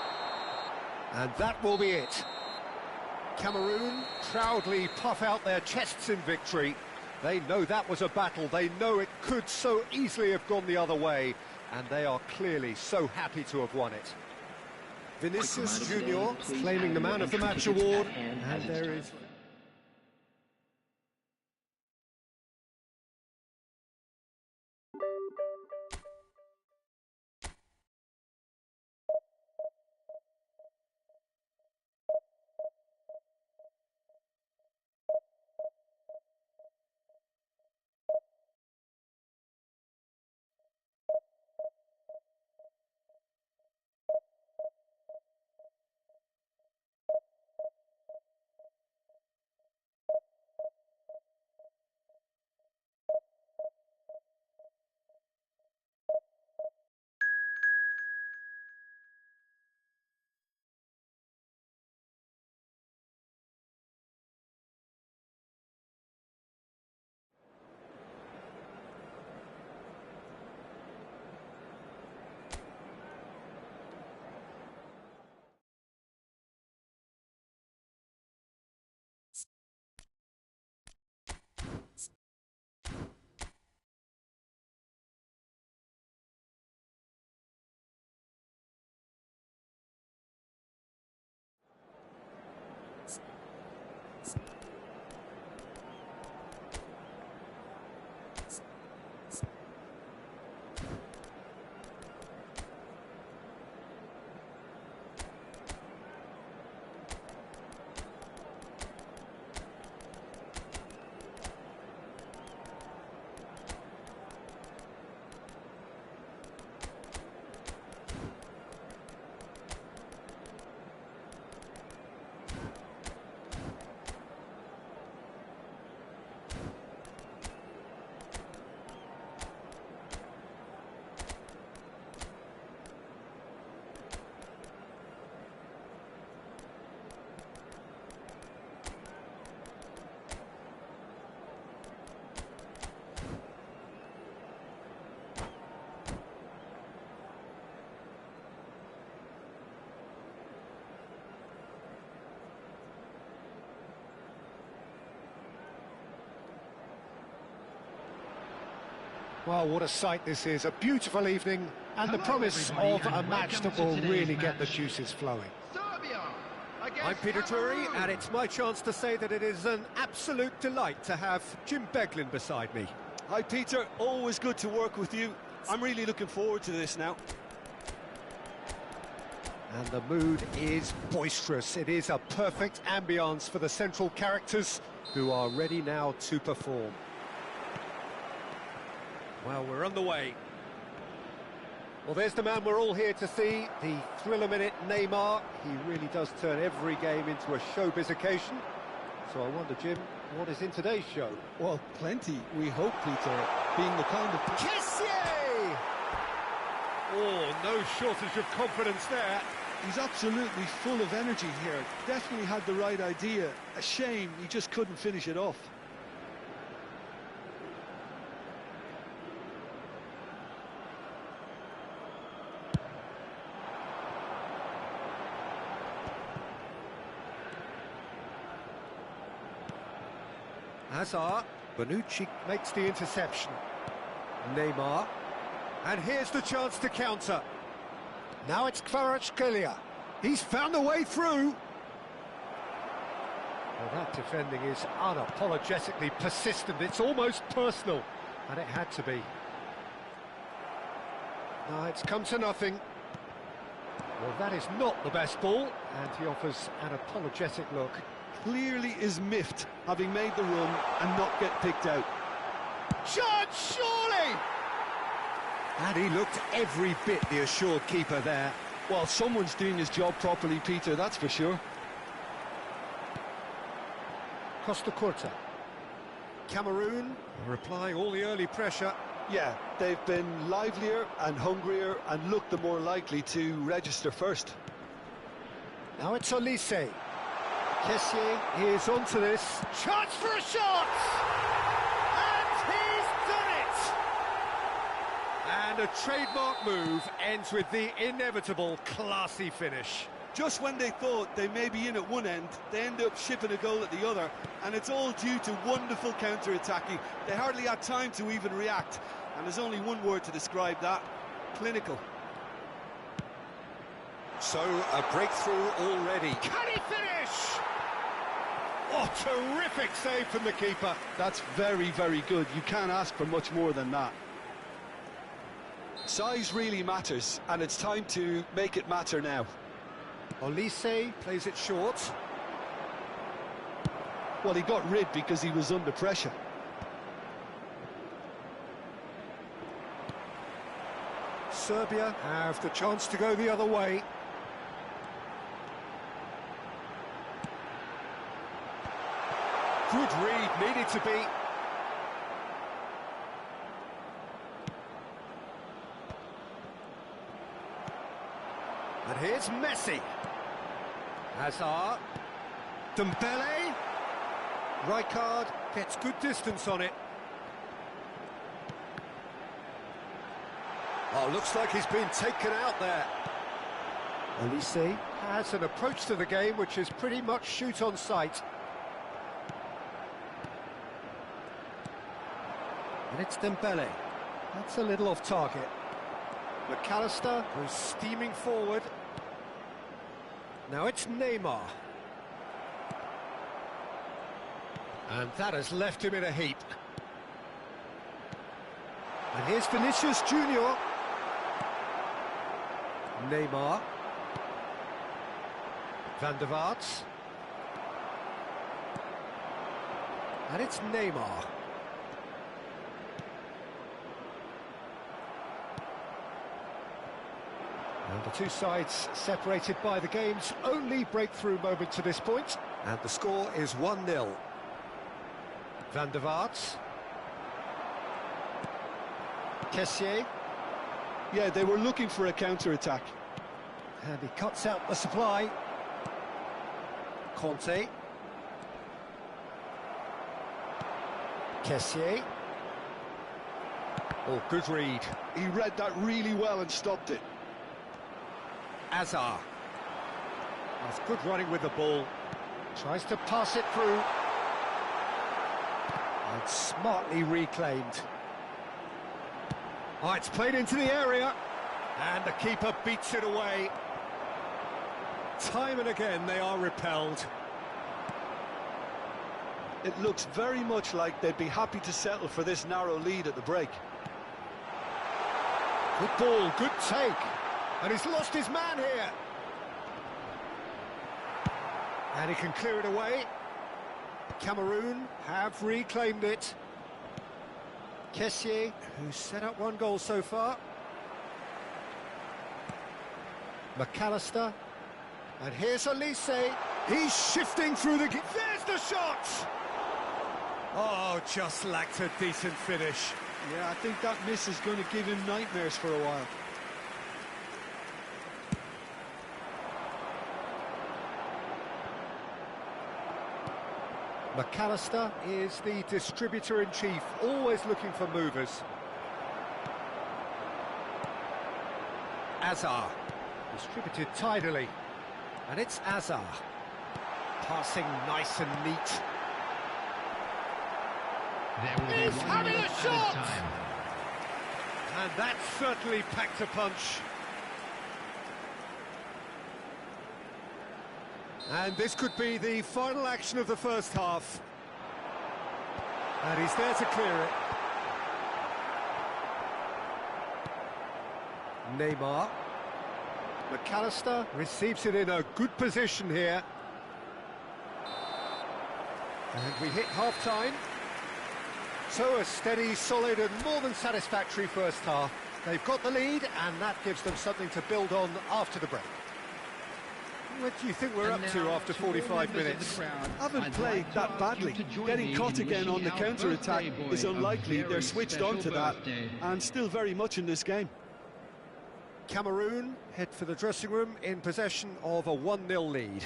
And that will be it. Cameroon proudly puff out their chests in victory. They know that was a battle. They know it could so easily have gone the other way. And they are clearly so happy to have won it. Vinicius Junior claiming the Man of the Match award. And there is... Well, what a sight this is. A beautiful evening and the promise of a match that will really get the juices flowing. I'm Peter Drury, and it's my chance to say that it is an absolute delight to have Jim Beglin beside me. Hi, Peter. Always good to work with you. I'm really looking forward to this now. And the mood is boisterous. It is a perfect ambience for the central characters who are ready now to perform. Well, we're on the way. Well, there's the man we're all here to see, the thriller-minute Neymar. He really does turn every game into a showbiz occasion. So I wonder, Jim, what is in today's show? Well, plenty, we hope, Peter, being the kind of... Kessié! Oh, no shortage of confidence there. He's absolutely full of energy here. Definitely had the right idea. A shame he just couldn't finish it off. Hazard, Bonucci makes the interception. Neymar, and here's the chance to counter. Now it's Kvaratskhelia. He's found a way through. Well, that defending is unapologetically persistent. It's almost personal, and it had to be. Now it's come to nothing. Well, that is not the best ball, and he offers an apologetic look. Clearly is miffed, having made the run and not get picked out. Shot, surely! And he looked every bit the assured keeper there. Well, someone's doing his job properly, Peter, that's for sure. Costa Curta. Cameroon are applying all the early pressure. Yeah, they've been livelier and hungrier and looked the more likely to register first. Now it's Olise. Kessié is onto this. Chance for a shot! And he's done it! And a trademark move ends with the inevitable classy finish. Just when they thought they may be in at one end, they end up shipping a goal at the other, and it's all due to wonderful counter-attacking. They hardly had time to even react, and there's only one word to describe that: clinical. So, a breakthrough already. Can he finish? Oh, terrific save from the keeper. That's very, very good. You can't ask for much more than that. Size really matters, and it's time to make it matter now. Olise plays it short. Well, he got rid because he was under pressure. Serbia have the chance to go the other way. Good read, needed to be. And here's Messi. Hazard. Dembele. Rijkaard gets good distance on it. Oh, looks like he's been taken out there. Olise has an approach to the game which is pretty much shoot on sight. And it's Dembele. That's a little off target. McAllister, who's steaming forward. Now it's Neymar. And that has left him in a heap. And here's Vinicius Junior. Neymar. Van der Vaart. And it's Neymar. And the two sides separated by the game's only breakthrough moment to this point. And the score is 1-0. Van der Vaart. Kessié. Yeah, they were looking for a counter-attack. And he cuts out the supply. Conte. Kessié. Oh, good read. He read that really well and stopped it. Hazard. That's good running with the ball. Tries to pass it through. And smartly reclaimed. Oh, it's played into the area, and the keeper beats it away. Time and again they are repelled. It looks very much like they'd be happy to settle for this narrow lead at the break. Good ball, good take. And he's lost his man here. And he can clear it away. Cameroon have reclaimed it. Kessié, who's set up one goal so far. McAllister. And here's Elise. He's shifting through the... There's the shot! Oh, just lacked a decent finish. Yeah, I think that miss is going to give him nightmares for a while. McAllister is the distributor-in-chief, always looking for movers. Azar, distributed tidily. And it's Azar. Passing nice and neat. He's having a shot! And that certainly packed a punch. And this could be the final action of the first half. And he's there to clear it. Neymar. McAllister receives it in a good position here. And we hit half-time. So a steady, solid and more than satisfactory first half. They've got the lead and that gives them something to build on after the break. What do you think we're up to after 45 minutes? Haven't played that badly. Getting caught again on the counter-attack is unlikely. They're switched on to that and still very much in this game. Cameroon head for the dressing room in possession of a 1-0 lead.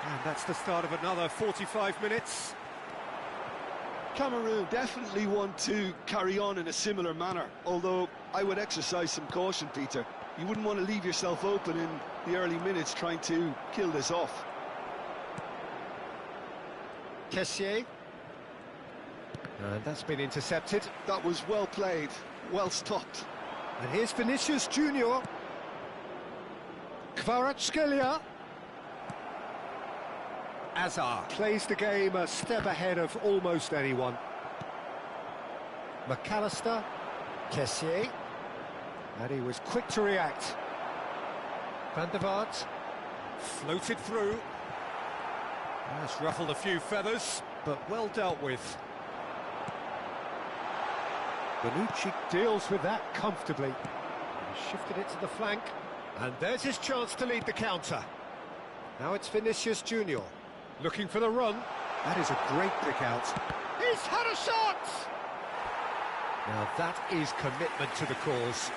And that's the start of another 45 minutes. Cameroon definitely want to carry on in a similar manner, although I would exercise some caution, Peter. You wouldn't want to leave yourself open in the early minutes trying to kill this off. Kessié. And that's been intercepted. That was well played, well stopped. And here's Vinicius Junior. Kvaratskhelia. Azar Plays the game a step ahead of almost anyone. McAllister. Kessié. And he was quick to react. Van der Vaart. floated through. That's ruffled a few feathers, but well dealt with. Bonucci deals with that comfortably. He shifted it to the flank. And there's his chance to lead the counter. Now it's Vinicius Junior. Looking for the run. That is a great pick out. He's had a shot! Now that is commitment to the cause.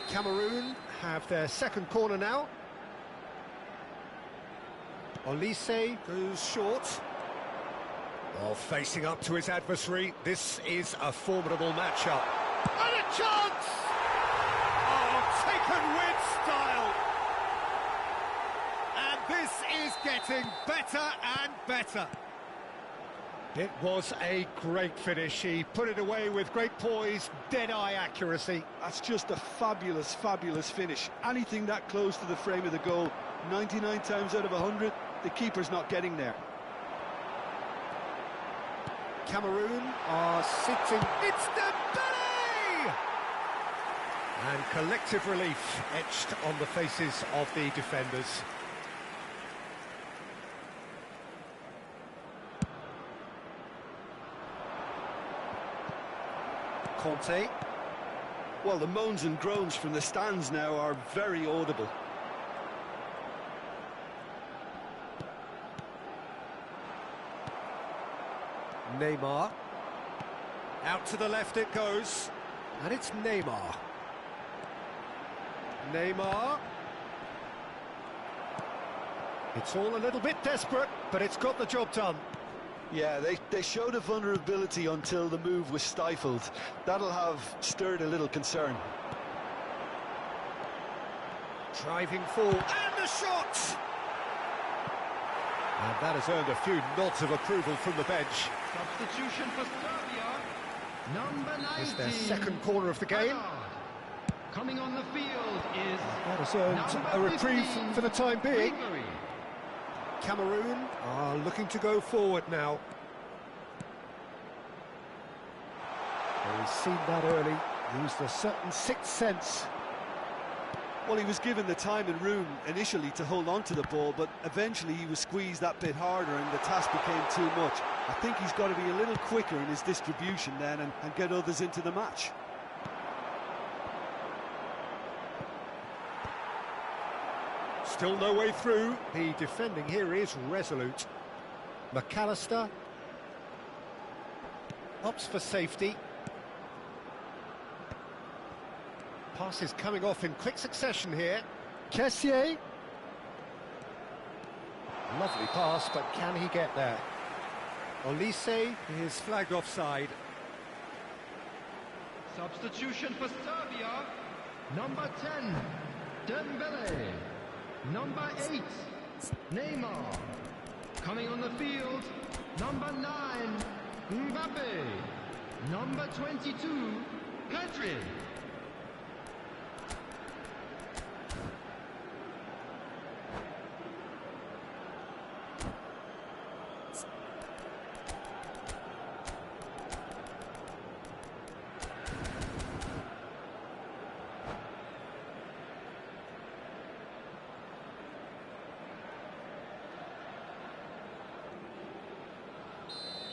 Cameroon have their second corner now. Olise goes short. While facing up to his adversary, this is a formidable matchup. And a chance! Oh, taken with style! And this is getting better and better. It was a great finish. He put it away with great poise, dead-eye accuracy. That's just a fabulous, fabulous finish. Anything that close to the frame of the goal, 99 times out of 100, the keeper's not getting there. Cameroon are sitting. It's Dembele! And collective relief etched on the faces of the defenders. Conte. Well, the moans and groans from the stands now are very audible. Neymar. Out to the left it goes. And it's Neymar. Neymar. It's all a little bit desperate, but it's got the job done. Yeah, they showed a vulnerability until the move was stifled. That'll have stirred a little concern. Driving forward, and the shot! And that has earned a few nods of approval from the bench. Substitution for Serbia. Number 19. It's their second corner of the game. Coming on the field is... That has earned a reprieve for the time being. Cameroon are looking to go forward now. Well, he's seen that early, used a certain sixth sense. Well, he was given the time and room initially to hold on to the ball, but eventually he was squeezed that bit harder and the task became too much. I think he's got to be a little quicker in his distribution then and get others into the match. Still no way through. The defending here is resolute. McAllister opts for safety. Pass is coming off in quick succession here. Kessié. Lovely pass, but can he get there? Olise is flagged offside. Substitution for Serbia. Number 10, Dembele. Number 8, Neymar. Coming on the field, number 9, Mbappe. Number 22, Pedri.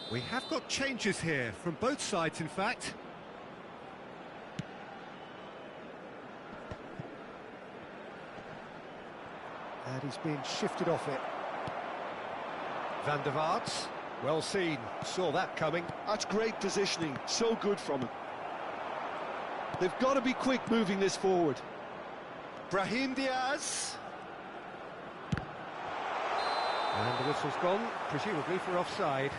We have got changes here, from both sides in fact. And he's being shifted off it. Van der Vaart, well seen, saw that coming. That's great positioning, so good from him. They've got to be quick moving this forward. Brahim Diaz. And the whistle's gone, presumably for offside.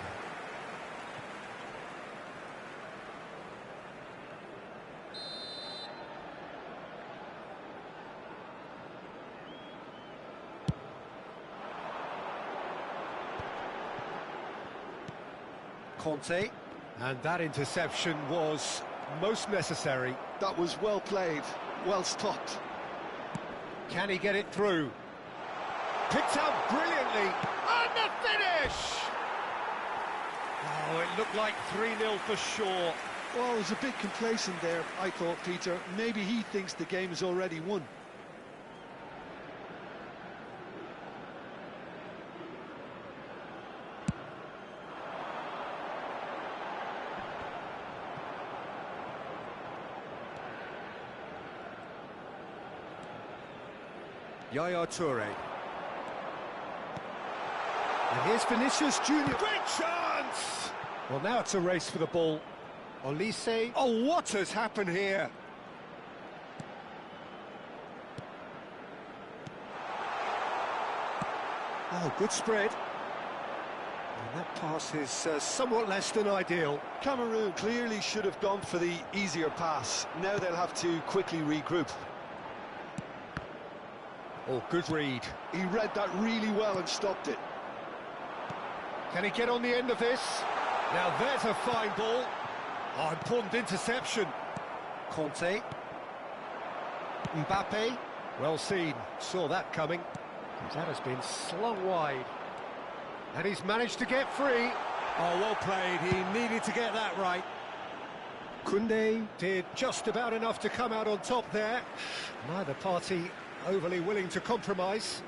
Conte, and that interception was most necessary. That was well played, well stopped. Can he get it through? Picked out brilliantly, and the finish! Oh, it looked like 3-0 for sure. Well, it was a bit complacent there, I thought, Peter. Maybe he thinks the game is already won. Yaya Toure. And here's Vinicius Junior. Great chance! Well, now it's a race for the ball. Olise. Oh, what has happened here? Oh, good spread. And that pass is somewhat less than ideal. Cameroon clearly should have gone for the easier pass. Now they'll have to quickly regroup. Oh, good read. He read that really well and stopped it. Can he get on the end of this? Now there's a fine ball. Oh, important interception. Conte. Mbappe. Well seen. Saw that coming. That has been slung wide. And he's managed to get free. Oh, well played. He needed to get that right. Koundé did just about enough to come out on top there. Neither party overly willing to compromise.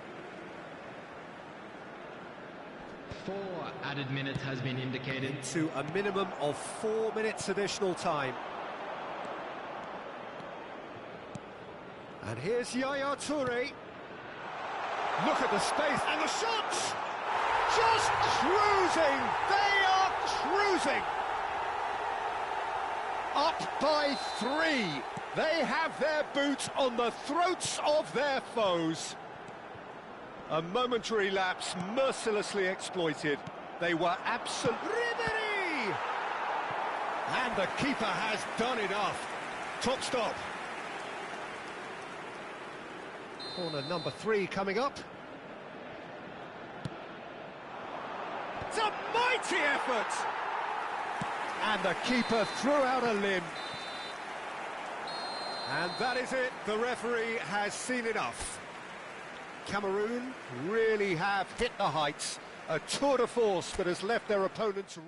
4 added minutes has been indicated. To a minimum of 4 minutes additional time. And here's Yaya Toure. Look at the space and the shots! Just cruising! They are cruising! Up by 3. They have their boots on the throats of their foes. A momentary lapse mercilessly exploited. They were absolute. Ribéry! And the keeper has done enough. Top stop. Corner number 3 coming up. It's a mighty effort! And the keeper threw out a limb. And that is it, the referee has seen enough. Cameroon really have hit the heights. A tour de force that has left their opponents...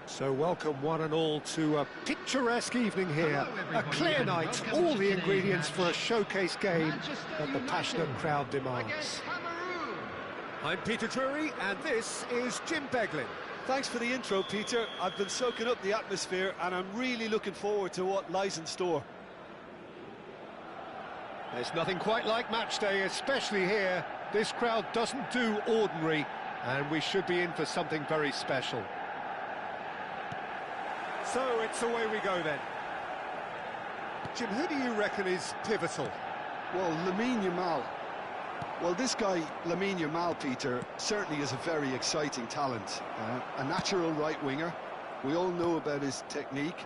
So welcome one and all to a picturesque evening here. A clear night, all the ingredients for a showcase game that the passionate crowd demands. I'm Peter Drury, and this is Jim Beglin. Thanks for the intro, Peter. I've been soaking up the atmosphere, and I'm really looking forward to what lies in store. There's nothing quite like match day, especially here. This crowd doesn't do ordinary, and we should be in for something very special. So it's away we go then. Jim, who do you reckon is pivotal? Well, Lamine Yamal. Well, this guy, Lamine Yamal, Peter, certainly is a very exciting talent. A natural right winger. We all know about his technique,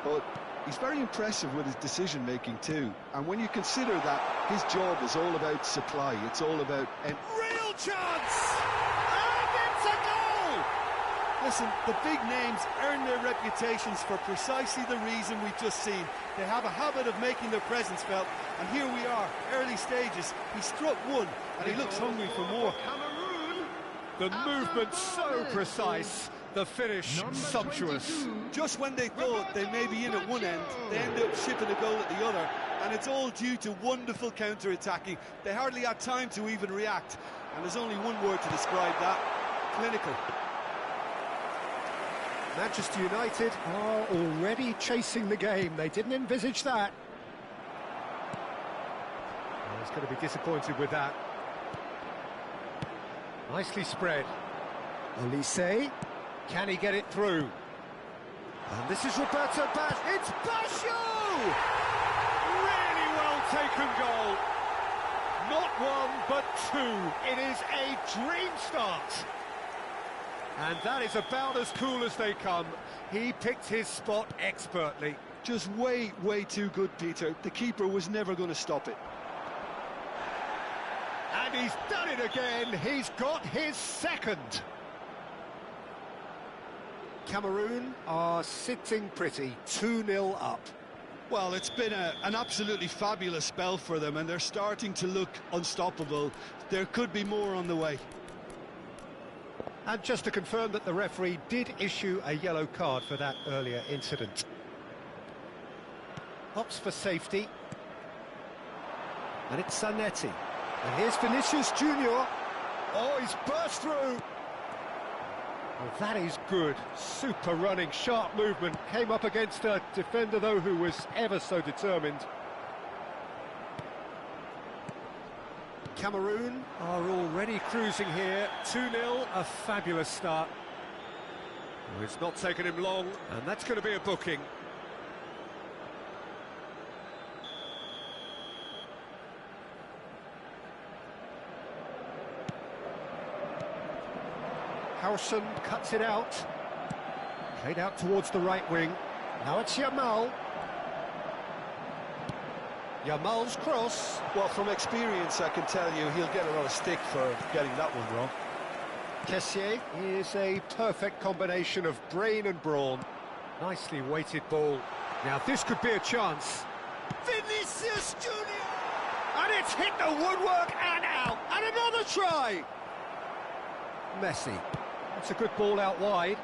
but he's very impressive with his decision-making too. And when you consider that his job is all about supply, it's all about... Real chance! And it's a goal! Listen, the big names earn their reputations for precisely the reason we've just seen. They have a habit of making their presence felt, and here we are, early stages. He struck one, and he looks hungry for more. The movement so precise, the finish sumptuous. Just when they thought they may be in at one end, they end up shipping a goal at the other, and it's all due to wonderful counter-attacking. They hardly had time to even react, and there's only one word to describe that: clinical. Manchester United are already chasing the game. They didn't envisage that. Well, he's going to be disappointed with that. Nicely spread. Olise, Can he get it through? and this is Roberto Baggio. It's Baggio! Really well taken goal. Not one, but two. It is a dream start. And that is about as cool as they come. He picked his spot expertly. Just way, way too good, Peter. The keeper was never going to stop it. And he's done it again. He's got his second. Cameroon are sitting pretty, 2-0 up. Well, it's been an absolutely fabulous spell for them, and they're starting to look unstoppable. There could be more on the way. And just to confirm that the referee did issue a yellow card for that earlier incident. Hops for safety. And it's Zanetti. And here's Vinicius Junior. Oh, he's burst through. Well, that is good. Super running, sharp movement. Came up against a defender, though, who was ever so determined. Cameroon are already cruising here. 2-0, a fabulous start. Well, it's not taken him long, and that's going to be a booking. Howson cuts it out. Played out towards the right wing. Now it's Yamal. Yamal's cross. Well, from experience, I can tell you he'll get a lot of stick for getting that one wrong. Kessié is a perfect combination of brain and brawn. Nicely weighted ball. Now, this could be a chance. Vinicius Junior! And it's hit the woodwork and out. And another try! Messi. It's a good ball out wide.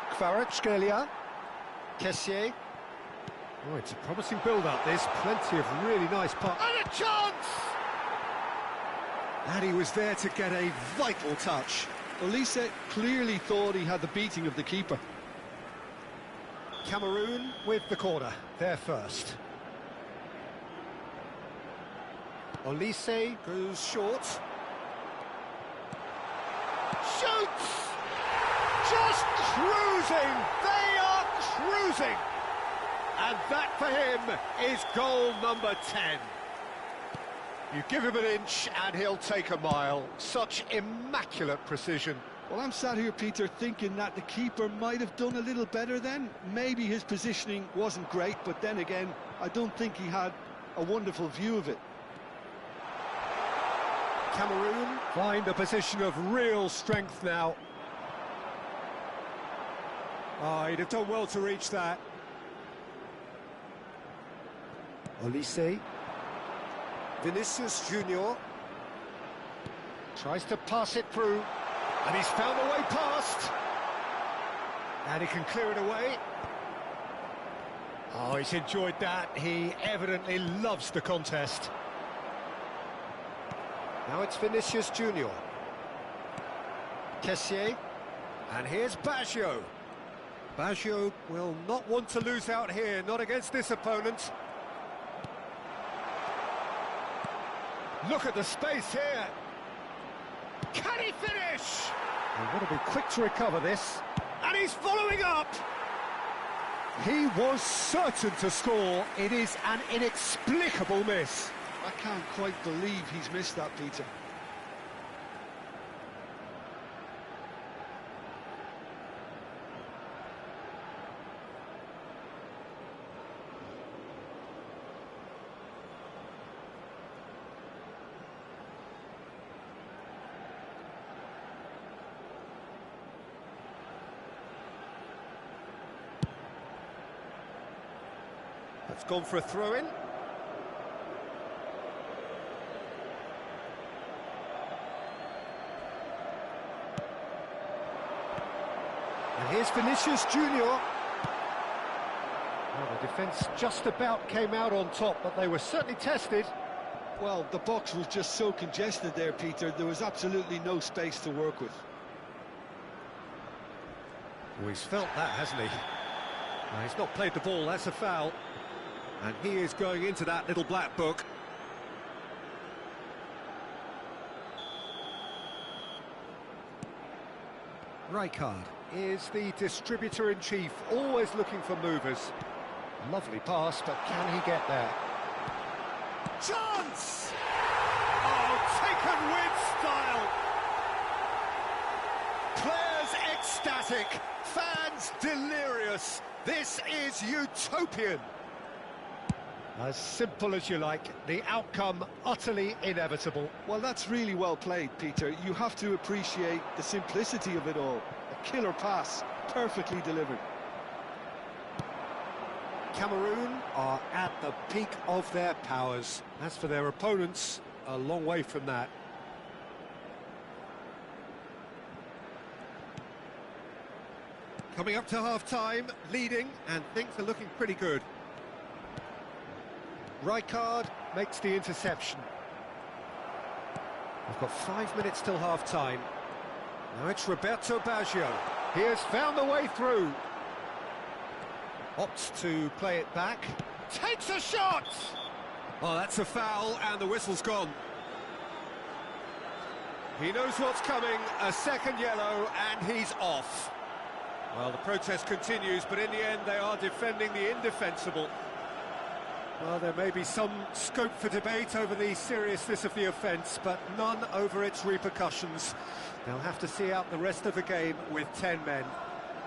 Kvaratskhelia. Kessié. Oh, it's a promising build-up, this. Plenty of really nice puck. And a chance! And he was there to get a vital touch. Olise clearly thought he had the beating of the keeper. Cameroon with the corner, they're first. Olise goes short. Shoots! Just cruising! They are cruising! And that for him is goal number 10. You give him an inch and he'll take a mile. Such immaculate precision. Well, I'm sat here, Peter, thinking that the keeper might have done a little better then. Maybe his positioning wasn't great, but then again, I don't think he had a wonderful view of it. Cameroon find a position of real strength now. Oh, he'd have done well to reach that. Olise. Vinicius Junior tries to pass it through, and he's found a way past. And he can clear it away. Oh, he's enjoyed that. He evidently loves the contest. Now it's Vinicius Junior. Kessié. And here's Baggio. Baggio will not want to lose out here, not against this opponent. Look at the space here. Can he finish? He'll want to be quick to recover this. And he's following up. He was certain to score. It is an inexplicable miss. I can't quite believe he's missed that, Peter. It's gone for a throw-in. And here's Vinicius Junior. Well, the defence just about came out on top, but they were certainly tested. Well, the box was just so congested there, Peter. There was absolutely no space to work with. Well, he's felt that, hasn't he? He's not played the ball, that's a foul. And he is going into that little black book. Rijkaard is the distributor-in-chief, always looking for movers. Lovely pass, but can he get there? Chance! Oh, taken with style! Players ecstatic, fans delirious. This is utopian. As simple as you like, the outcome utterly inevitable. Well, that's really well played, Peter. You have to appreciate the simplicity of it all. A killer pass, perfectly delivered. Cameroon are at the peak of their powers. As for their opponents, a long way from that. Coming up to half-time, leading, and things are looking pretty good. Rijkaard makes the interception. We've got 5 minutes till half-time. Now it's Roberto Baggio. He has found the way through. Opts to play it back. Takes a shot! Oh, that's a foul, and the whistle's gone. He knows what's coming, a second yellow, and he's off. Well, the protest continues, but in the end, they are defending the indefensible. Well, there may be some scope for debate over the seriousness of the offence, but none over its repercussions. They'll have to see out the rest of the game with 10 men.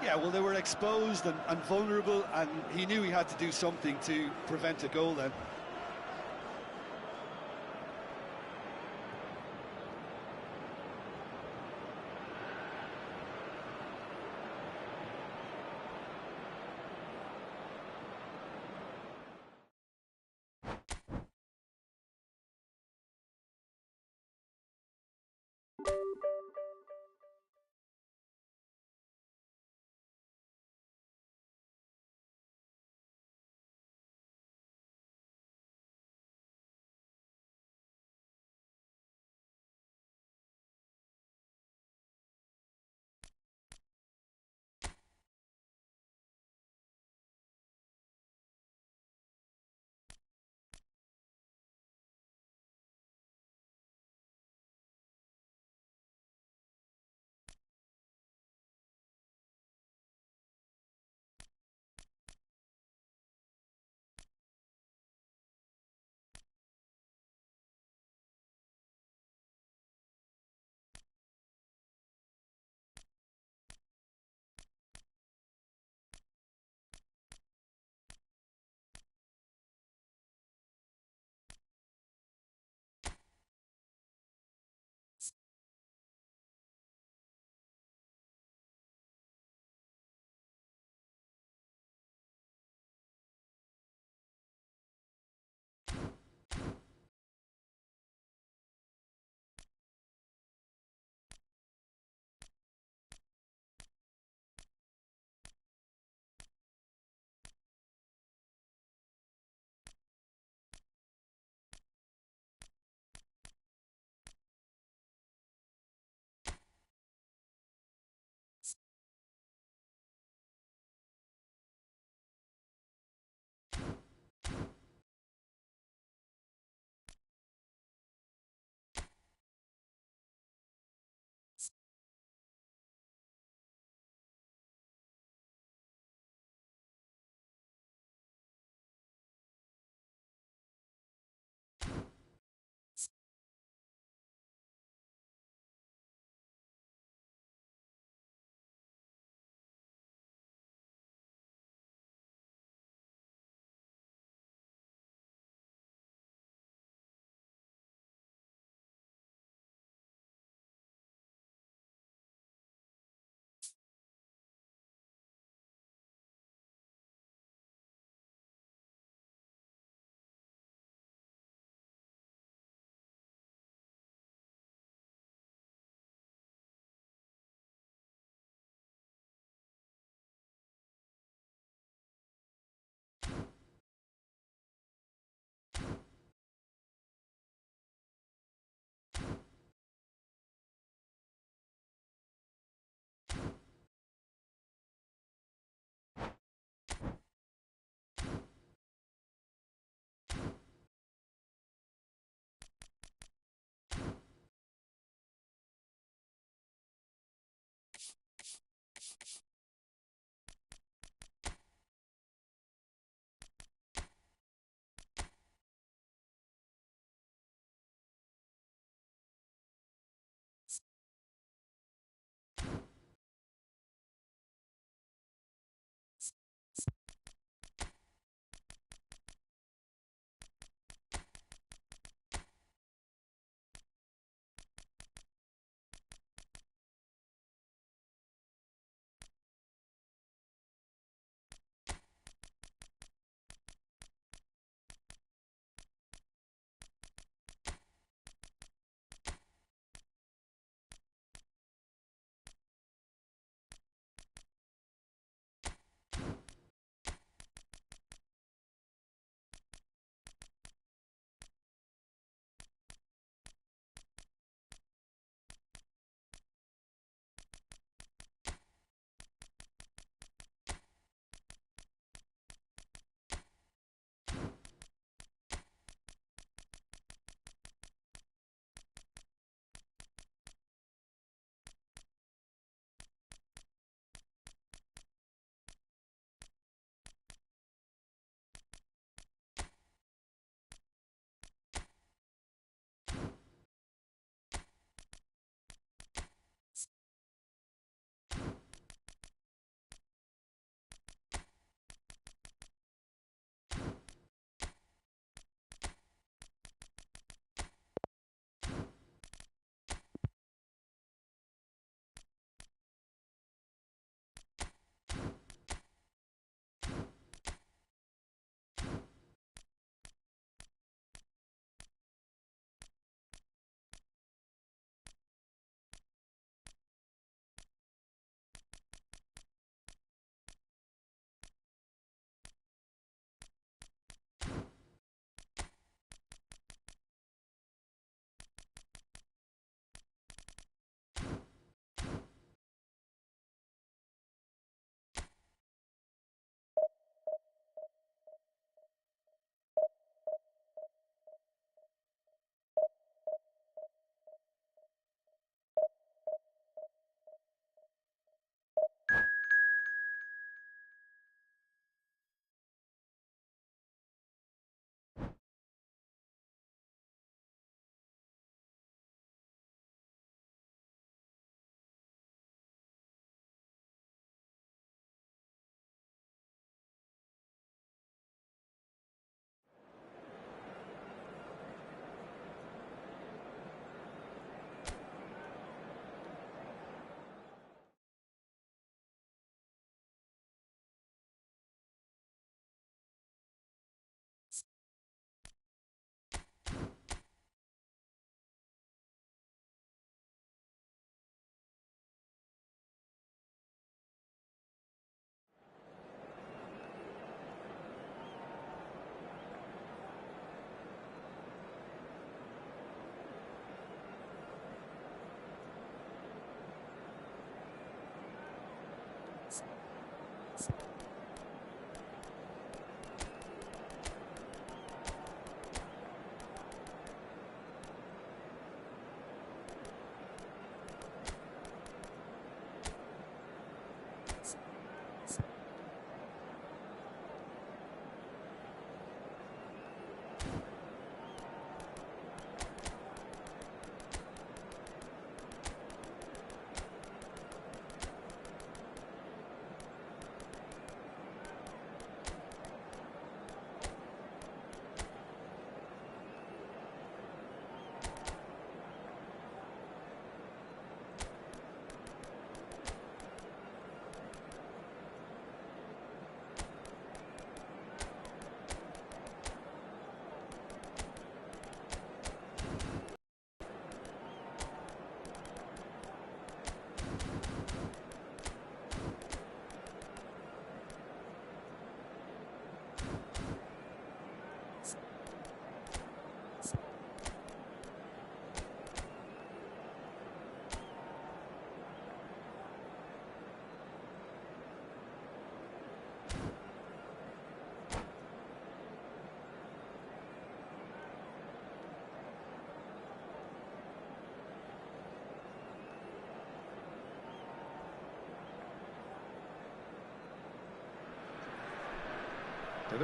Yeah, well, they were exposed and vulnerable, and he knew he had to do something to prevent a goal then.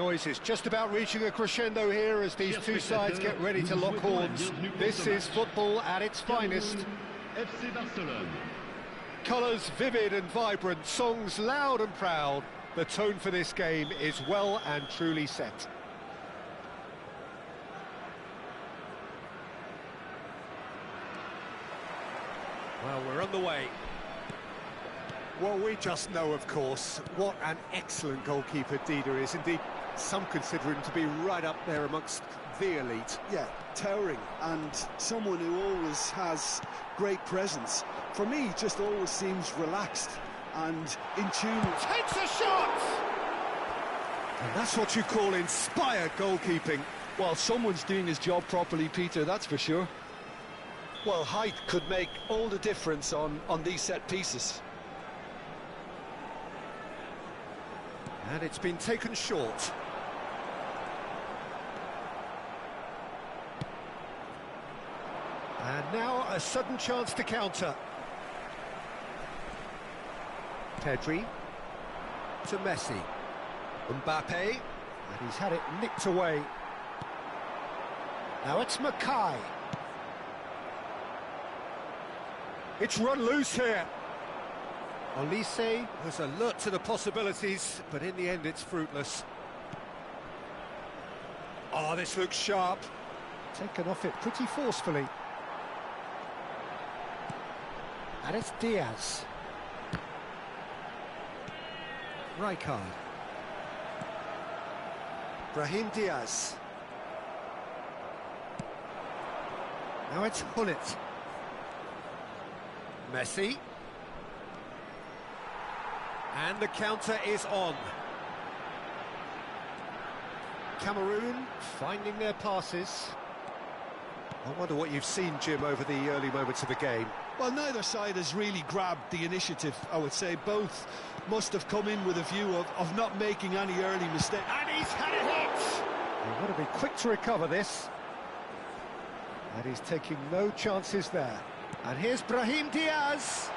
noise is just about reaching a crescendo here as these two sides get ready to lock horns. This is football at its finest. FC Barcelone. Colours vivid and vibrant, songs loud and proud. The tone for this game is well and truly set. Well, we're on the way. Well, we just know, of course, what an excellent goalkeeper Deux is. Indeed, some consider him to be right up there amongst the elite. Yeah, towering, and someone who always has great presence. For me, he just always seems relaxed and in tune. Takes a shot! And that's what you call inspired goalkeeping. Well, someone's doing his job properly, Peter, that's for sure. Well, height could make all the difference on these set pieces. And it's been taken short. And now a sudden chance to counter. Pedri to Messi. Mbappe, and he's had it nicked away. Now it's Miggy. It's run loose here. Olise was alert to the possibilities, but in the end it's fruitless. Oh, this looks sharp. Taken off it pretty forcefully. And it's Diaz. Rijkaard. Brahim Diaz. Now it's Hullet. Messi. And the counter is on. Cameroon finding their passes. I wonder what you've seen, Jim, over the early moments of the game. Well, neither side has really grabbed the initiative, I would say. Both must have come in with a view of not making any early mistakes. And he's had a hit! They want to be quick to recover this. And he's taking no chances there. And here's Brahim Diaz.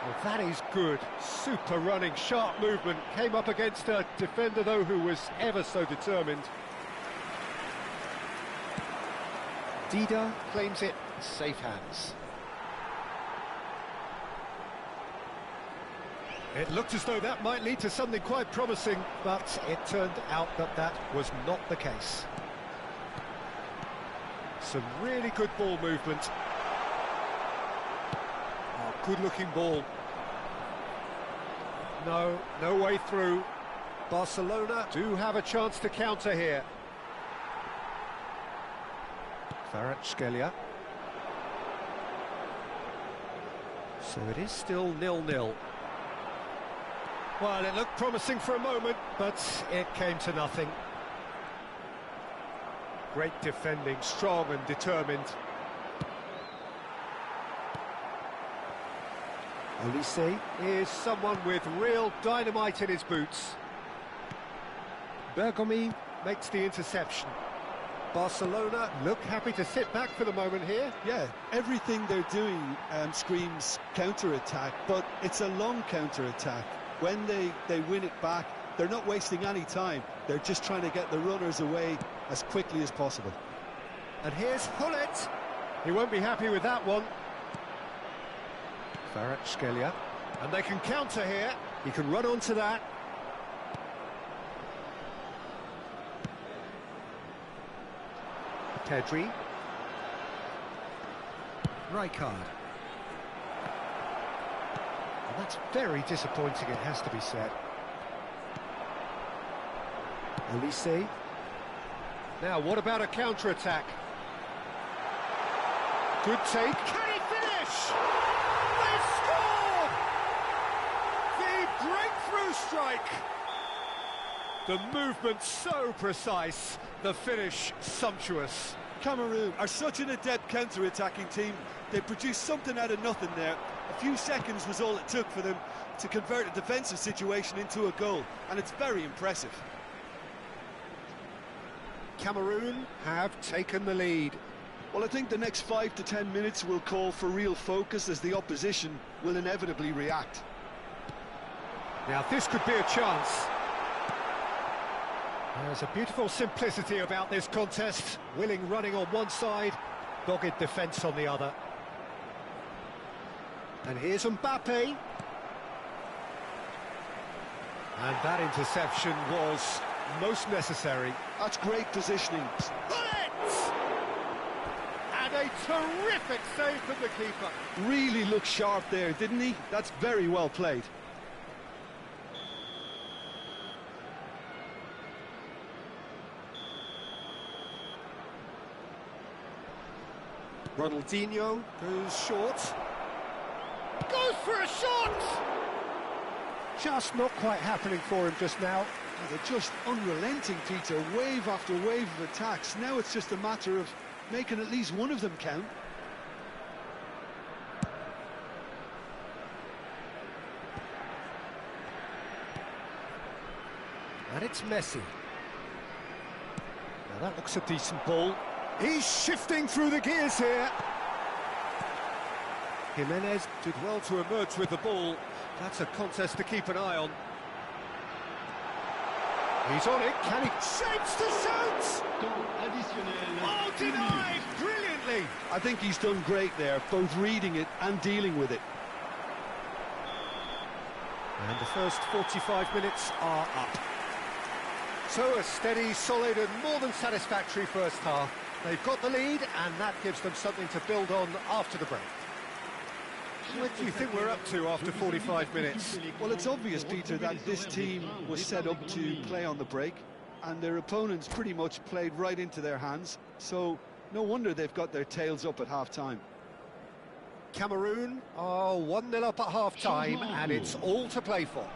Well, that is good. Super running, sharp movement. Came up against a defender, though, who was ever so determined. Dida claims it. Safe hands. It looked as though that might lead to something quite promising, but it turned out that that was not the case. Some really good ball movement. Oh, good-looking ball. No way through. Barcelona do have a chance to counter here. Kvaratskhelia. So it is still 0-0. Well, it looked promising for a moment, but it came to nothing. Great defending, strong and determined. Olise is someone with real dynamite in his boots. Bergomi makes the interception. Barcelona look happy to sit back for the moment here. Yeah, everything they're doing screams counter-attack, but it's a long counter-attack. When they win it back, they're not wasting any time. They're just trying to get the runners away as quickly as possible. And here's Hullet. He won't be happy with that one. Kvaratskhelia. And they can counter here. He can run onto that. Pedri. Rijkaard. And that's very disappointing, it has to be said. Olise. Now, what about a counter-attack? Good take. Can he finish? They score! The breakthrough strike! The movement so precise, the finish sumptuous. Cameroon are such an adept counter-attacking team. They produced something out of nothing there. A few seconds was all it took for them to convert a defensive situation into a goal, and it's very impressive. Cameroon have taken the lead. Well, I think the next 5 to 10 minutes will call for real focus as the opposition will inevitably react. Now this could be a chance. There's a beautiful simplicity about this contest. Willing running on one side, dogged defence on the other. And here's Mbappe. And that interception was most necessary. That's great positioning. Bullet! And a terrific save from the keeper. Really looked sharp there, didn't he? That's very well played. Ronaldinho goes short. Goes for a shot! Just not quite happening for him just now. They're just unrelenting, Peter. Wave after wave of attacks. Now it's just a matter of making at least one of them count. And it's Messi. Now that looks a decent ball. He's shifting through the gears here. Jimenez did well to emerge with the ball. That's a contest to keep an eye on. He's on it, can he? Shapes to shoot! Oh, denied brilliantly! I think he's done great there, both reading it and dealing with it. And the first 45 minutes are up. So a steady, solid and more than satisfactory first half. They've got the lead and that gives them something to build on after the break. What do you think we're up to after 45 minutes? Well, it's obvious, Peter, that this team was set up to play on the break, and their opponents pretty much played right into their hands, so no wonder they've got their tails up at half-time. Cameroon are 1-0 up at half-time, and it's all to play for.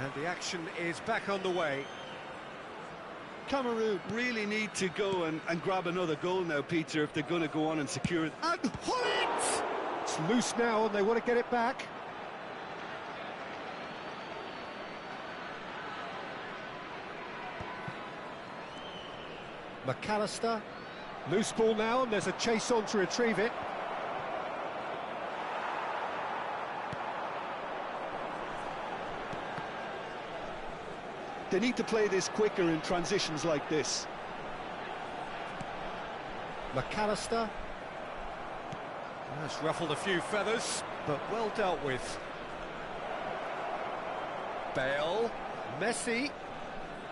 And the action is back underway. Cameroon really need to go and grab another goal now, Peter, if they're going to go on and secure it. And Hullet! It's loose now and they want to get it back. McAllister. Loose ball now and there's a chase on to retrieve it. They need to play this quicker in transitions like this. McAllister. That's ruffled a few feathers, but well dealt with. Bale. Messi.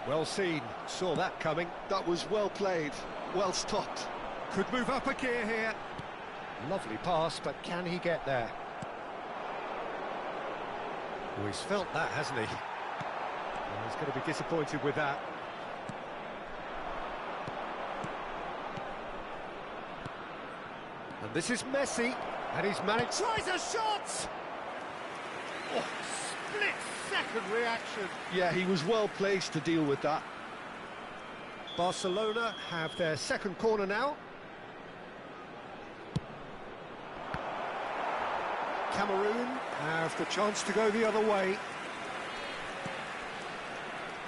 Well seen. Saw that coming. That was well played. Well stopped. Could move up a gear here. Lovely pass, but can he get there? Oh, he's felt that, hasn't he? Well, he's going to be disappointed with that. And this is Messi, and he's managed... Tries a shot! Oh, split-second reaction. Yeah, he was well placed to deal with that. Barcelona have their second corner now. Cameroon have the chance to go the other way.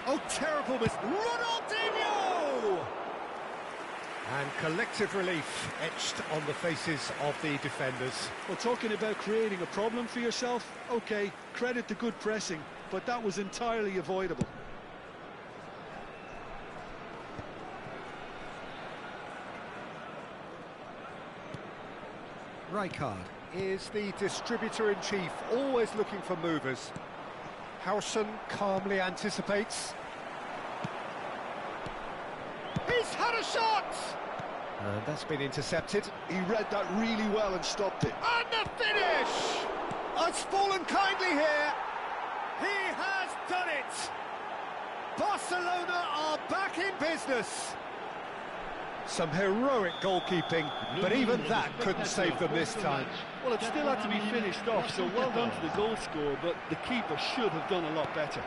Oh, terrible miss. Ronaldinho! And collective relief etched on the faces of the defenders. Well, talking about creating a problem for yourself, OK, credit the good pressing, but that was entirely avoidable. Rijkaard is the distributor-in-chief, always looking for movers. Howson calmly anticipates. He's had a shot! And that's been intercepted. He read that really well and stopped it. And the finish! It's fallen kindly here. He has done it! Barcelona are back in business. Some heroic goalkeeping, but even that couldn't save them this time. Well, it still had to be finished off, so well done to the goal scorer, but the keeper should have done a lot better.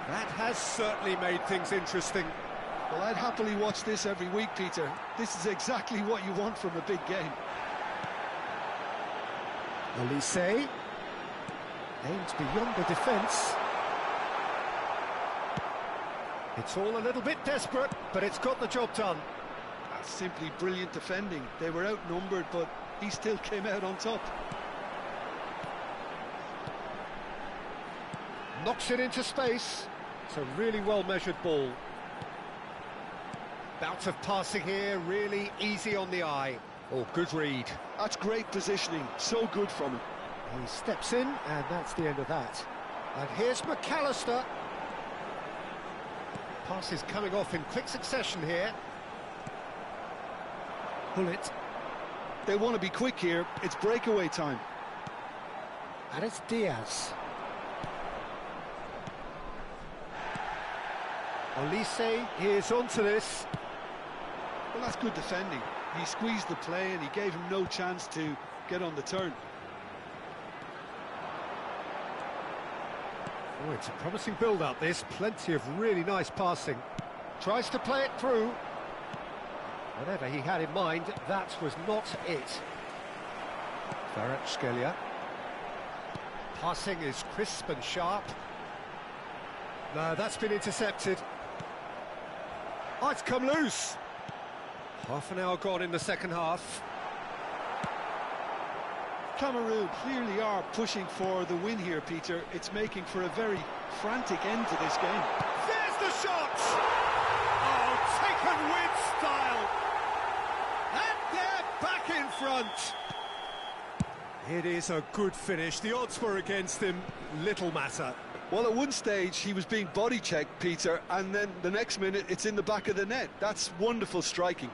That has certainly made things interesting. Well, I'd happily watch this every week, Peter. This is exactly what you want from a big game. Elise aims beyond the defence. It's all a little bit desperate, but it's got the job done. That's simply brilliant defending. They were outnumbered, but he still came out on top. Knocks it into space. It's a really well-measured ball. Bout of passing here, really easy on the eye. Oh, good read. That's great positioning, so good from him. He steps in, and that's the end of that. And here's McAllister. Pass is coming off in quick succession here. Pull it. They want to be quick here, it's breakaway time. And it's Diaz. Olise is onto this. Well, that's good defending. He squeezed the play and he gave him no chance to get on the turn. Oh, it's a promising build-up, this. Plenty of really nice passing. Tries to play it through. Whatever he had in mind, that was not it. Kvaratskhelia. Passing is crisp and sharp. No, that's been intercepted. Oh, it's come loose. Half an hour gone in the second half. Cameroon clearly are pushing for the win here, Peter. It's making for a very frantic end to this game. There's the shot! Oh, taken with style! And they're back in front! It is a good finish. The odds were against him. Little matter. Well, at one stage he was being body checked, Peter, and then the next minute it's in the back of the net. That's wonderful striking.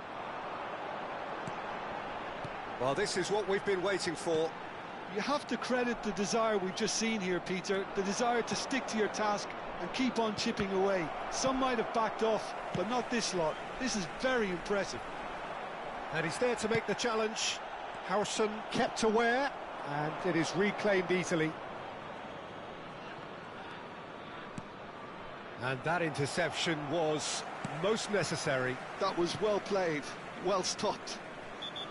Well, this is what we've been waiting for. You have to credit the desire we've just seen here, Peter, the desire to stick to your task and keep on chipping away. Some might have backed off, but not this lot. This is very impressive. And he's there to make the challenge. Harrison kept aware, and it is reclaimed easily. And that interception was most necessary. That was well played, well stopped.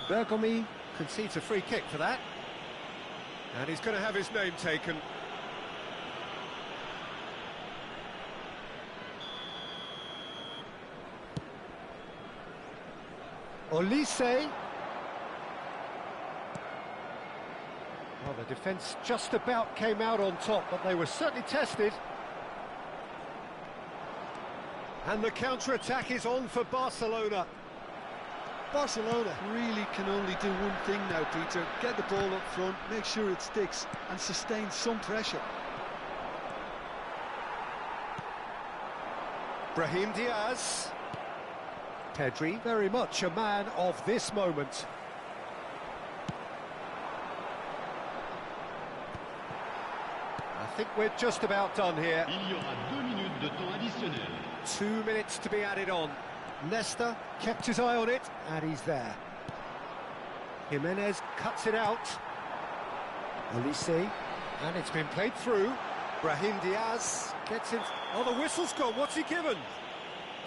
Bergomi concedes a free kick for that. And he's going to have his name taken. Olise. Well, the defence just about came out on top, but they were certainly tested. And the counter-attack is on for Barcelona. Barcelona really can only do one thing now, Peter. Get the ball up front, make sure it sticks, and sustain some pressure. Brahim Diaz. Pedri, very much a man of this moment. I think we're just about done here. Il y aura 2 minutes de temps additionnel. 2 minutes to be added on. Leicester kept his eye on it, and he's there. Jimenez cuts it out. Olise, and it's been played through. Brahim Diaz gets in. Oh, the whistle's gone. What's he given?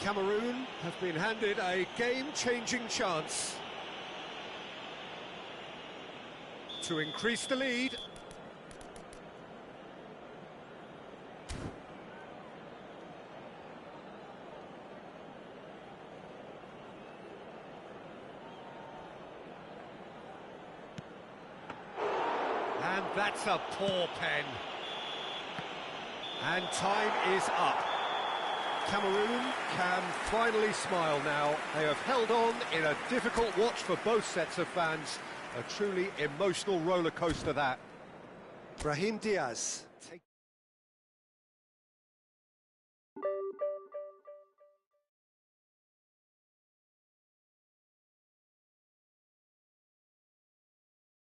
Cameroon have been handed a game-changing chance to increase the lead. And that's a poor pen. And time is up. Cameroon can finally smile now. They have held on in a difficult watch for both sets of fans. A truly emotional roller coaster, that. Brahim Diaz.